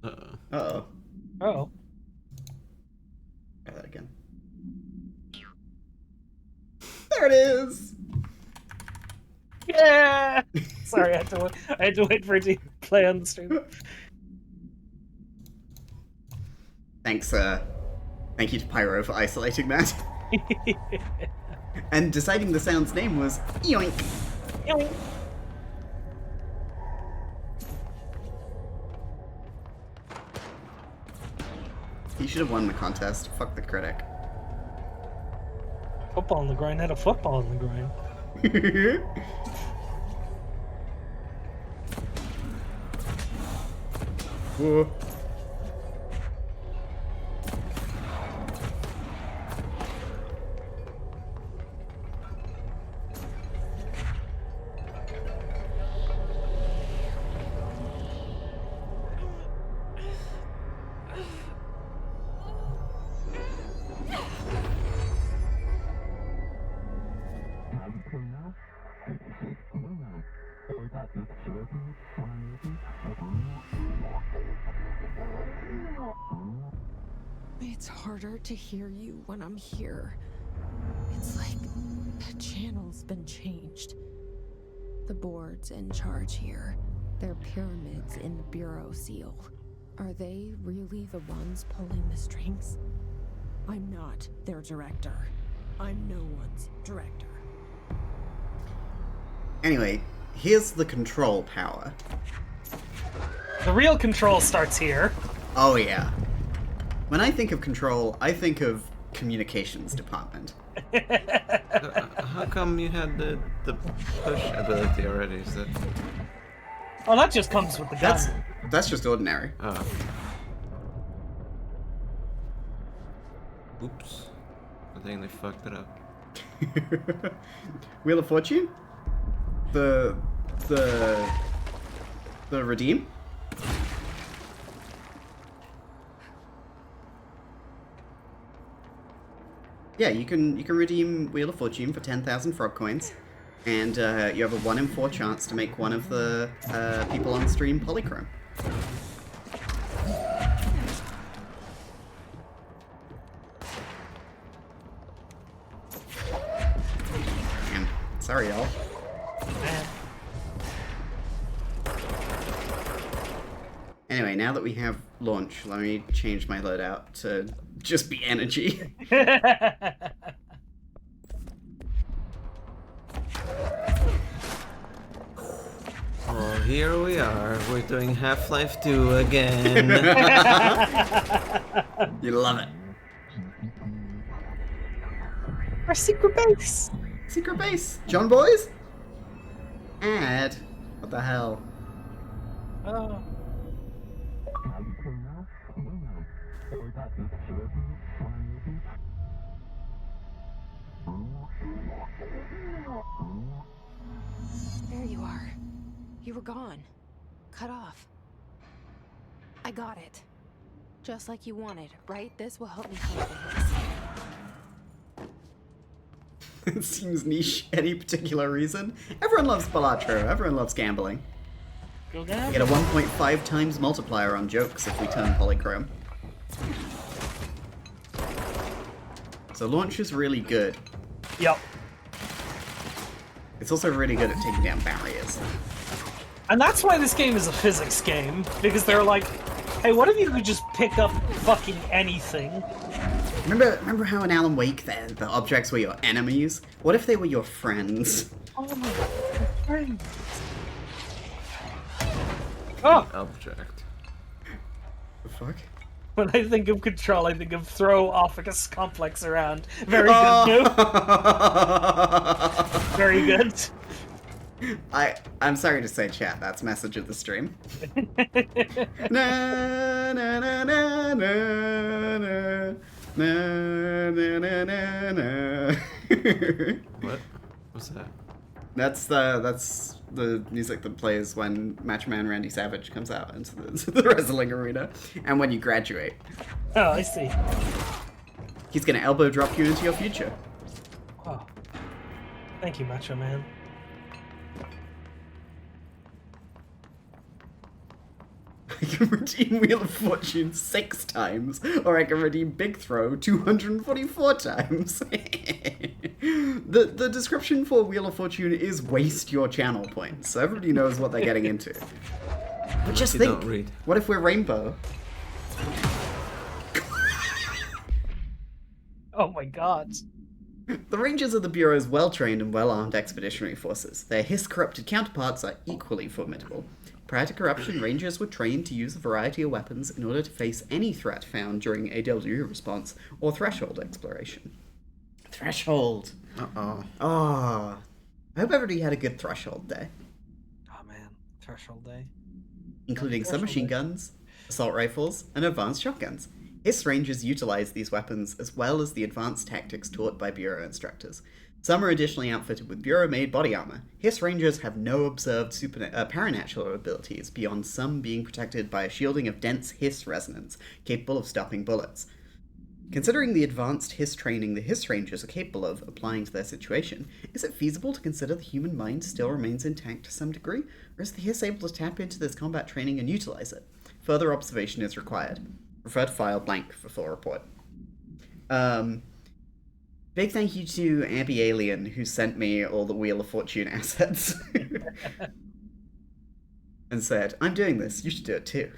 Uh-oh. Oh. Try that again. There it is! Yeah. Sorry, I had to wait for it to play on the stream. Thanks, thank you to Pyro for isolating that. And deciding the sound's name was Yoink. Yoink. He should have won the contest. Fuck the critic. Football on the grind had a football on the grind. Whoa. It's harder to hear you when I'm here. It's like The channel's been changed. The board's in charge here. They're pyramids in the Bureau seal. Are they really the ones pulling the strings? I'm not their director. I'm no one's director. Anyway, here's the control power. The real control starts here. Oh yeah. When I think of control, I think of communications department. How come you had the push ability already? Is that... Oh, that just comes with the gun. That's just ordinary. Oh. Oops. I think they fucked it up. Wheel of Fortune? The redeem? Yeah, you can redeem Wheel of Fortune for 10,000 frog coins, and you have a 1 in 4 chance to make one of the people on stream polychrome. Damn. Sorry, y'all. Anyway, now that we have launch, let me change my loadout to just be energy. Well, here we are. We're doing Half-Life 2 again. You love it. Our secret base. Secret base. John Boys? Add. What the hell? Oh. There you are. You were gone. Cut off. I got it. Just like you wanted, right? This will help me fight the hits. It seems niche. Any particular reason? Everyone loves Balatro. Everyone loves gambling. Go We down. get a 1.5 times multiplier on jokes if we turn polychrome. So launch is really good. Yep. It's also really good at taking down barriers. And that's why this game is a physics game, because they're like, hey, what if you could just pick up fucking anything? Remember how in Alan Wake the objects were your enemies? What if they were your friends? Oh my friend. Oh! Object. The fuck? When I think of control, I think of throw officus complex around. Very good, too. Very good. I'm sorry to say, chat, that's message of the stream. Na na na na na na na na na na. What? What's that? That's the music that plays when Macho Man Randy Savage comes out into the wrestling arena, and when you graduate. Oh, I see. He's gonna elbow drop you into your future. Oh. Thank you, Macho Man. I can redeem Wheel of Fortune 6 times, or I can redeem Big Throw 244 times. The description for Wheel of Fortune is waste your channel points, so everybody knows what they're getting into. But just think, Don't read. what if we're Rainbow? Oh my god. The Rangers are the Bureau's well-trained and well-armed expeditionary forces. Their Hiss-corrupted counterparts are equally formidable. Prior to corruption, Rangers were trained to use a variety of weapons in order to face any threat found during AW response or threshold exploration. Threshold! Uh-oh. Oh. I hope everybody had a good threshold day, Oh man, Threshold Day. including Threshold submachine day. guns, assault rifles, and advanced shotguns. Hiss Rangers utilize these weapons as well as the advanced tactics taught by Bureau instructors. Some are additionally outfitted with Bureau-made body armor. Hiss Rangers have no observed paranatural abilities beyond some being protected by a shielding of dense Hiss resonance, capable of stopping bullets. Considering the advanced Hiss training the Hiss Rangers are capable of applying to their situation, is it feasible to consider the human mind still remains intact to some degree, or is the Hiss able to tap into this combat training and utilize it? Further observation is required. Refer to file blank for full report. Big thank you to Abby Alien, who sent me all the Wheel of Fortune assets. And said, I'm doing this, you should do it too.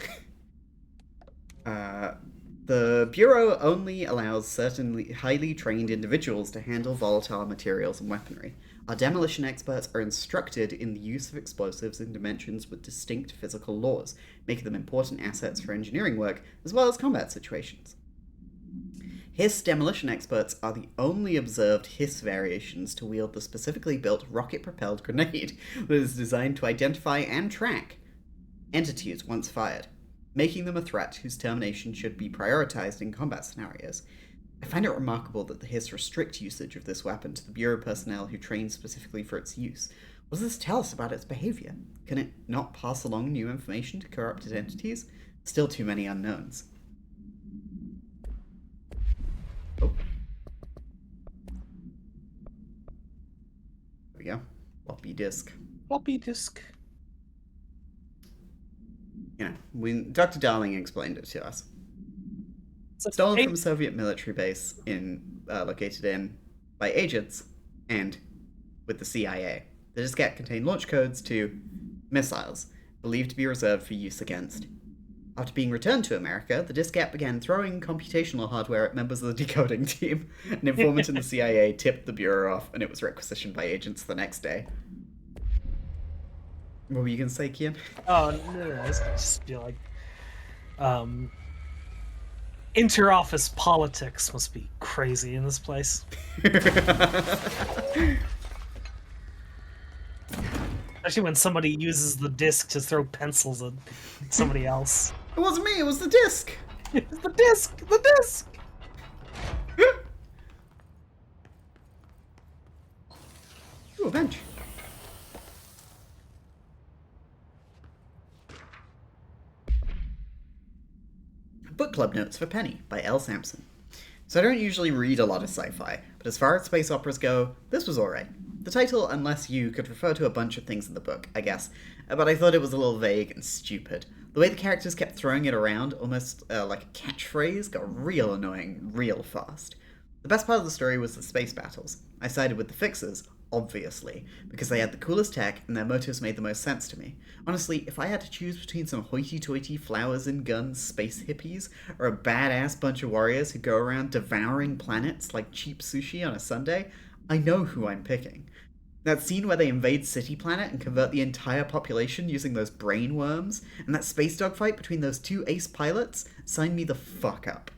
The Bureau only allows certain highly trained individuals to handle volatile materials and weaponry. Our demolition experts are instructed in the use of explosives in dimensions with distinct physical laws, making them important assets for engineering work as well as combat situations. Hiss demolition experts are the only observed Hiss variations to wield the specifically built rocket-propelled grenade that is designed to identify and track entities once fired, making them a threat whose termination should be prioritized in combat scenarios. I find it remarkable that the Hiss restrict usage of this weapon to the Bureau personnel who train specifically for its use. What does this tell us about its behavior? Can it not pass along new information to corrupted entities? Still too many unknowns. Oh. There we go. Floppy disk. Floppy disk. You know, Dr. Darling explained it to us. So Stolen from a Soviet military base located in by agents and with the CIA. The diskette contained launch codes to missiles believed to be reserved for use against. After being returned to America, the diskette began throwing computational hardware at members of the decoding team. An informant in the CIA tipped the Bureau off, and it was requisitioned by agents the next day. What were you going to say, Kian? Oh, no, I was going to just be like, inter-office politics must be crazy in this place. Especially when somebody uses the disc to throw pencils at somebody else. It wasn't me, it was the disc! It's the disc! The disc! Ooh, a bench. Book Club Notes for Penny by L. Sampson. So I don't usually read a lot of sci-fi, but as far as space operas go, this was alright. The title, Unless You, could refer to a bunch of things in the book, I guess, but I thought it was a little vague and stupid. The way the characters kept throwing it around, almost like a catchphrase, got real annoying real fast. The best part of the story was the space battles. I sided with the Fixers, obviously, because they had the coolest tech and their motives made the most sense to me. Honestly, if I had to choose between some hoity-toity flowers and guns space hippies, or a badass bunch of warriors who go around devouring planets like cheap sushi on a Sunday, I know who I'm picking. That scene where they invade City Planet and convert the entire population using those brain worms, and that space dogfight between those two ace pilots, signed me the fuck up.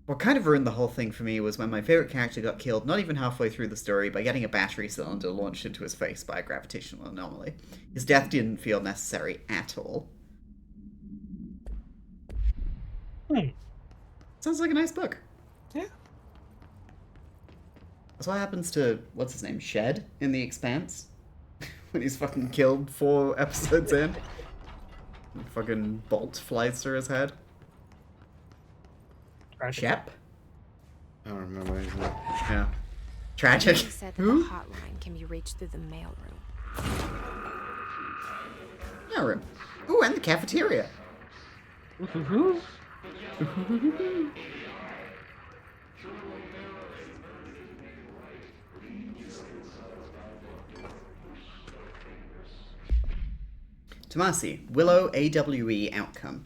What kind of ruined the whole thing for me was when my favorite character got killed not even halfway through the story by getting a battery cylinder launched into his face by a gravitational anomaly. His death didn't feel necessary at all. Sounds like a nice book. Yeah. That's what happens to, what's his name, Shed in The Expanse? When he's fucking killed 4 episodes in. And fucking bolt flies through his head. Shep? I don't remember his name. Yeah. Tragic. He said that the hotline can be reached through the mailroom. Mailroom. Ooh, and the cafeteria. Tomasi, Willow AWE outcome.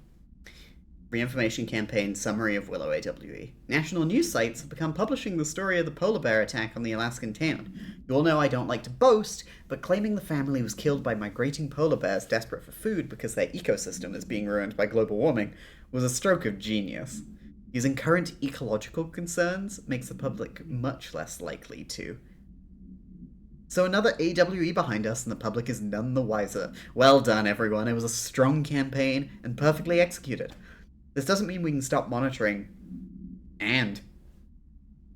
Reinformation campaign summary of Willow AWE. National news sites have begun publishing the story of the polar bear attack on the Alaskan town. You all know I don't like to boast, but claiming the family was killed by migrating polar bears desperate for food because their ecosystem is being ruined by global warming was a stroke of genius. Using current ecological concerns makes the public much less likely to. So another AWE behind us and the public is none the wiser. Well done, everyone. It was a strong campaign and perfectly executed. This doesn't mean we can stop monitoring and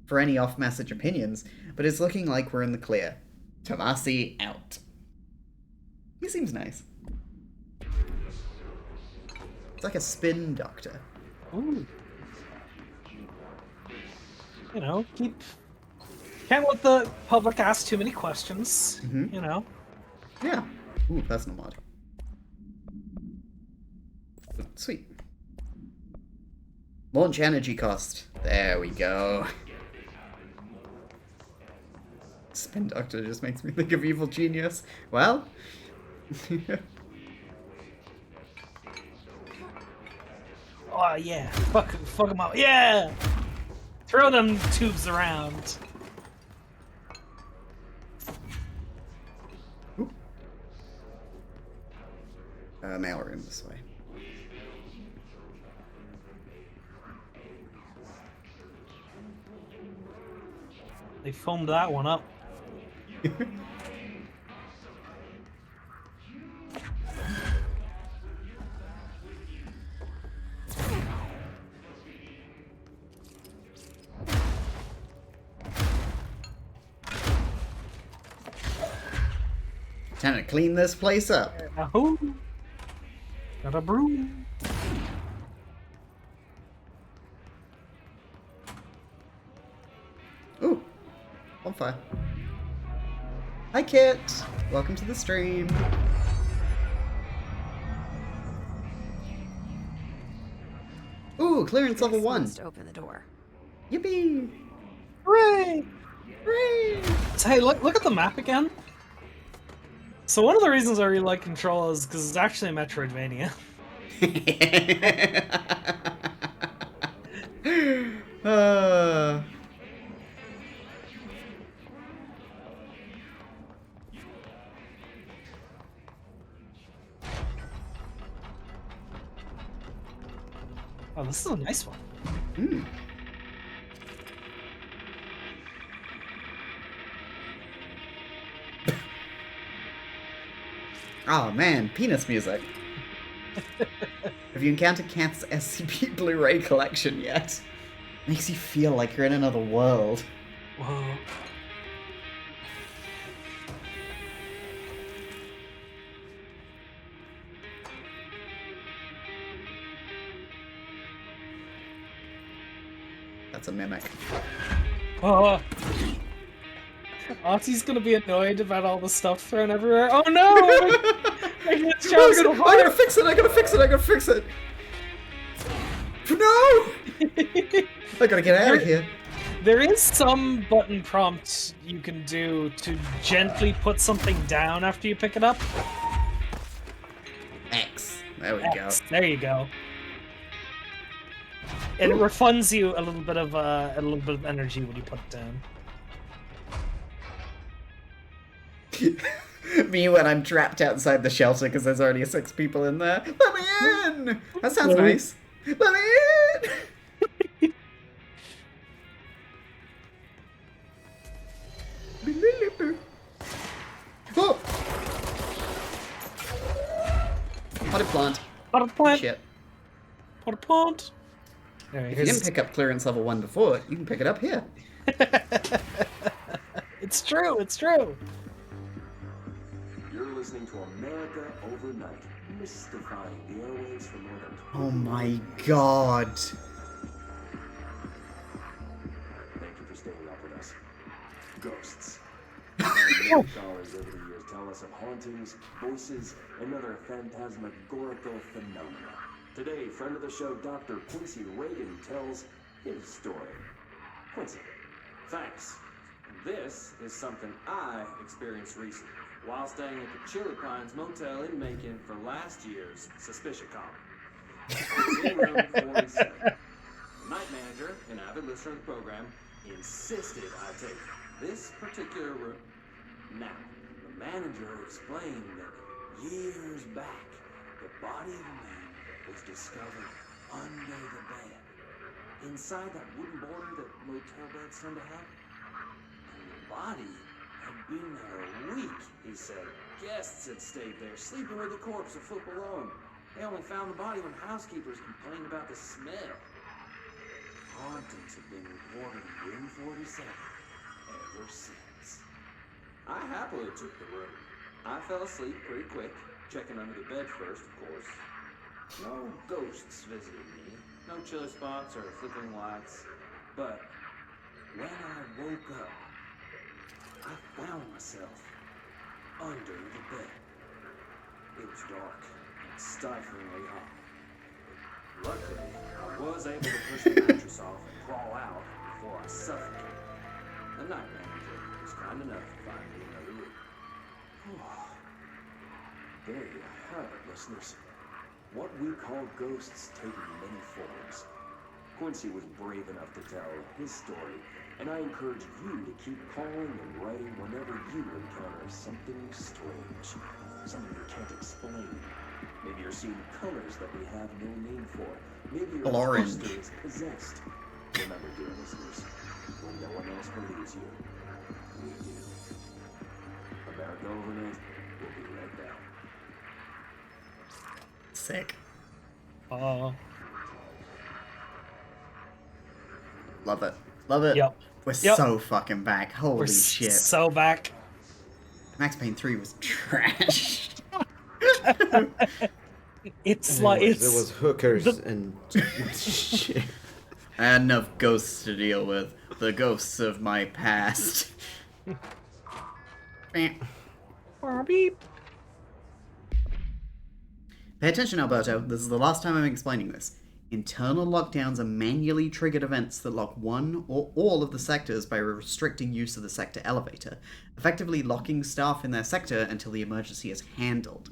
for any off-message opinions, but it's looking like we're in the clear. Tomasi out. He seems nice. It's like a spin doctor. Ooh. You know, can't let the public ask too many questions, you know? Yeah. Ooh, personal mod. Sweet. Launch energy cost. There we go. Spin Doctor just makes me think of Evil Genius. Well. Oh yeah, fuck them up. Yeah, throw them tubes around. Mail room this way. They foamed that one up. Time to clean this place up. Yahoo! Got a broom. Ooh, on fire. Hi, Kit. Welcome to the stream. Ooh, clearance level 1. To open the door. Yippee! Hooray! Hooray! So, hey, look at the map again. So one of the reasons I really like Control is because it's actually a Metroidvania. Oh, this is a nice one. Hmm. Oh man, penis music. Have you encountered Cat's SCP Blu-ray collection yet? Makes you feel like you're in another world. Whoa. That's a mimic. Oh. Auntie's gonna be annoyed about all the stuff thrown everywhere. Oh no! I gotta fix it! I gotta fix it! I gotta fix it! No! I gotta get out of here. There is some button prompt you can do to gently put something down after you pick it up. X. There we go. There you go. It refunds you a little bit of energy when you put it down. Me when I'm trapped outside the shelter because there's already 6 people in there. Let me in! That sounds nice. Let me in! Oh! Potted plant. Potted plant. Shit. Potted plant. If you didn't pick up clearance level 1 before, you can pick it up here. It's true, it's true. You're listening to America Overnight, mystifying the airwaves for more than 20 Oh my god. Thank you for staying up with us. Ghosts. Dollars over the years tell us of hauntings, voices, and other phantasmagorical phenomena. Today, friend of the show, Dr. Quincy Reagan tells his story. Quincy, thanks. This is something I experienced recently while staying at the Chili Pines Motel in Macon for last year's Suspicion Con. I was in room 47. The night manager, an avid listener of the program, insisted I take this particular room. Now, the manager explained that years back, the body of a man was discovered under the bed, inside that wooden border that motel beds tend to have. And the body had been there a week, he said. Guests had stayed there, sleeping with the corpse a foot below them. They only found the body when housekeepers complained about the smell. Hauntings have been reported in room 47 ever since. I happily took the room. I fell asleep pretty quick, checking under the bed first, of course. No ghosts visited me, no chilly spots or flickering lights. But when I woke up, I found myself under the bed. It was dark and stiflingly hot. Luckily, I was able to push the mattress off and crawl out before I suffocated. The night manager was kind enough to find me another room. There you have it, listeners. What we call ghosts take many forms. Quincy was brave enough to tell his story, and I encourage you to keep calling and writing whenever you encounter something strange, something you can't explain. Maybe you're seeing colors that we have no name for. Maybe your Orange. poster is possessed. Remember, dear listeners, when no one else believes you, we do. America Overnight will be right back. Sick. Love it. Love it. Yep. We're Yep. so fucking back. Holy We're shit. so back. Max Payne 3 was trash. It's like There it's was hookers and shit. I had enough ghosts to deal with. The ghosts of my past. beep. Pay attention, Alberto. This is the last time I'm explaining this. Internal lockdowns are manually triggered events that lock one or all of the sectors by restricting use of the sector elevator, effectively locking staff in their sector until the emergency is handled.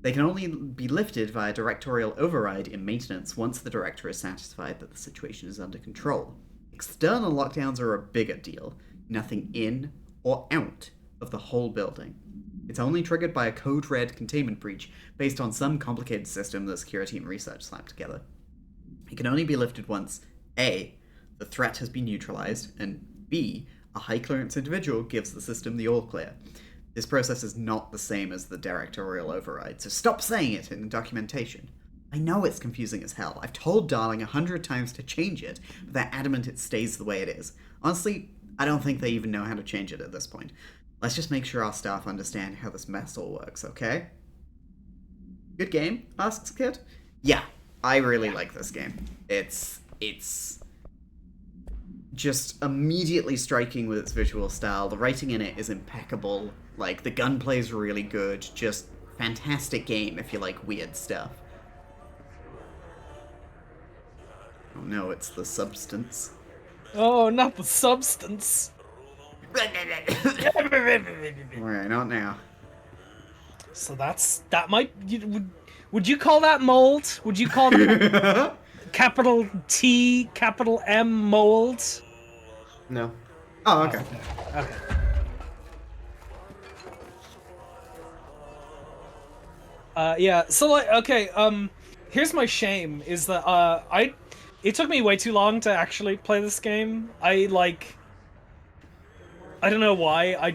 They can only be lifted via directorial override in maintenance once the director is satisfied that the situation is under control. External lockdowns are a bigger deal. Nothing in or out of the whole building. It's only triggered by a code red containment breach based on some complicated system that security and research slapped together. It can only be lifted once A, the threat has been neutralized, and B, a high clearance individual gives the system the all clear. This process is not the same as the directorial override, so stop saying it in the documentation. I know it's confusing as hell. I've told Darling 100 times to change it, but they're adamant it stays the way it is. Honestly, I don't think they even know how to change it at this point. Let's just make sure our staff understand how this mess all works, okay? Good game? Asks Kit. Yeah, I really like this game. It's just immediately striking with its visual style. The writing in it is impeccable. Like, the gunplay is really good. Just fantastic game if you like weird stuff. Oh no, it's the substance. Oh, not the substance. Alright, not now. So that might would you call that mold? Would you call that capital T, capital M mold? No. Oh, okay. Okay. Yeah, so like, okay, here's my shame, is that, it took me way too long to actually play this game. I don't know why, I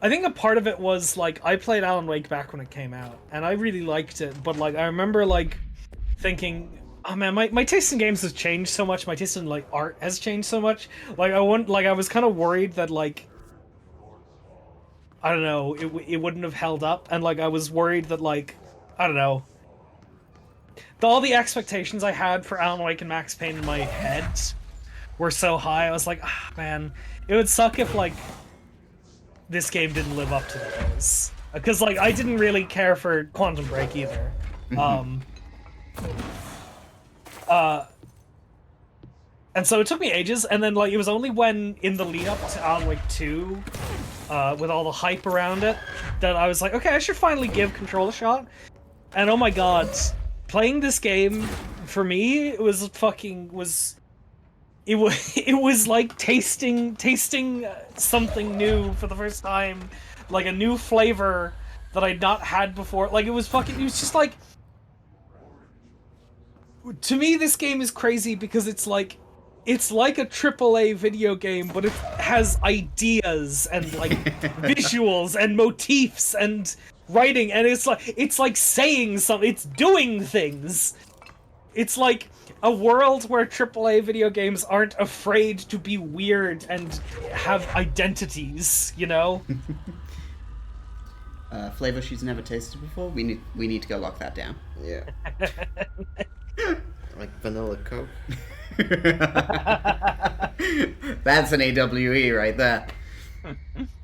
think a part of it was, like, I played Alan Wake back when it came out, and I really liked it, but, like, I remember, like, thinking, oh man, my taste in games has changed so much, my taste in, like, art has changed so much, like, I was kind of worried that, like, I don't know, it wouldn't have held up, and, like, I was worried that, like, I don't know, all the expectations I had for Alan Wake and Max Payne in my head were so high, I was like, ah, man, it would suck if, like, this game didn't live up to those. Because, like, I didn't really care for Quantum Break either. And so it took me ages, and then, like, it was only when, in the lead-up to Alan Wake 2, with all the hype around it, that I was like, okay, I should finally give Control a shot. And oh my god, playing this game, for me, it was like tasting something new for the first time, like a new flavor that I'd not had before. Like, it was just like, to me, this game is crazy because it's like a AAA video game, but it has ideas and, like, visuals and motifs and writing, and it's like saying something, it's doing things. It's like a world where AAA video games aren't afraid to be weird and have identities, you know? Flavor she's never tasted before? We need to go lock that down. Yeah. Like vanilla Coke. That's an AWE right there.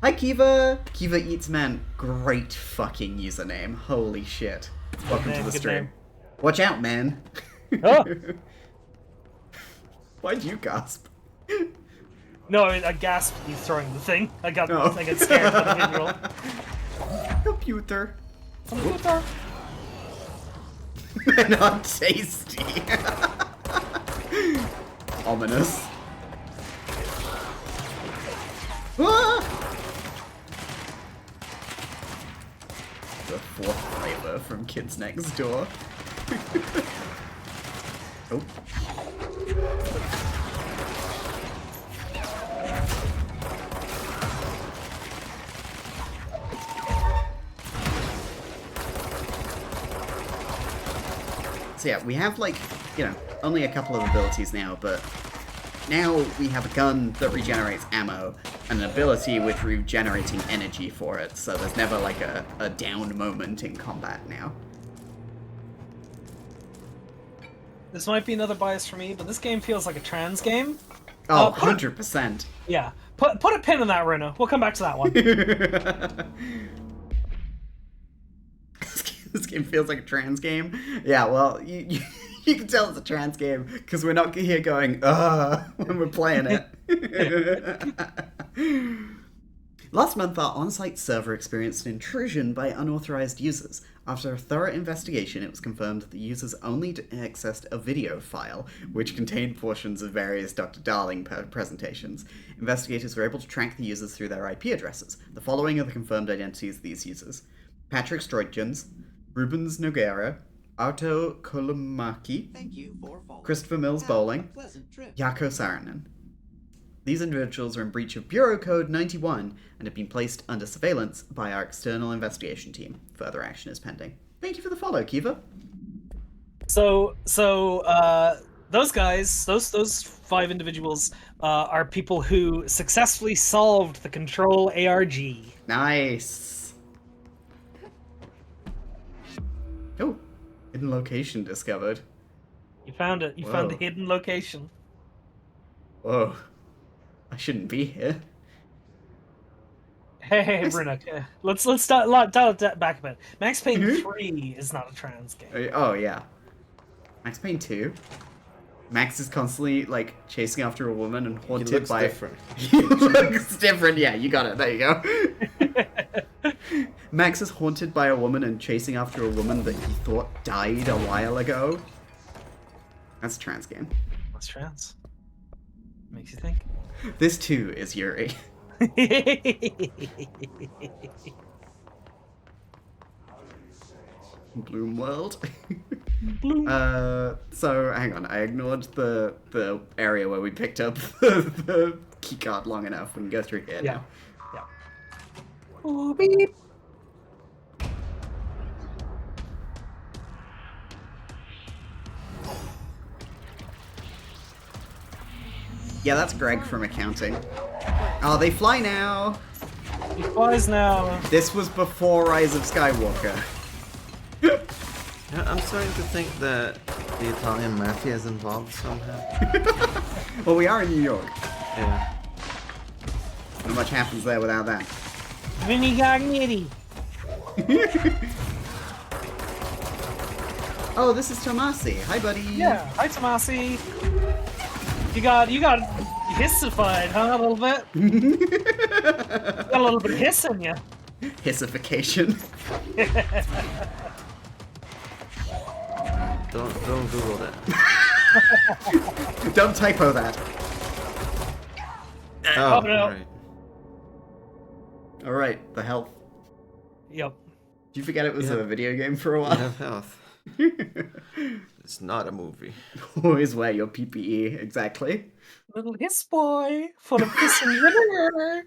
Hi, Kiva. Kiva Eats Man. Great fucking username. Holy shit. Welcome to the stream. Name. Watch out, man. Oh. Why'd you gasp? No, I gasped you throwing the thing. I got Oh. scared by the visual. Computer. Computer. Not tasty. Ominous. Ah! The fourth flavor from Kids Next Door. Oh. So yeah, we have like, only a couple of abilities now, but now we have a gun that regenerates ammo and an ability with regenerating energy for it, so there's never like a down moment in combat now. This might be another bias for me, but this game feels like a trans game. Oh, 100%. Yeah. Put a pin in that, Runa. We'll come back to that one. This game feels like a trans game. Yeah, well, you can tell it's a trans game because we're not here going, when we're playing it. Last month, our on-site server experienced an intrusion by unauthorized users. After a thorough investigation, it was confirmed that the users only accessed a video file, which contained portions of various Dr. Darling presentations. Investigators were able to track the users through their IP addresses. The following are the confirmed identities of these users: Patrick Stroitjans, Rubens Noguera, Arto Kolomaki, Christopher Mills Bowling, Yako Saarinen. These individuals are in breach of Bureau Code 91 and have been placed under surveillance by our external investigation team. Further action is pending. Thank you for the follow, Kiva. So those guys, those 5 individuals, are people who successfully solved the Control ARG. Nice. Oh, hidden location discovered. You found it. You found the hidden location. Whoa. I shouldn't be here. Hey, Bruna. Let's dial it back a bit. Max Payne 3 is not a trans game. Oh, yeah. Max Payne 2? Max is constantly, like, chasing after a woman and haunted by... different. He looks different, yeah, you got it. There you go. Max is haunted by a woman and chasing after a woman that he thought died a while ago. That's a trans game. What's trans? Makes you think. This too is Yuri. Bloom World. Bloom. So hang on, I ignored the area where we picked up the keycard long enough. We can go through here now. Yeah. Oh, beep. Yeah, that's Greg from accounting. Oh, they fly now. He flies now. This was before Rise of Skywalker. I'm starting to think that the Italian mafia is involved somehow. Well, we are in New York. Yeah. Not much happens there without that. Vinny Gagnetti. Oh, this is Tomasi. Hi, buddy. Yeah. Hi, Tomasi. You got hissified, huh? A little bit. Got a little bit of hiss in you. Hissification. Don't Google that. Don't typo that. Oh, no. Right. Alright, the health. Yep. Did you forget it was a video game for a while? You have health. It's not a movie. Always wear your PPE, exactly. Little hiss boy, full of hiss and vinegar.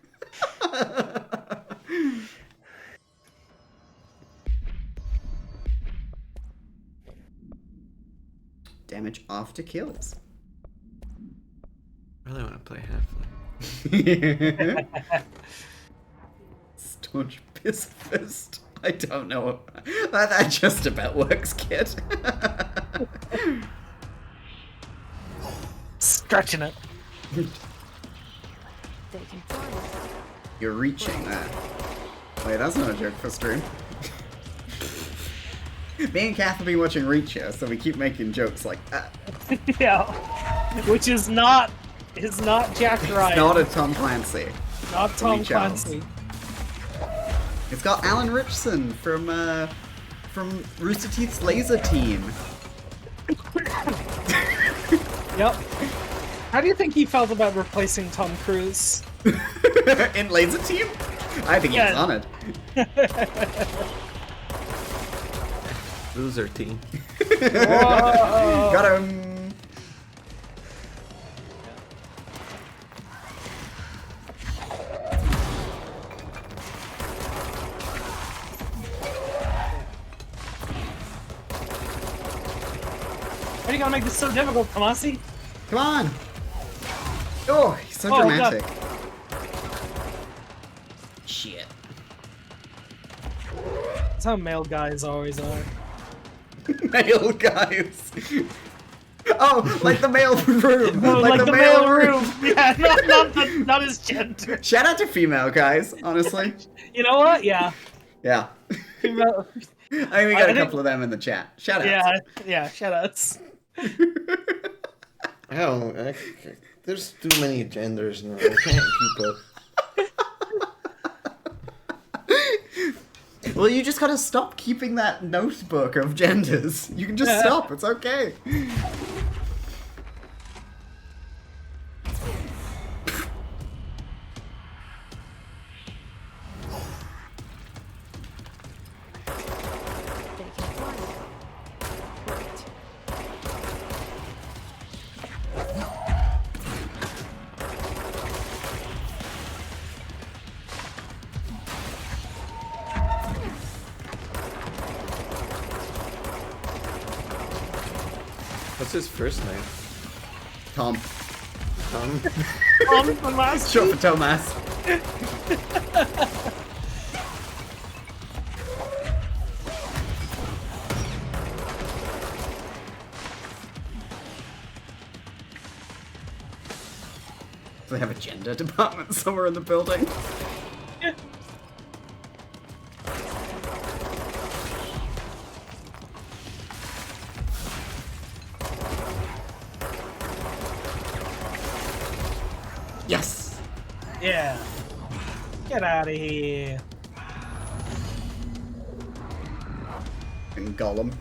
Damage after kills. I really want to play Half-Life. Staunch pacifist. I don't know. That just about works, kid. Stretching it. They can fly. You're reaching that. Wait, that's not a joke for stream. Me and Kath have been watching Reacher, so we keep making jokes like that. Yeah. Which is not It's not Jack It's Ryan. not a Tom Clancy. Not Tom Charles. Clancy. It's got Alan Richardson from Rooster Teeth's Laser Team. Yep. How do you think he felt about replacing Tom Cruise? In Laser Team? I think he's honored. Loser team. Got him. Why are you gonna make this so difficult, Kamasi? Come on. Oh, he's so Oh, dramatic. Shit. That's how male guys always are. Male guys. Oh, like the male room. No, like the male room. Yeah, not his gender. Shout out to female guys, honestly. You know what? Yeah. Yeah. Female. I think we got a couple of them in the chat. Shout out. Yeah, shoutouts. Oh, there's too many genders now. I can't keep up. Well, you just gotta stop keeping that notebook of genders. You can just stop. It's okay. What's his first name? Tom. Tom? Tom from last Short for Thomas. Do they have a gender department somewhere in the building? Yes! Yeah. Get out of here. And Gollum.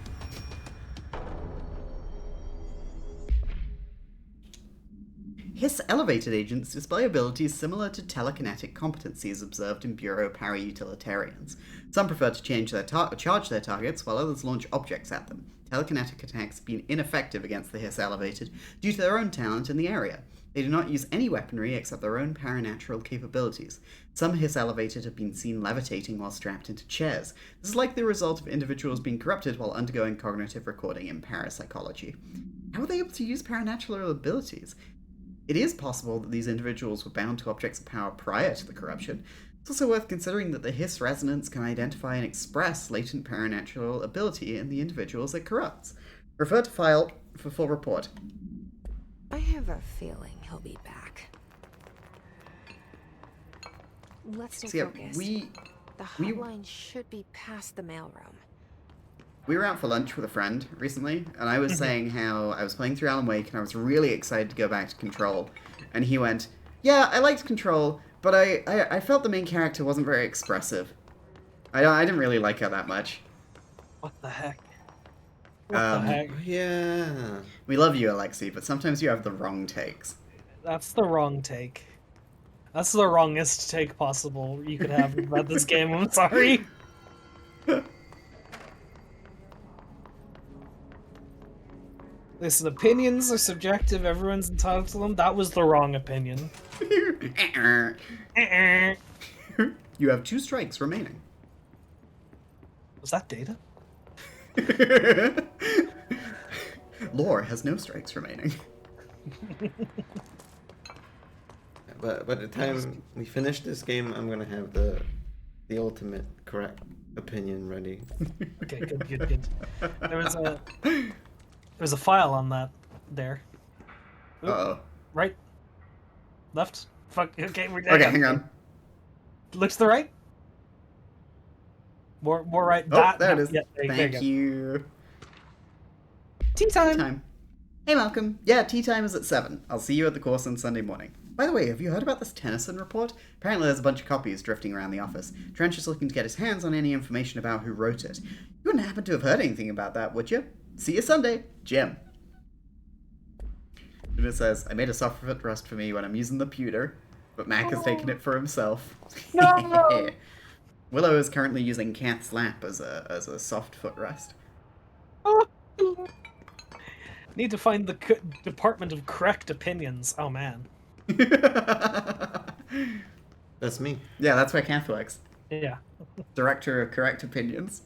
Hiss elevated agents display abilities similar to telekinetic competencies observed in Bureau para-utilitarians. Some prefer to charge their targets, while others launch objects at them. Telekinetic attacks have been ineffective against the Hiss elevated due to their own talent in the area. They do not use any weaponry except their own paranatural capabilities. Some Hiss elevated have been seen levitating while strapped into chairs. This is likely the result of individuals being corrupted while undergoing cognitive recording in parapsychology. How are they able to use paranatural abilities? It is possible that these individuals were bound to objects of power prior to the corruption. It's also worth considering that the Hiss resonance can identify and express latent paranatural ability in the individuals it corrupts. Refer to file for full report. I have a feeling he'll be back. Let's stay So yeah, focused. The hotline should be past the mailroom. We were out for lunch with a friend recently, and I was saying how I was playing through Alan Wake and I was really excited to go back to Control. And he went, yeah, I liked Control, but I felt the main character wasn't very expressive. I didn't really like her that much. What the heck? What the heck? Yeah. We love you, Alexi, but sometimes you have the wrong takes. That's the wrong take. That's the wrongest take possible you could have about this game, I'm sorry. Listen, opinions are subjective, everyone's entitled to them. That was the wrong opinion. You have 2 strikes remaining. Was that Data? Lore has no strikes remaining. But by the time we finish this game, I'm gonna have the ultimate correct opinion ready. Okay, good. There was a file on that there. Oop. Uh-oh. Right? Left? Fuck, okay, we're Okay, hang on. Look to the right? More right. Oh, there it is. Yeah, there Thank you go. you. Tea time! Hey Malcolm, yeah, tea time is at 7. I'll see you at the course on Sunday morning. By the way, have you heard about this Tennyson report? Apparently there's a bunch of copies drifting around the office. Trench is looking to get his hands on any information about who wrote it. You wouldn't happen to have heard anything about that, would you? See you Sunday, Jim. And it says, I made a soft footrest for me when I'm using the pewter, but Mac has taken it for himself. No! Willow is currently using Kath's lap as a soft footrest. Need to find the Department of Correct Opinions. Oh man. That's me. Yeah, that's where Kath works. Yeah. Director of Correct Opinions.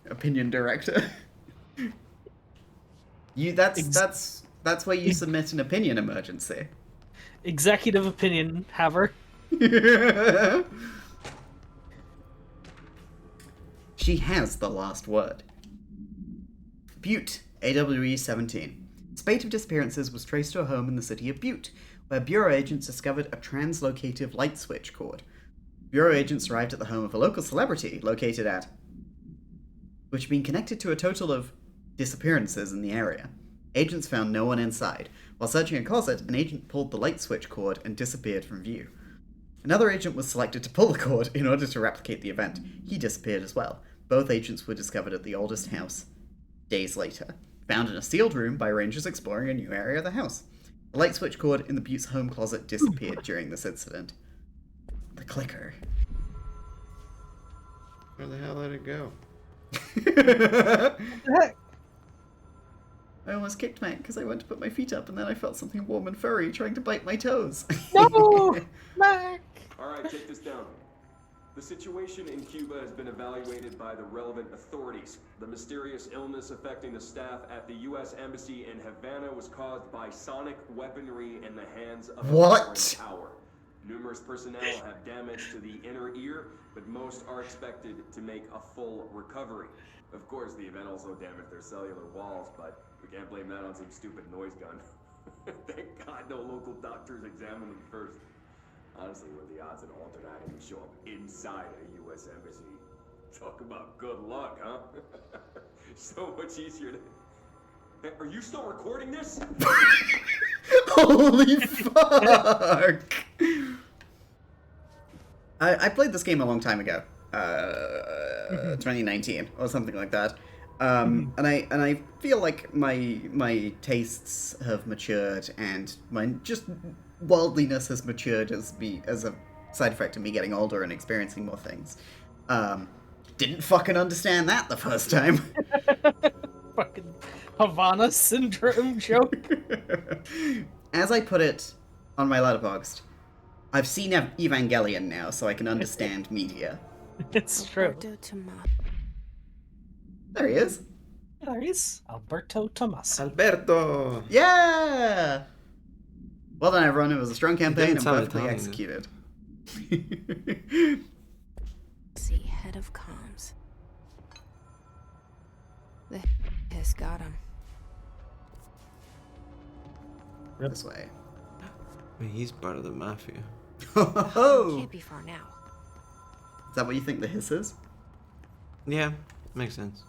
Opinion director. That's where you submit an opinion emergency. Executive opinion haver. She has the last word. Butte, AWE 17. Spate of disappearances was traced to a home in the city of Butte, where Bureau agents discovered a translocative light switch cord. Bureau agents arrived at the home of a local celebrity located at... which had been connected to a total of disappearances in the area. Agents found no one inside. While searching a closet, an agent pulled the light switch cord and disappeared from view. Another agent was selected to pull the cord in order to replicate the event. He disappeared as well. Both agents were discovered at the oldest house days later, found in a sealed room by rangers exploring a new area of the house. The light switch cord in the Butte's home closet disappeared during this incident. The clicker. Where the hell did it go? What the heck? I almost kicked Mac because I went to put my feet up and then I felt something warm and furry trying to bite my toes. No! Mac! Alright, take this down. The situation in Cuba has been evaluated by the relevant authorities. The mysterious illness affecting the staff at the U.S. Embassy in Havana was caused by sonic weaponry in the hands of a What? foreign power. Numerous personnel have damage to the inner ear, but most are expected to make a full recovery. Of course, the event also damaged their cellular walls, but we can't blame that on some stupid noise gun. Thank God no local doctors examined them first. Honestly, what are the odds an alternate item would show up inside a U.S. embassy? Talk about good luck, huh? So much easier to... Hey, are you still recording this? Holy fuck! I played this game a long time ago. 2019 or something like that. And I feel like my tastes have matured and my just worldliness has matured as a side effect of me getting older and experiencing more things. Didn't fucking understand that the first time. Fucking Havana syndrome joke. As I put it on my letterboxd, I've seen Evangelion now, so I can understand media. It's true. There he is. There he is. Alberto Tomas. Alberto! Yeah! Well done, everyone. It was a strong campaign and sound perfectly Italian, executed. See, head of comms. The has got him. This way. I mean, he's part of the mafia. Oh! Can't be far now. Is that what you think the hiss is? Yeah, makes sense.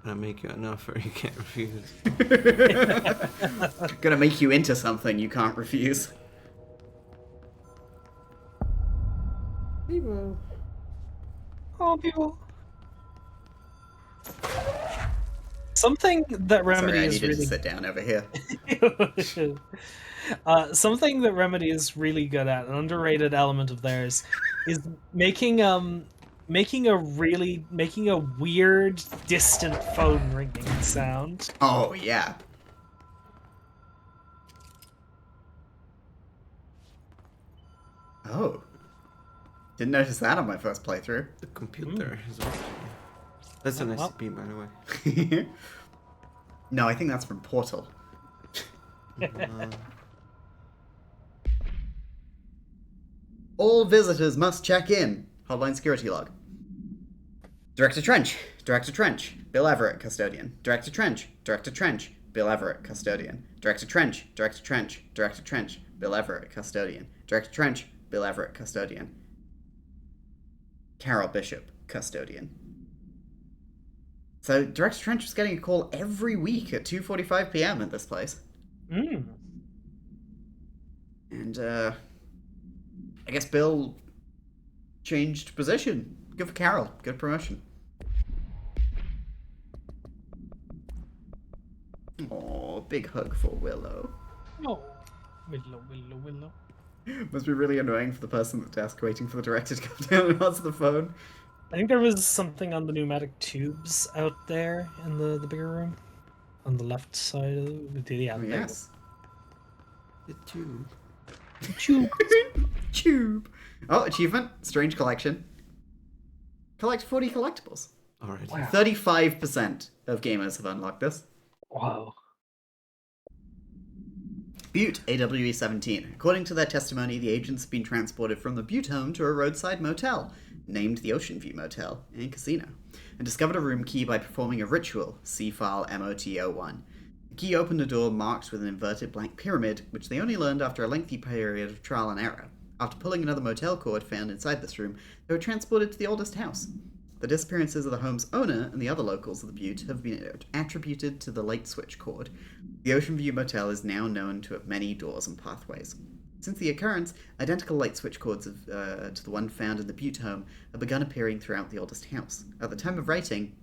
I'll make you an offer you can't refuse. Gonna make you into something you can't refuse. People. Oh, people. Something that Remedy Sorry, I is needed really to sit down over here. something that Remedy is really good at, an underrated element of theirs, is making a weird, distant phone ringing sound. Oh, yeah. Oh. Didn't notice that on my first playthrough. The computer is watching. That's an Well. SCP, by the way. No, I think that's from Portal. All visitors must check in. Hotline security log. Director Trench. Director Trench. Bill Everett, custodian. Director Trench. Director Trench. Bill Everett, custodian. Director Trench. Director Trench. Director Trench. Bill Everett, custodian. Director Trench. Bill Everett, custodian. Carol Bishop, custodian. So Director Trench was getting a call every week at 2:45 p.m. at this place. Mm. And, I guess Bill changed position. Good for Carol. Good promotion. Oh, big hug for Willow. Oh, Willow. Must be really annoying for the person at the desk waiting for the director to come down and answer the phone. I think there was something on the pneumatic tubes out there in the bigger room. On the left side of the Oh, yes. The tube. tube. Tube. Oh, achievement. Strange collection. Collect 40 collectibles. Alright. Wow. 35% of gamers have unlocked this. Wow. Butte, AWE 17. According to their testimony, the agents have been transported from the Butte home to a roadside motel, named the Ocean View Motel, and casino, and discovered a room key by performing a ritual, see file MOT-01. The key opened a door marked with an inverted blank pyramid, which they only learned after a lengthy period of trial and error. After pulling another motel cord found inside this room, they were transported to the oldest house. The disappearances of the home's owner and the other locals of the Butte have been attributed to the light switch cord. The Ocean View Motel is now known to have many doors and pathways. Since the occurrence, identical light switch cords to the one found in the Butte home have begun appearing throughout the oldest house. At the time of writing,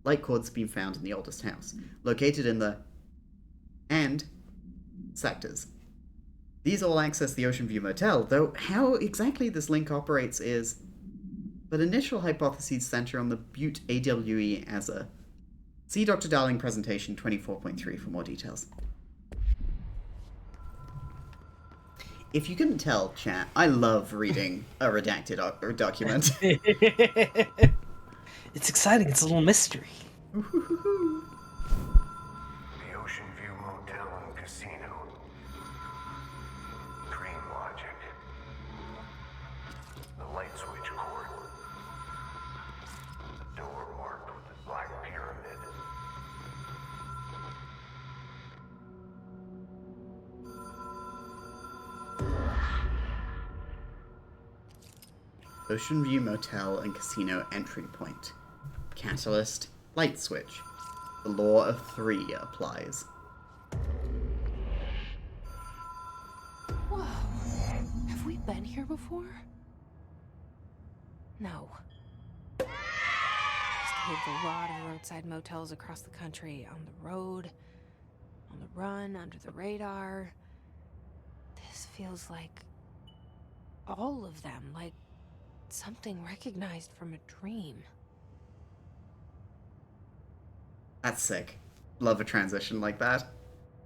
light cords have been found in the oldest house, located in the and sectors. These all access the Ocean View Motel, though how exactly this link operates is... But initial hypotheses center on the Butte AWE as a... See Dr. Darling presentation 24.3 for more details. If you couldn't tell, chat, I love reading a redacted document. It's exciting. It's a little mystery. The Ocean View Motel and Casino. Dream logic. The light switch cord. The door marked with the black pyramid. Ocean View Motel and Casino entry point. Catalyst, light switch. The law of 3 applies. Whoa. Have we been here before? No. I stayed at a lot of roadside motels across the country, on the road, on the run, under the radar. This feels like all of them, like something recognized from a dream. That's sick. Love a transition like that.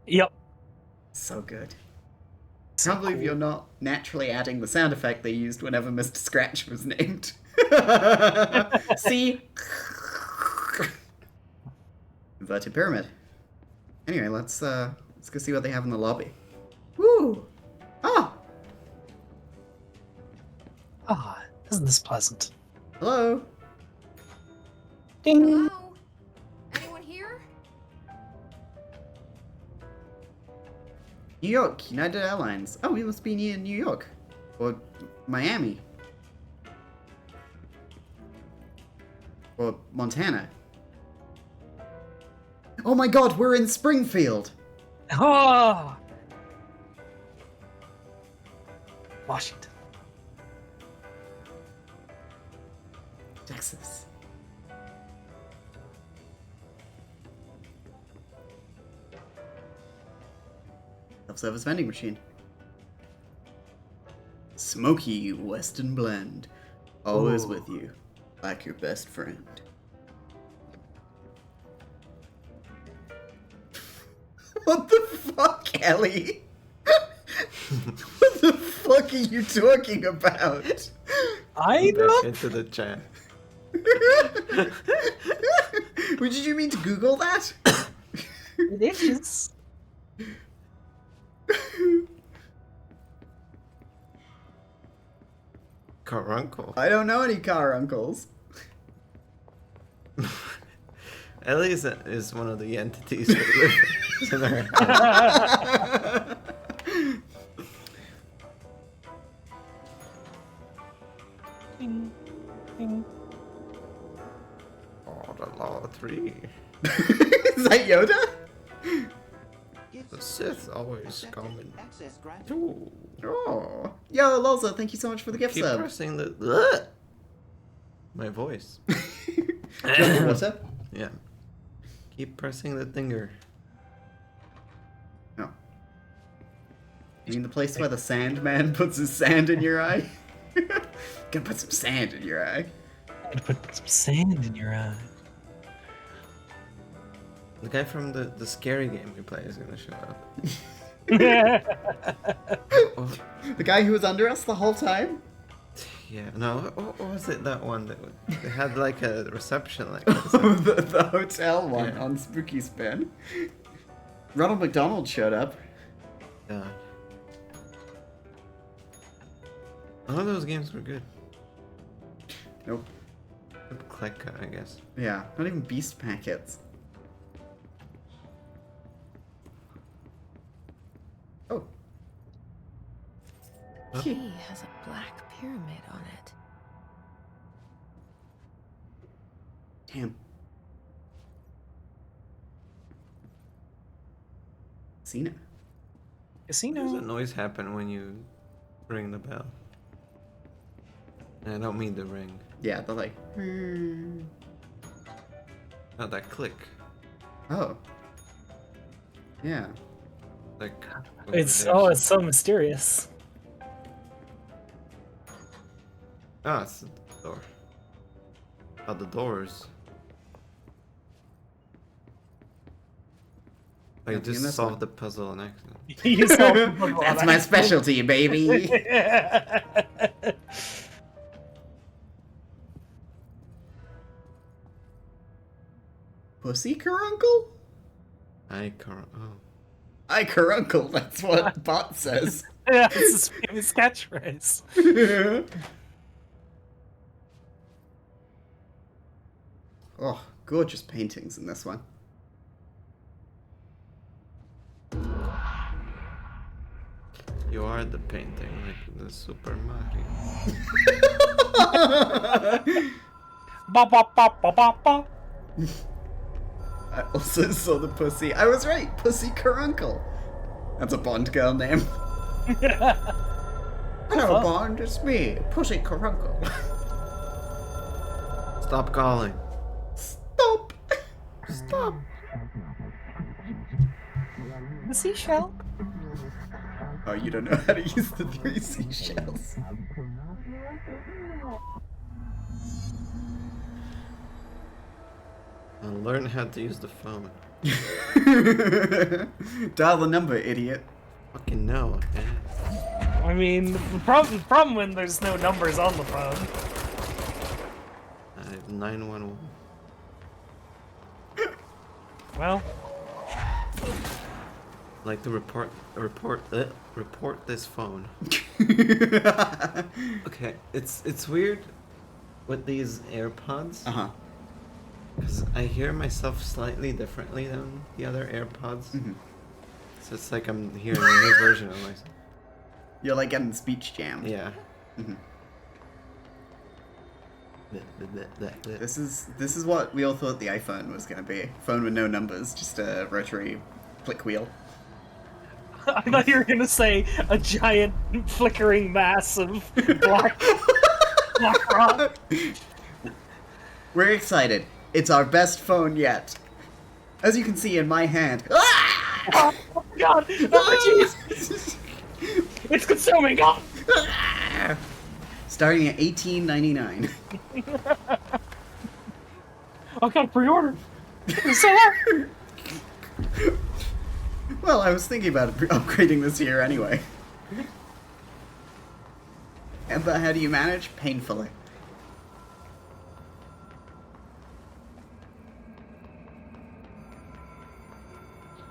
Yep. So good. So Can't believe cool. you're not naturally adding the sound effect they used whenever Mr. Scratch was named. See? Inverted pyramid. Anyway, let's go see what they have in the lobby. Woo! Ah! Ah, isn't this pleasant? Hello? Ding. Hello? Anyone here? New York, United Airlines. Oh, we must be near New York. Or Miami. Or Montana. Oh my god, we're in Springfield! Ah. Washington. Texas. Self-service vending machine. Smoky Western blend. Always Ooh. with you. Like your best friend. What the fuck, Ellie? What the fuck are you talking about? I Back know. into the chat. Did you mean to Google that? It is. Caruncle. I don't know any car uncles. Ellie is one of the entities that live in our house. Ding. Ding. Oh, the law of free. Is that Yoda? The Sith always coming. Access granted. Ooh. Oh. Yo, Loza, thank you so much for the gift Keep sub. pressing the. Ugh! My voice. What's up? Yeah. Keep pressing the thinger. No. You mean the place where the Sandman puts his sand in your eye? Gonna put some sand in your eye. Put some sand in your eye. The guy from the scary game we play is gonna show up. Oh, The guy who was under us the whole time? yeah, no, what was it, that one that they had like a reception like this? the hotel one Yeah. on Spooky Spin. Ronald McDonald showed up. Yeah. None of those games were good. Nope. Click, I guess. Yeah, not even beast packets. Oh. Key has a black pyramid on it. Damn. Cena. Does a Casino. noise happen when you ring the bell? I don't mean the ring. Yeah, they're like, Not that click. oh. Yeah. Like. It's so mysterious. Ah, it's the door. Oh, the doors. I Nothing in just this solved one. the puzzle on accident. You solved the puzzle That's on my accident. specialty, baby. Pussy Caruncle? I can't. Oh. I Caruncle, that's what Bot says. Yeah, it's his famous catchphrase. Oh, gorgeous paintings in this one. You are the painting, like the Super Mario. Ba ba ba ba ba ba. I also saw the pussy. I was right, Pussy Caruncle. That's a Bond girl name. Hello, Bond, it's me, Pussy Caruncle. Stop calling. Stop! Stop! The seashell. Oh, you don't know how to use the 3 seashells. I'll learn how to use the phone. Dial the number, idiot. Fucking no. Yeah. I mean, the problem when there's no numbers on the phone. 911. Well, Like to report this phone. Okay, it's weird with these AirPods. Uh-huh. Because I hear myself slightly differently than the other AirPods. Mhm. So it's like I'm hearing a new version of myself. You're like getting speech jammed. Yeah. Mhm. This is what we all thought the iPhone was going to be. Phone with no numbers, just a rotary flick wheel. I thought you were gonna say a giant flickering mass of black rock. We're excited. It's our best phone yet. As you can see in my hand. Ah! Oh my god! Oh jeez! It's consuming! Oh! Starting at $18.99. I got a pre-order. It's so hard. Well, I was thinking about upgrading this year anyway. But how do you manage? Painfully.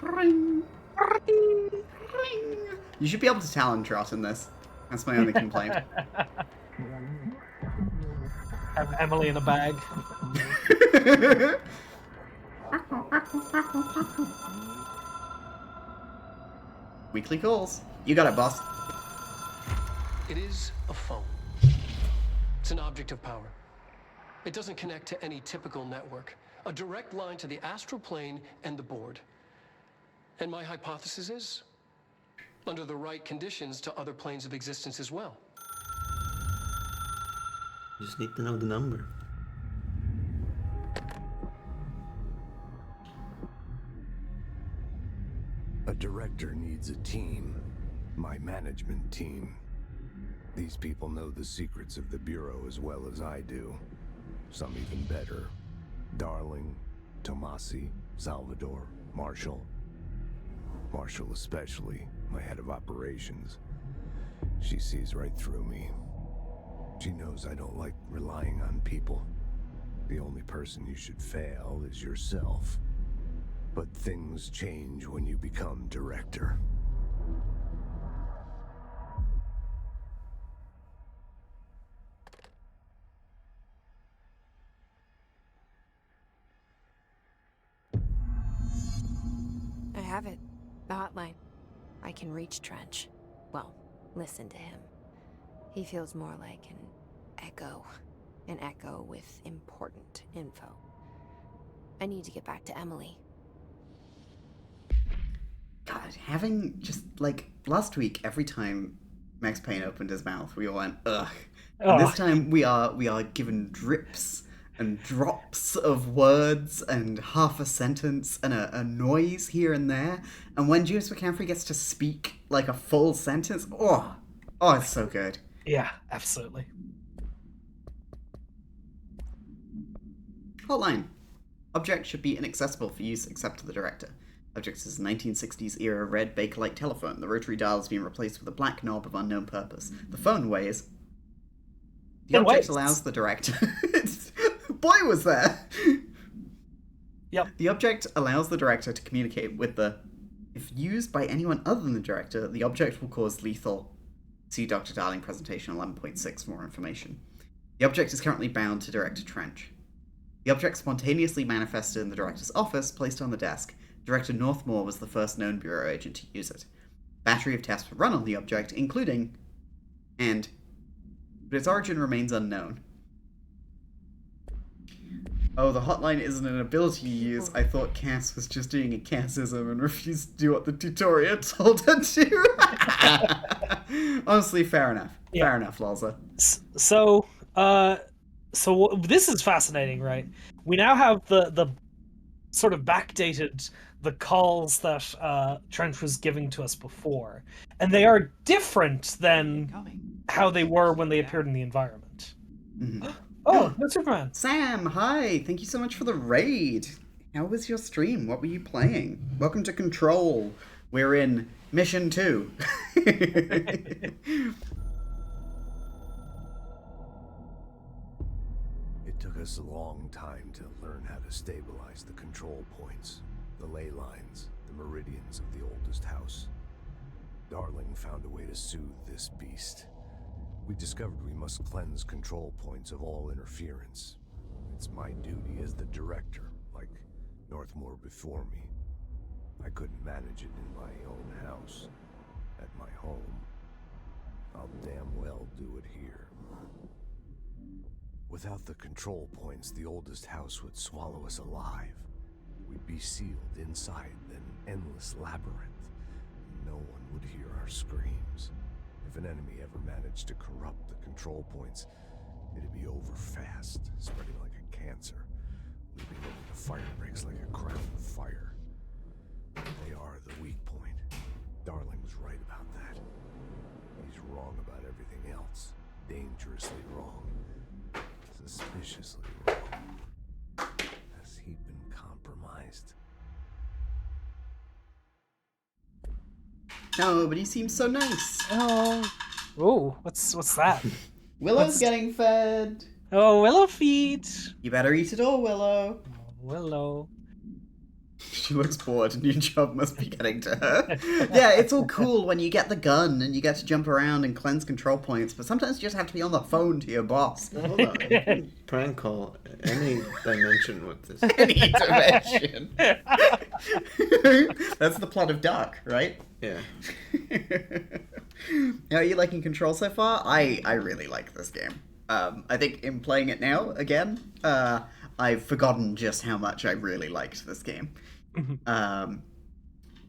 Ring, ring, ring. You should be able to talon trot in this. That's my only complaint. Have Emily in a bag. Weekly calls. You got it, boss. It is a phone. It's an object of power. It doesn't connect to any typical network. a direct line to the astral plane and the board. And my hypothesis is, under the right conditions, to other planes of existence as well. You just need to know the number. A director needs a team. My management team. These people know the secrets of the Bureau as well as I do. Some even better. Darling, Tomasi, Salvador, Marshall. Marshall especially, my head of operations. She sees right through me. She knows I don't like relying on people. The only person you should fail is yourself. But things change when you become director. I have it. The hotline. I can reach Trench. Well, listen to him. He feels more like an echo. An echo with important info. I need to get back to Emily. God, having just, like, last week, every time Max Payne opened his mouth, we all went, ugh. And this time we are given drips and drops of words and half a sentence and a noise here and there. And when James McCaffrey gets to speak like a full sentence, oh, it's so good. Yeah, absolutely. Hotline. Object should be inaccessible for use except to the director. Object is a 1960s era red Bakelite telephone. The rotary dial has been replaced with a black knob of unknown purpose. The phone weighs. The object allows the director. Boy, was there! Yep. The object allows the director to communicate with the. If used by anyone other than the director, the object will cause lethal. See Dr. Darling presentation 11.6 for more information. The object is currently bound to Director Trench. The object spontaneously manifested in the director's office, placed on the desk. Director Northmore was the first known Bureau agent to use it. Battery of tests were run on the object, including... but its origin remains unknown. Oh, the hotline isn't an ability you use. I thought Cass was just doing a Cassism and refused to do what the tutorial told her to. Honestly, fair enough. Yeah. Fair enough, Lalza. So this is fascinating, right? We now have the sort of backdated the calls that Trench was giving to us before, and they are different than how they were when they appeared in the environment. Mm-hmm. Oh, no Superman. Sam, hi. Thank you so much for the raid. How was your stream? What were you playing? Welcome to Control. We're in Mission 2. It took us a long time to learn how to stabilize the control points, the ley lines, the meridians of the oldest house. Darling found a way to soothe this beast. We discovered we must cleanse control points of all interference. It's my duty as the director, like Northmore before me. I couldn't manage it in my own house, at my home. I'll damn well do it here. Without the control points, the oldest house would swallow us alive. We'd be sealed inside an endless labyrinth. No one would hear our screams. If an enemy ever managed to corrupt the control points, it'd be over fast, spreading like a cancer, leaving only the fire breaks like a crown of fire. They are the weak point. Darling was right about that. He's wrong about everything else. Dangerously wrong. Suspiciously wrong. Has he been compromised? No, but he seems so nice. Oh, what's that? Willow's getting fed. Oh, Willow feed. You better eat it all, Willow. Oh, Willow. She looks bored. A new job must be getting to her. Yeah, it's all cool when you get the gun and you get to jump around and cleanse control points, but sometimes you just have to be on the phone to your boss. Hold on. Prank call any dimension with this. Any dimension. That's the plot of Dark, right? Yeah. How are you liking Control so far? I really like this game. I think in playing it now again, I've forgotten just how much I really liked this game.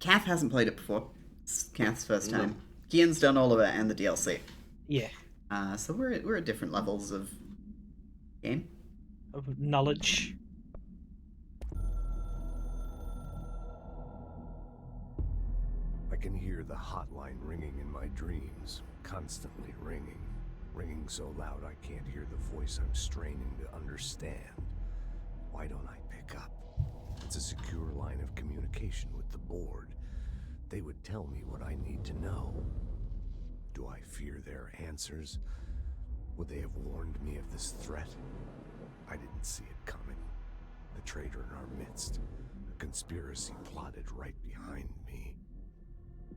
Kath hasn't played it before. It's Kath's first time. Kian's done all of it and the DLC. Yeah. So we're at different levels of game. Of knowledge. I can hear the hotline ringing in my dreams, constantly ringing. Ringing so loud I can't hear the voice I'm straining to understand. Why don't I pick up? It's a secure line of communication with the board. They would tell me what I need to know. Do I fear their answers? Would they have warned me of this threat? I didn't see it coming. The traitor in our midst. A conspiracy plotted right behind me.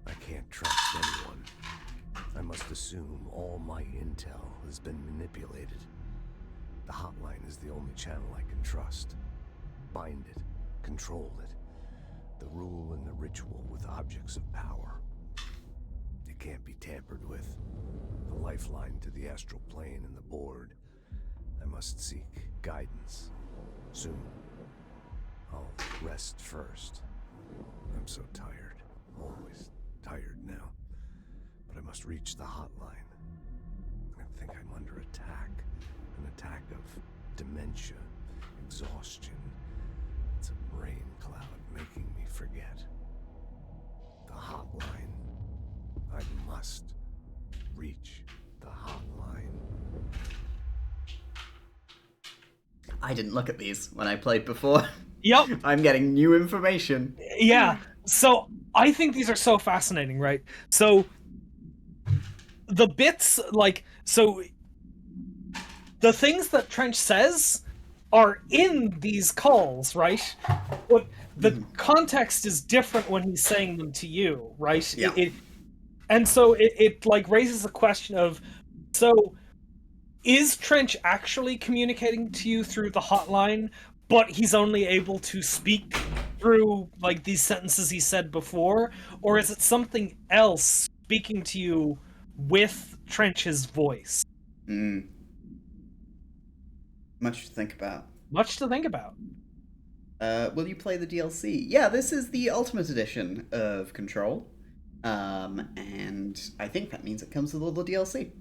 I can't trust anyone. I must assume all my intel has been manipulated. The hotline is the only channel I can trust. Bind it, control it. The rule and the ritual with objects of power. It can't be tampered with. The lifeline to the astral plane and the board. I must seek guidance. Soon. I'll rest first. I'm so tired. Always tired now. But I must reach the hotline. I think I'm under attack. An attack of dementia, exhaustion. It's a brain cloud making me forget. The hotline. I must reach the hotline. I didn't look at these when I played before. Yep. I'm getting new information. Yeah. So I think these are so fascinating, right? So the bits, like, so the things that Trench says are in these calls, right? But the context is different when he's saying them to you, right? Yeah. And so it like raises a question of, so is Trench actually communicating to you through the hotline, but he's only able to speak through like these sentences he said before? Or is it something else speaking to you with Trench's voice? Much to think about. Much to think about. Will you play the DLC? Yeah, this is the Ultimate Edition of Control. And I think that means it comes with all the DLC.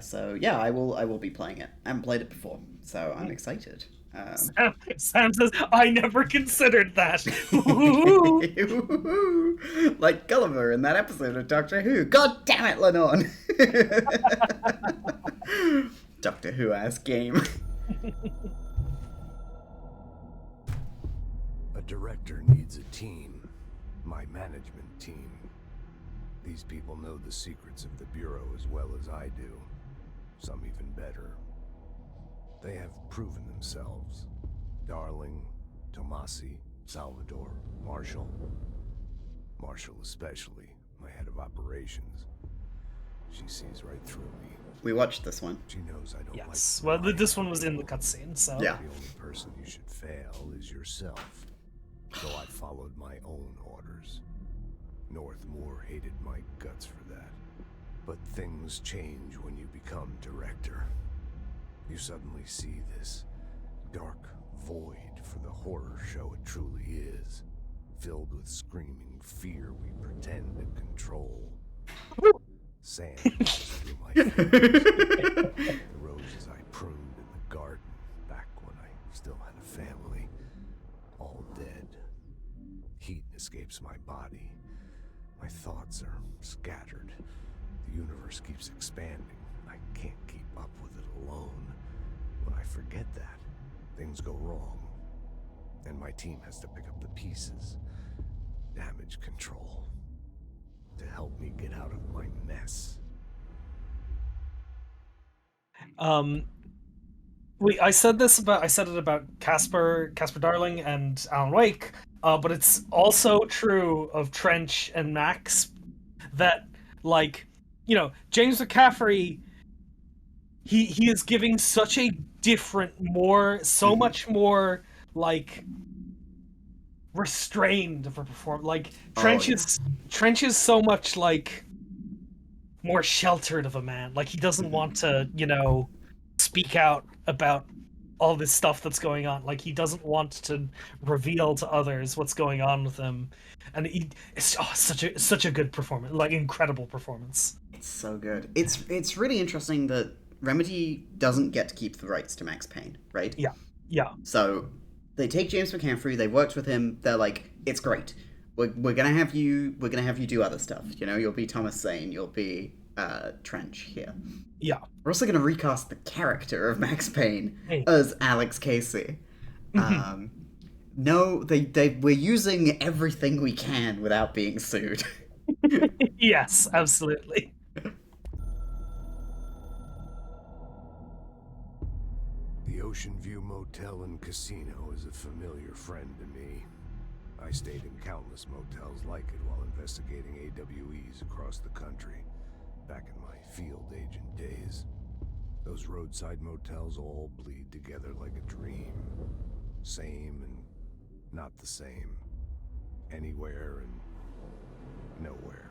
So yeah, I will be playing it. I haven't played it before, so I'm excited. Sam says, I never considered that. Like Gulliver in that episode of Doctor Who. God damn it, Lennon! Doctor Who-ass game. A director needs a team. My management team. These people know the secrets of the Bureau as well as I do. Some even better. They have proven themselves. Darling, Tomasi, Salvador, Marshall. Marshall especially, my head of operations. She sees right through me. We watched this one. She knows I don't like... Yes, well, this one was in the cutscene, so... Yeah. The only person you should fail is yourself. So I followed my own orders. Northmore hated my guts for that. But things change when you become director. You suddenly see this dark void for the horror show it truly is. Filled with screaming fear we pretend to control. Sand rushes through my fingers. The roses I pruned in the garden back when I still had a family. All dead. Heat escapes my body. My thoughts are scattered. The universe keeps expanding. I can't keep up with it alone. When I forget that, things go wrong. And my team has to pick up the pieces. Damage control. To help me get out of my mess. I said it about Casper Darling and Alan Wake, but it's also true of Trench and Max that, like, you know, James McCaffrey, he is giving such a different, much more, like, restrained of a performance. Like, Trench is so much, like, more sheltered of a man. Like, he doesn't want to, you know, speak out about all this stuff that's going on. Like, he doesn't want to reveal to others what's going on with him, and it's such a good performance, like incredible performance. It's so good. It's really interesting that Remedy doesn't get to keep the rights to Max Payne, right? Yeah. So they take James McCaffrey. They worked with him. They're like, it's great. We're gonna have you do other stuff. You know, you'll be Thomas Zane. You'll be Trench here. Yeah. We're also gonna recast the character of Max Payne Hey. as Alex Casey. No, we're using everything we can without being sued. Yes, absolutely. The Ocean View Motel and Casino is a familiar friend to me. I stayed in countless motels like it while investigating AWEs across the country, back in my field agent days. Those roadside motels all bleed together like a dream. Same and not the same. Anywhere and nowhere.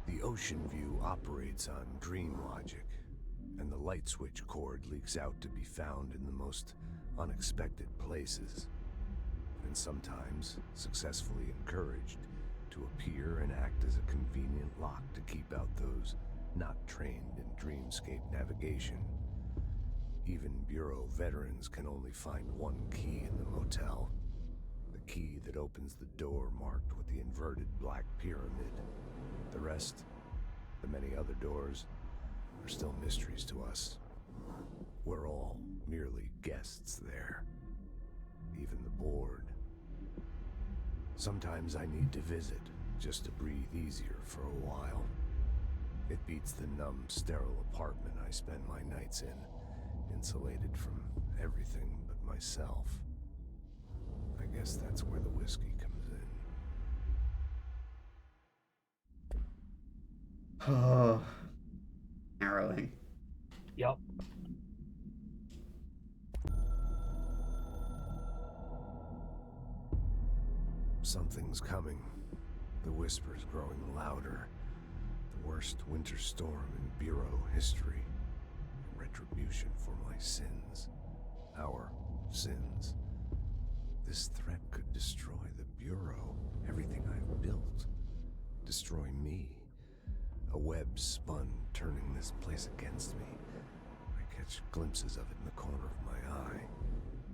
The Ocean View operates on dream logic, and the light switch cord leaks out to be found in the most unexpected places, and sometimes successfully encouraged to appear and act as a convenient lock to keep out those not trained in dreamscape navigation. Even Bureau veterans can only find one key in the motel. The key that opens the door marked with the inverted black pyramid. The rest, the many other doors, are still mysteries to us. We're all merely guests there. Even the board. Sometimes I need to visit, just to breathe easier for a while. It beats the numb, sterile apartment I spend my nights in, insulated from everything but myself. I guess that's where the whiskey comes in. Oh, harrowing. Yep. Something's coming. The whisper's growing louder. The worst winter storm in Bureau history. Retribution for my sins. Our sins. This threat could destroy the Bureau, everything I've built. Destroy me. A web spun, turning this place against me. I catch glimpses of it in the corner of my eye.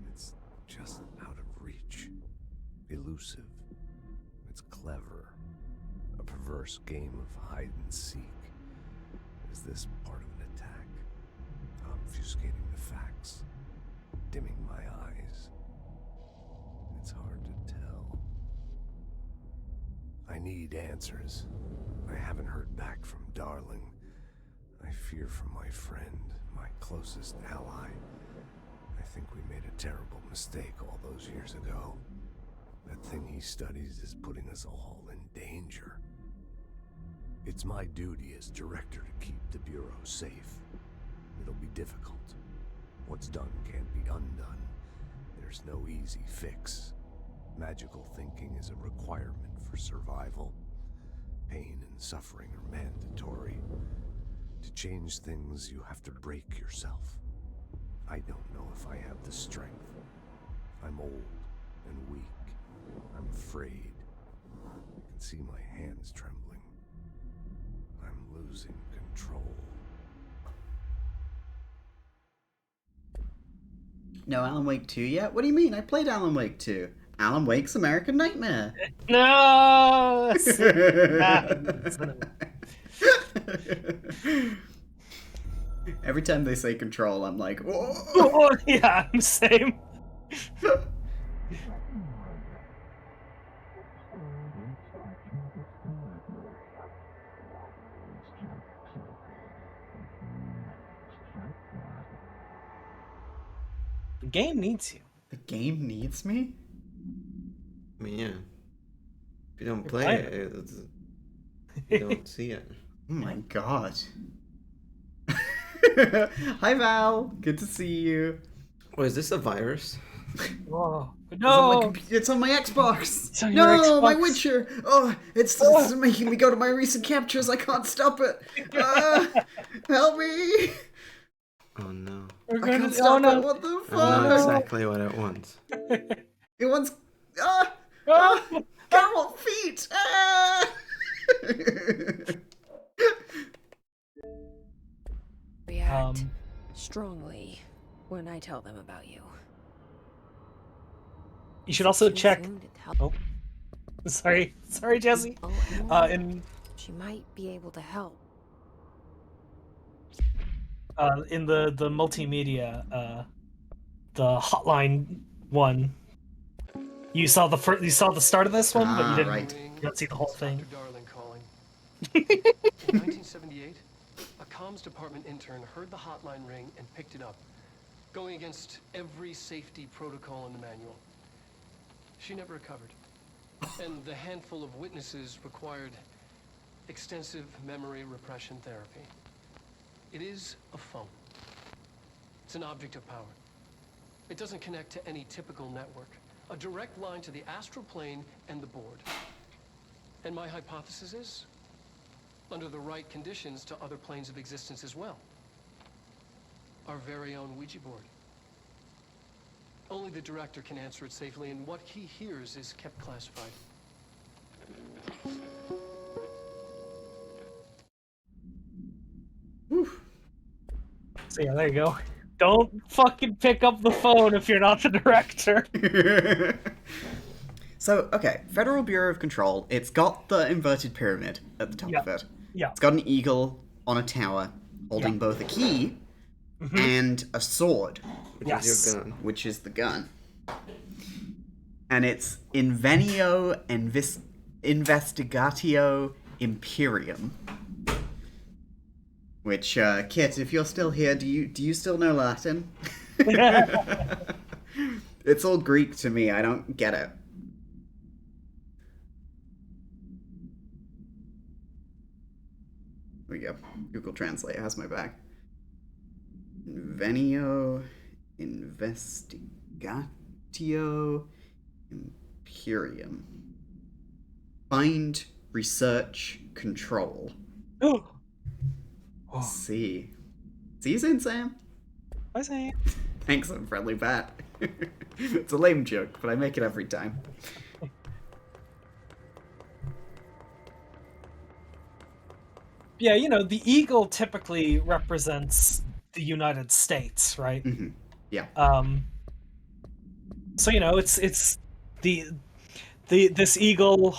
It's just out of reach. Elusive. It's clever. A perverse game of hide and seek. Is this part of an attack? Obfuscating the facts. Dimming my eyes. It's hard to tell. I need answers. I haven't heard back from Darling. I fear for my friend, my closest ally. I think we made a terrible mistake all those years ago. That thing he studies is putting us all in danger. It's my duty as director to keep the Bureau safe. It'll be difficult. What's done can't be undone. There's no easy fix. Magical thinking is a requirement for survival. Pain and suffering are mandatory. To change things, you have to break yourself. I don't know if I have the strength. I'm old and weak. I'm afraid. I can see my hands trembling. I'm losing control. No Alan Wake 2 yet? What do you mean? I played Alan Wake 2. Alan Wake's American Nightmare. No! Every time they say control, I'm like, whoa! Oh, yeah, same. The game needs you. The game needs me? I mean, yeah. If you don't play play it, you don't see it. Oh my god. Hi Val, good to see you. Oh, is this a virus? Oh, It's on no! my, it's on my Xbox. It's on your No, my Xbox. Witcher. Oh, it's making me go to my recent captures. I can't stop it. Help me. Oh no. We're I gonna. can't Oh stop no! it. What the I know fuck? exactly what it wants. It wants. Ah! Oh, Ah! Carol, feet! Ah! React strongly when I tell them about you. you should Is it also too check. soon to tell- Oh, sorry, Jesse. Oh, I don't know. In She might be able to help. in the multimedia, the hotline one. You saw the you saw the start of this one, but you didn't. Right. You don't see the whole thing. Dr. Darling calling. In 1978, a comms department intern heard the hotline ring and picked it up, going against every safety protocol in the manual. She never recovered. And the handful of witnesses required extensive memory repression therapy. It is a phone. It's an object of power. It doesn't connect to any typical network. A direct line to the astral plane and the board. And my hypothesis is, under the right conditions, to other planes of existence as well. Our very own Ouija board. Only the director can answer it safely, and what he hears is kept classified. So yeah, there you go. Don't fucking pick up the phone if you're not the director. So, okay, Federal Bureau of Control, it's got the inverted pyramid at the top of it. Yeah. It's got an eagle on a tower holding both a key and a sword. Which is your gun. Which is the gun. And it's Invenio Investigatio Imperium. Which, Kit, if you're still here, do you still know Latin? It's all Greek to me, I don't get it. There we go. Google Translate has my back. Invenio Investigatio Imperium. Find, research, control. Oh. See. See you soon, Sam. Bye, Sam. Thanks, I'm friendly bat. It's a lame joke, but I make it every time. Yeah, you know, the eagle typically represents the United States, right? Mm-hmm. Yeah. So you know, it's this eagle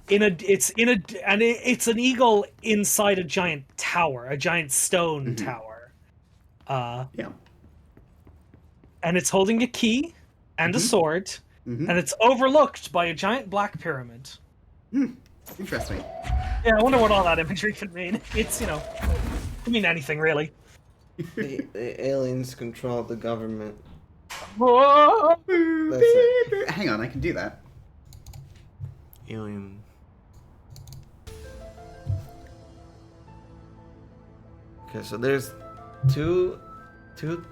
it's an eagle inside a giant tower, a giant stone tower. Yeah. And it's holding a key and a sword, and it's overlooked by a giant black pyramid. Interesting. Yeah, I wonder what all that imagery could mean. It's, you know, could mean anything really. The aliens control the government. Whoa! That's it. Hang on, I can do that. Alien. Okay, so there's two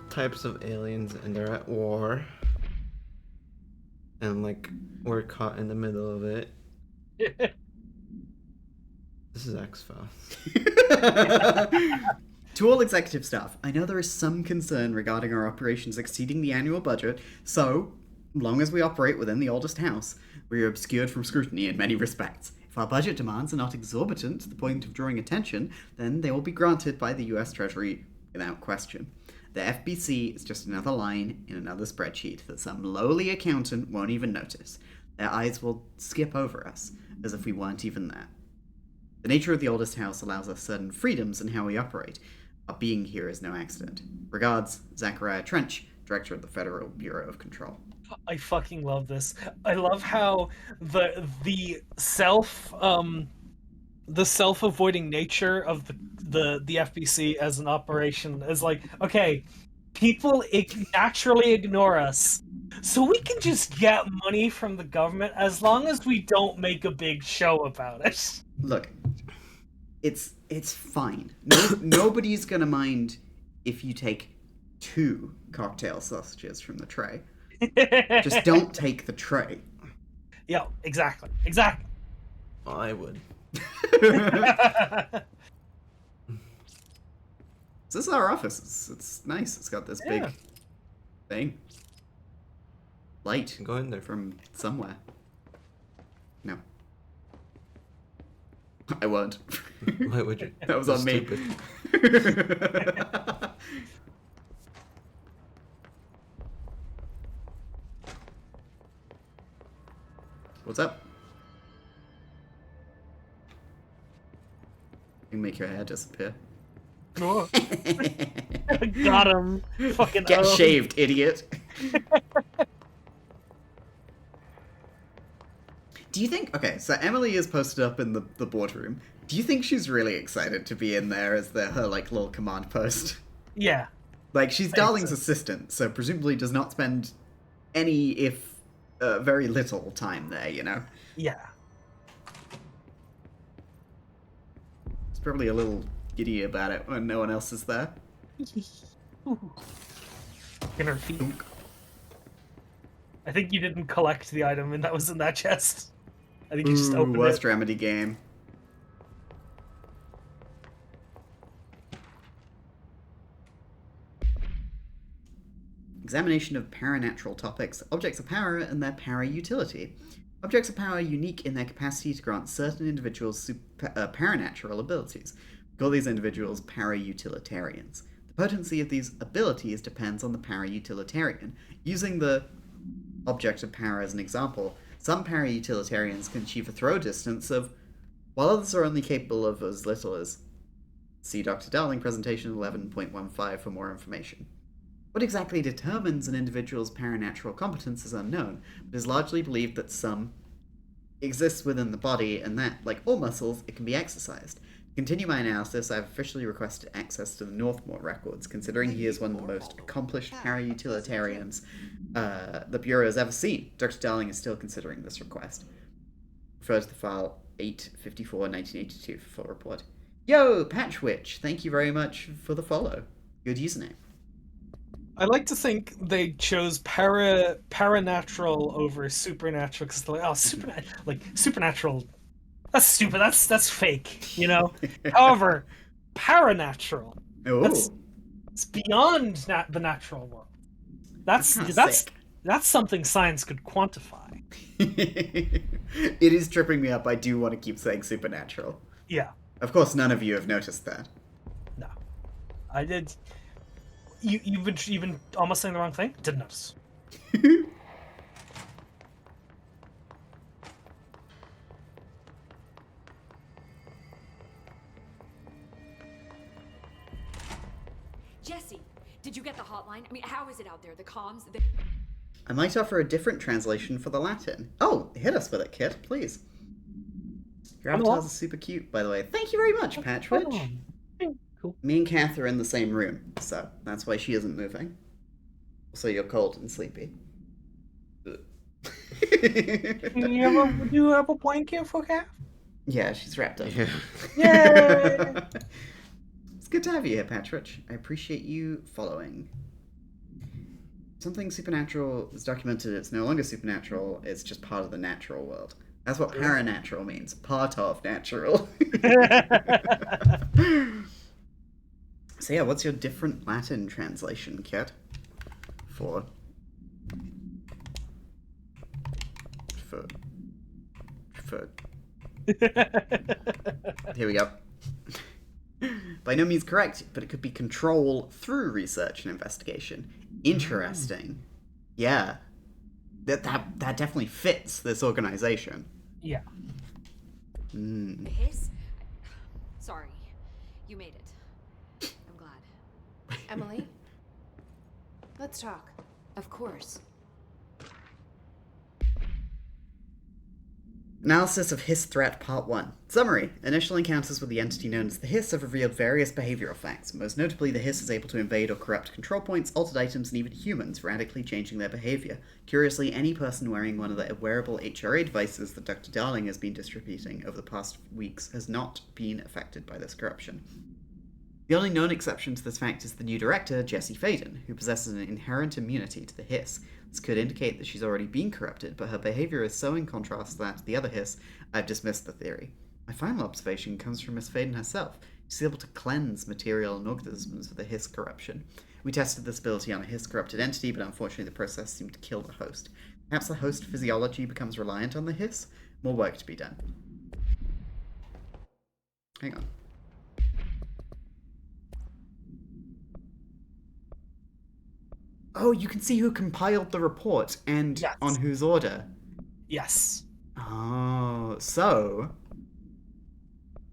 types of aliens, and they're at war. And like we're caught in the middle of it. This is X-Files. To all executive staff, I know there is some concern regarding our operations exceeding the annual budget, so, long as we operate within the oldest house, we are obscured from scrutiny in many respects. If our budget demands are not exorbitant to the point of drawing attention, then they will be granted by the US Treasury without question. The FBC is just another line in another spreadsheet that some lowly accountant won't even notice. Their eyes will skip over us, as if we weren't even there. The nature of the oldest house allows us certain freedoms in how we operate. Our being here is no accident. Regards, Zachariah Trench, Director of the Federal Bureau of Control. I fucking love this. I love how the self-avoiding nature of the FBC as an operation is like, okay, people naturally ignore us, so we can just get money from the government as long as we don't make a big show about it. Look, it's fine. Nobody's gonna mind if you take 2 cocktail sausages from the tray. Just don't take the tray. Yeah, exactly. I would. This is our office. It's nice. It's got this big thing. Light. Go in there. From somewhere. No. I won't. Why would you? That was on me. What's up? You can make your hair disappear. Oh. Got him. Fucking Get shaved, idiot. Do you think... Okay, so Emily is posted up in the boardroom. Do you think she's really excited to be in there as her, like, little command post? Yeah. Like, she's Darling's assistant, so presumably does not spend any, if very little time there, you know? Yeah. It's probably a little giddy about it when no one else is there. In her feet. I think you didn't collect the item and that was in that chest. I think you just opened worst it. remedy game. Examination of paranatural topics, objects of power and their power utility. Objects of power are unique in their capacity to grant certain individuals paranatural abilities. We call these individuals para-utilitarians. The potency of these abilities depends on the para-utilitarian. Using the object of power as an example, some para-utilitarians can achieve a throw distance of, while others are only capable of as little as. See Dr. Darling presentation 11.15 for more information. What exactly determines an individual's paranatural competence is unknown, but it is largely believed that some exists within the body and that, like all muscles, it can be exercised. To continue my analysis, I have officially requested access to the Northmore records, considering he is one of the most accomplished para-utilitarians the Bureau has ever seen. Dr. Darling is still considering this request. Refer to the file 854-1982 for full report. Yo, Patchwitch, thank you very much for the follow. Good username. I like to think they chose paranatural over supernatural because they're like, oh, supernatural. That's stupid. That's fake. You know. However, paranatural. It's beyond the natural world. That's something science could quantify. It is tripping me up. I do want to keep saying supernatural. Yeah. Of course, none of you have noticed that. No, I did. You've been almost saying the wrong thing? Didn't notice. Jesse, did you get the hotline? I mean, how is it out there? The comms? I might offer a different translation for the Latin. Oh, hit us with it, Kit, please. Your avatars are super cute, by the way. Thank you very much, Patchwitch. Cool. Me and Kath are in the same room, so that's why she isn't moving. Also, you're cold and sleepy. Do you have a blanket for Kath? Yeah, she's wrapped up. Yeah. Yay! It's good to have you here, Patchwitch. I appreciate you following. Something supernatural is documented. It's no longer supernatural. It's just part of the natural world. That's what paranatural means. Part of natural. So yeah, what's your different Latin translation, Kit? For Here we go. By no means correct, but it could be control through research and investigation. Interesting. Yeah. That definitely fits this organization. Yeah. Hiss? Sorry. You made it. I'm glad. Emily? Let's talk. Of course. Analysis of Hiss Threat Part 1. Summary. Initial encounters with the entity known as the Hiss have revealed various behavioral facts. Most notably, the Hiss is able to invade or corrupt control points, altered items, and even humans, radically changing their behavior. Curiously, any person wearing one of the wearable HRA devices that Dr. Darling has been distributing over the past weeks has not been affected by this corruption. The only known exception to this fact is the new director, Jessie Faden, who possesses an inherent immunity to the Hiss. This could indicate that she's already been corrupted, but her behavior is so in contrast to that of the other Hiss, I've dismissed the theory. My final observation comes from Miss Faden herself. She's able to cleanse material and organisms with a Hiss corruption. We tested this ability on a Hiss-corrupted entity, but unfortunately the process seemed to kill the host. Perhaps the host physiology becomes reliant on the Hiss? More work to be done. Hang on. Oh, you can see who compiled the report and Yes. on whose order. Yes. Oh, so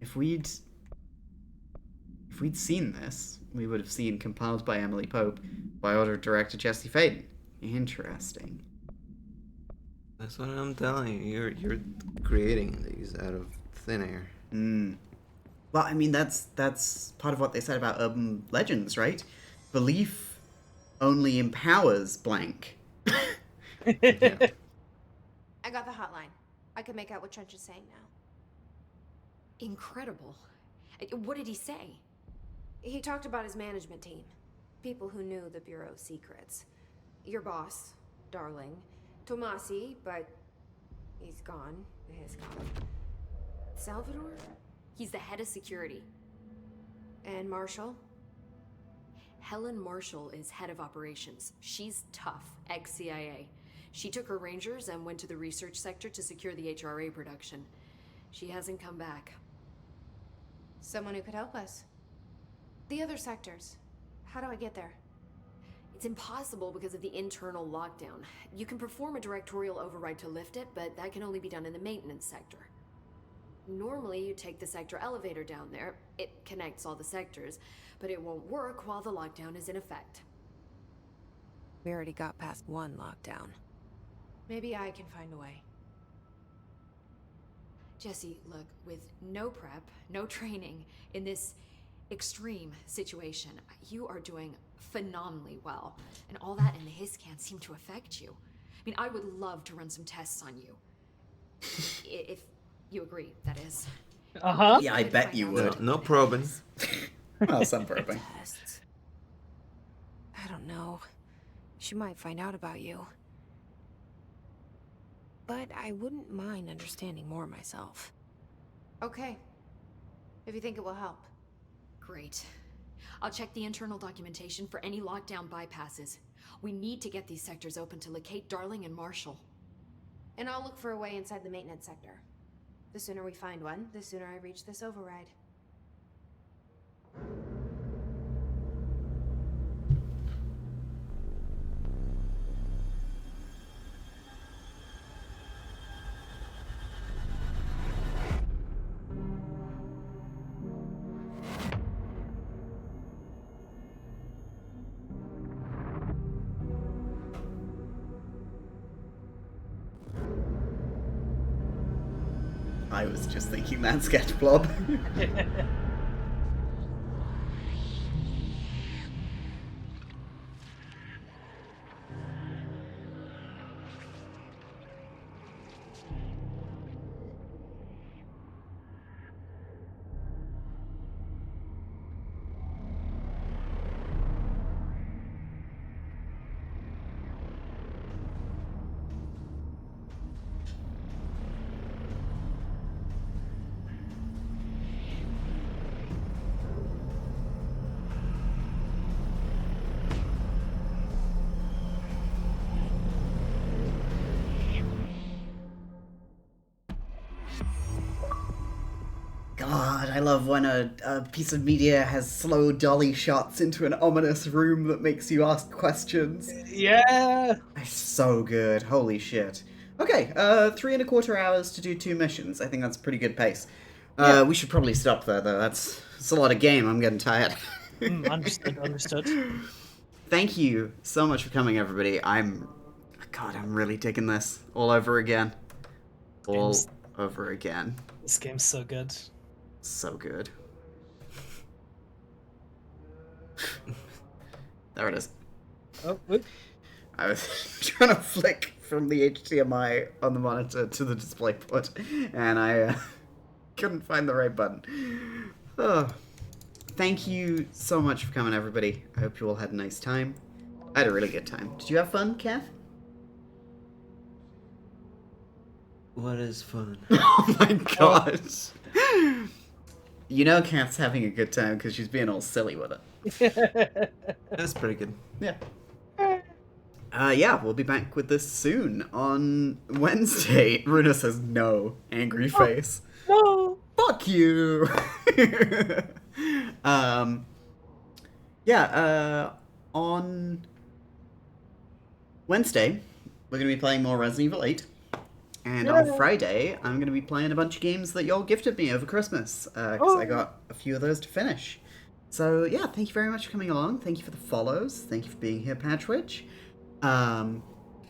if we'd seen this, we would have seen compiled by Emily Pope by order of director Jesse Faden. Interesting. That's what I'm telling you. You're creating these out of thin air. Well, I mean, that's part of what they said about urban legends, right? Belief only empowers blank. Yeah. I got the hotline. I can make out what Trench is saying now. Incredible. What did he say? He talked about his management team. People who knew the Bureau's secrets. Your boss, Darling. Tomasi, but he's gone. He's gone. Salvador? He's the head of security. And Marshall? Helen Marshall is head of operations. She's tough, ex-CIA. She took her Rangers and went to the research sector to secure the HRA production. She hasn't come back. Someone who could help us. The other sectors. How do I get there? It's impossible because of the internal lockdown. You can perform a directorial override to lift it, but that can only be done in the maintenance sector. Normally, you take the sector elevator down there. It connects all the sectors, but it won't work while the lockdown is in effect. We already got past one lockdown. Maybe I can find a way. Jesse, look, with no prep, no training, in this extreme situation, you are doing phenomenally well. And all that in the Hiss can't seem to affect you. I mean, I would love to run some tests on you. If you agree, that is. Uh-huh. Yeah, I bet you would. No probing. Well, some probing. Tests. I don't know. She might find out about you. But I wouldn't mind understanding more myself. Okay. If you think it will help. Great. I'll check the internal documentation for any lockdown bypasses. We need to get these sectors open to locate Darling and Marshall. And I'll look for a way inside the maintenance sector. The sooner we find one, the sooner I reach this override. I was just thinking that sketch blob. God, I love when a piece of media has slow dolly shots into an ominous room that makes you ask questions. Yeah. It's so good. Holy shit. Okay, 3¼ hours to do 2 missions. I think that's a pretty good pace. Yeah. We should probably stop there, though. That's a lot of game. I'm getting tired. Understood. Thank you so much for coming, everybody. I'm really digging this all over again. All over again. This game's so good. So good. There it is. Oh, whoop. I was trying to flick from the HDMI on the monitor to the display port, and I couldn't find the right button. Oh. Thank you so much for coming, everybody. I hope you all had a nice time. I had a really good time. Did you have fun, Kath? What is fun? Oh my god. You know Kath's having a good time because she's being all silly with it. That's pretty good. Yeah. Yeah, we'll be back with this soon on Wednesday. Runa says no, angry face. No. Fuck you. On Wednesday, we're going to be playing more Resident Evil 8. And on Friday, I'm going to be playing a bunch of games that y'all gifted me over Christmas. Because I got a few of those to finish. So, yeah, thank you very much for coming along. Thank you for the follows. Thank you for being here, Patchwitch.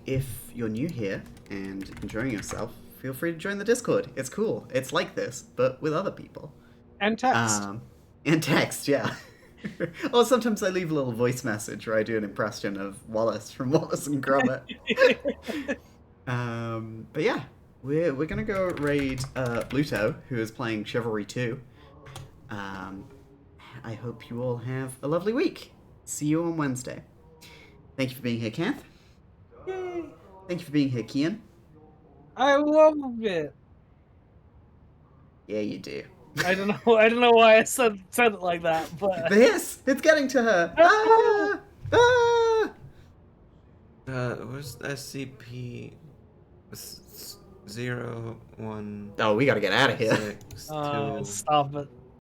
If you're new here and enjoying yourself, feel free to join the Discord. It's cool. It's like this, but with other people. And text. And text, yeah. Or sometimes I leave a little voice message where I do an impression of Wallace from Wallace and Gromit. But yeah, we're gonna go raid Bluto, who is playing Chivalry 2. I hope you all have a lovely week. See you on Wednesday. Thank you for being here, Kath. Yay. Thank you for being here, Kian. I love it. Yeah, you do. I don't know why I said it like that, but The hiss! It's getting to her! Where's SCP 01? Oh, we gotta get out of here. 6, 2. stop it.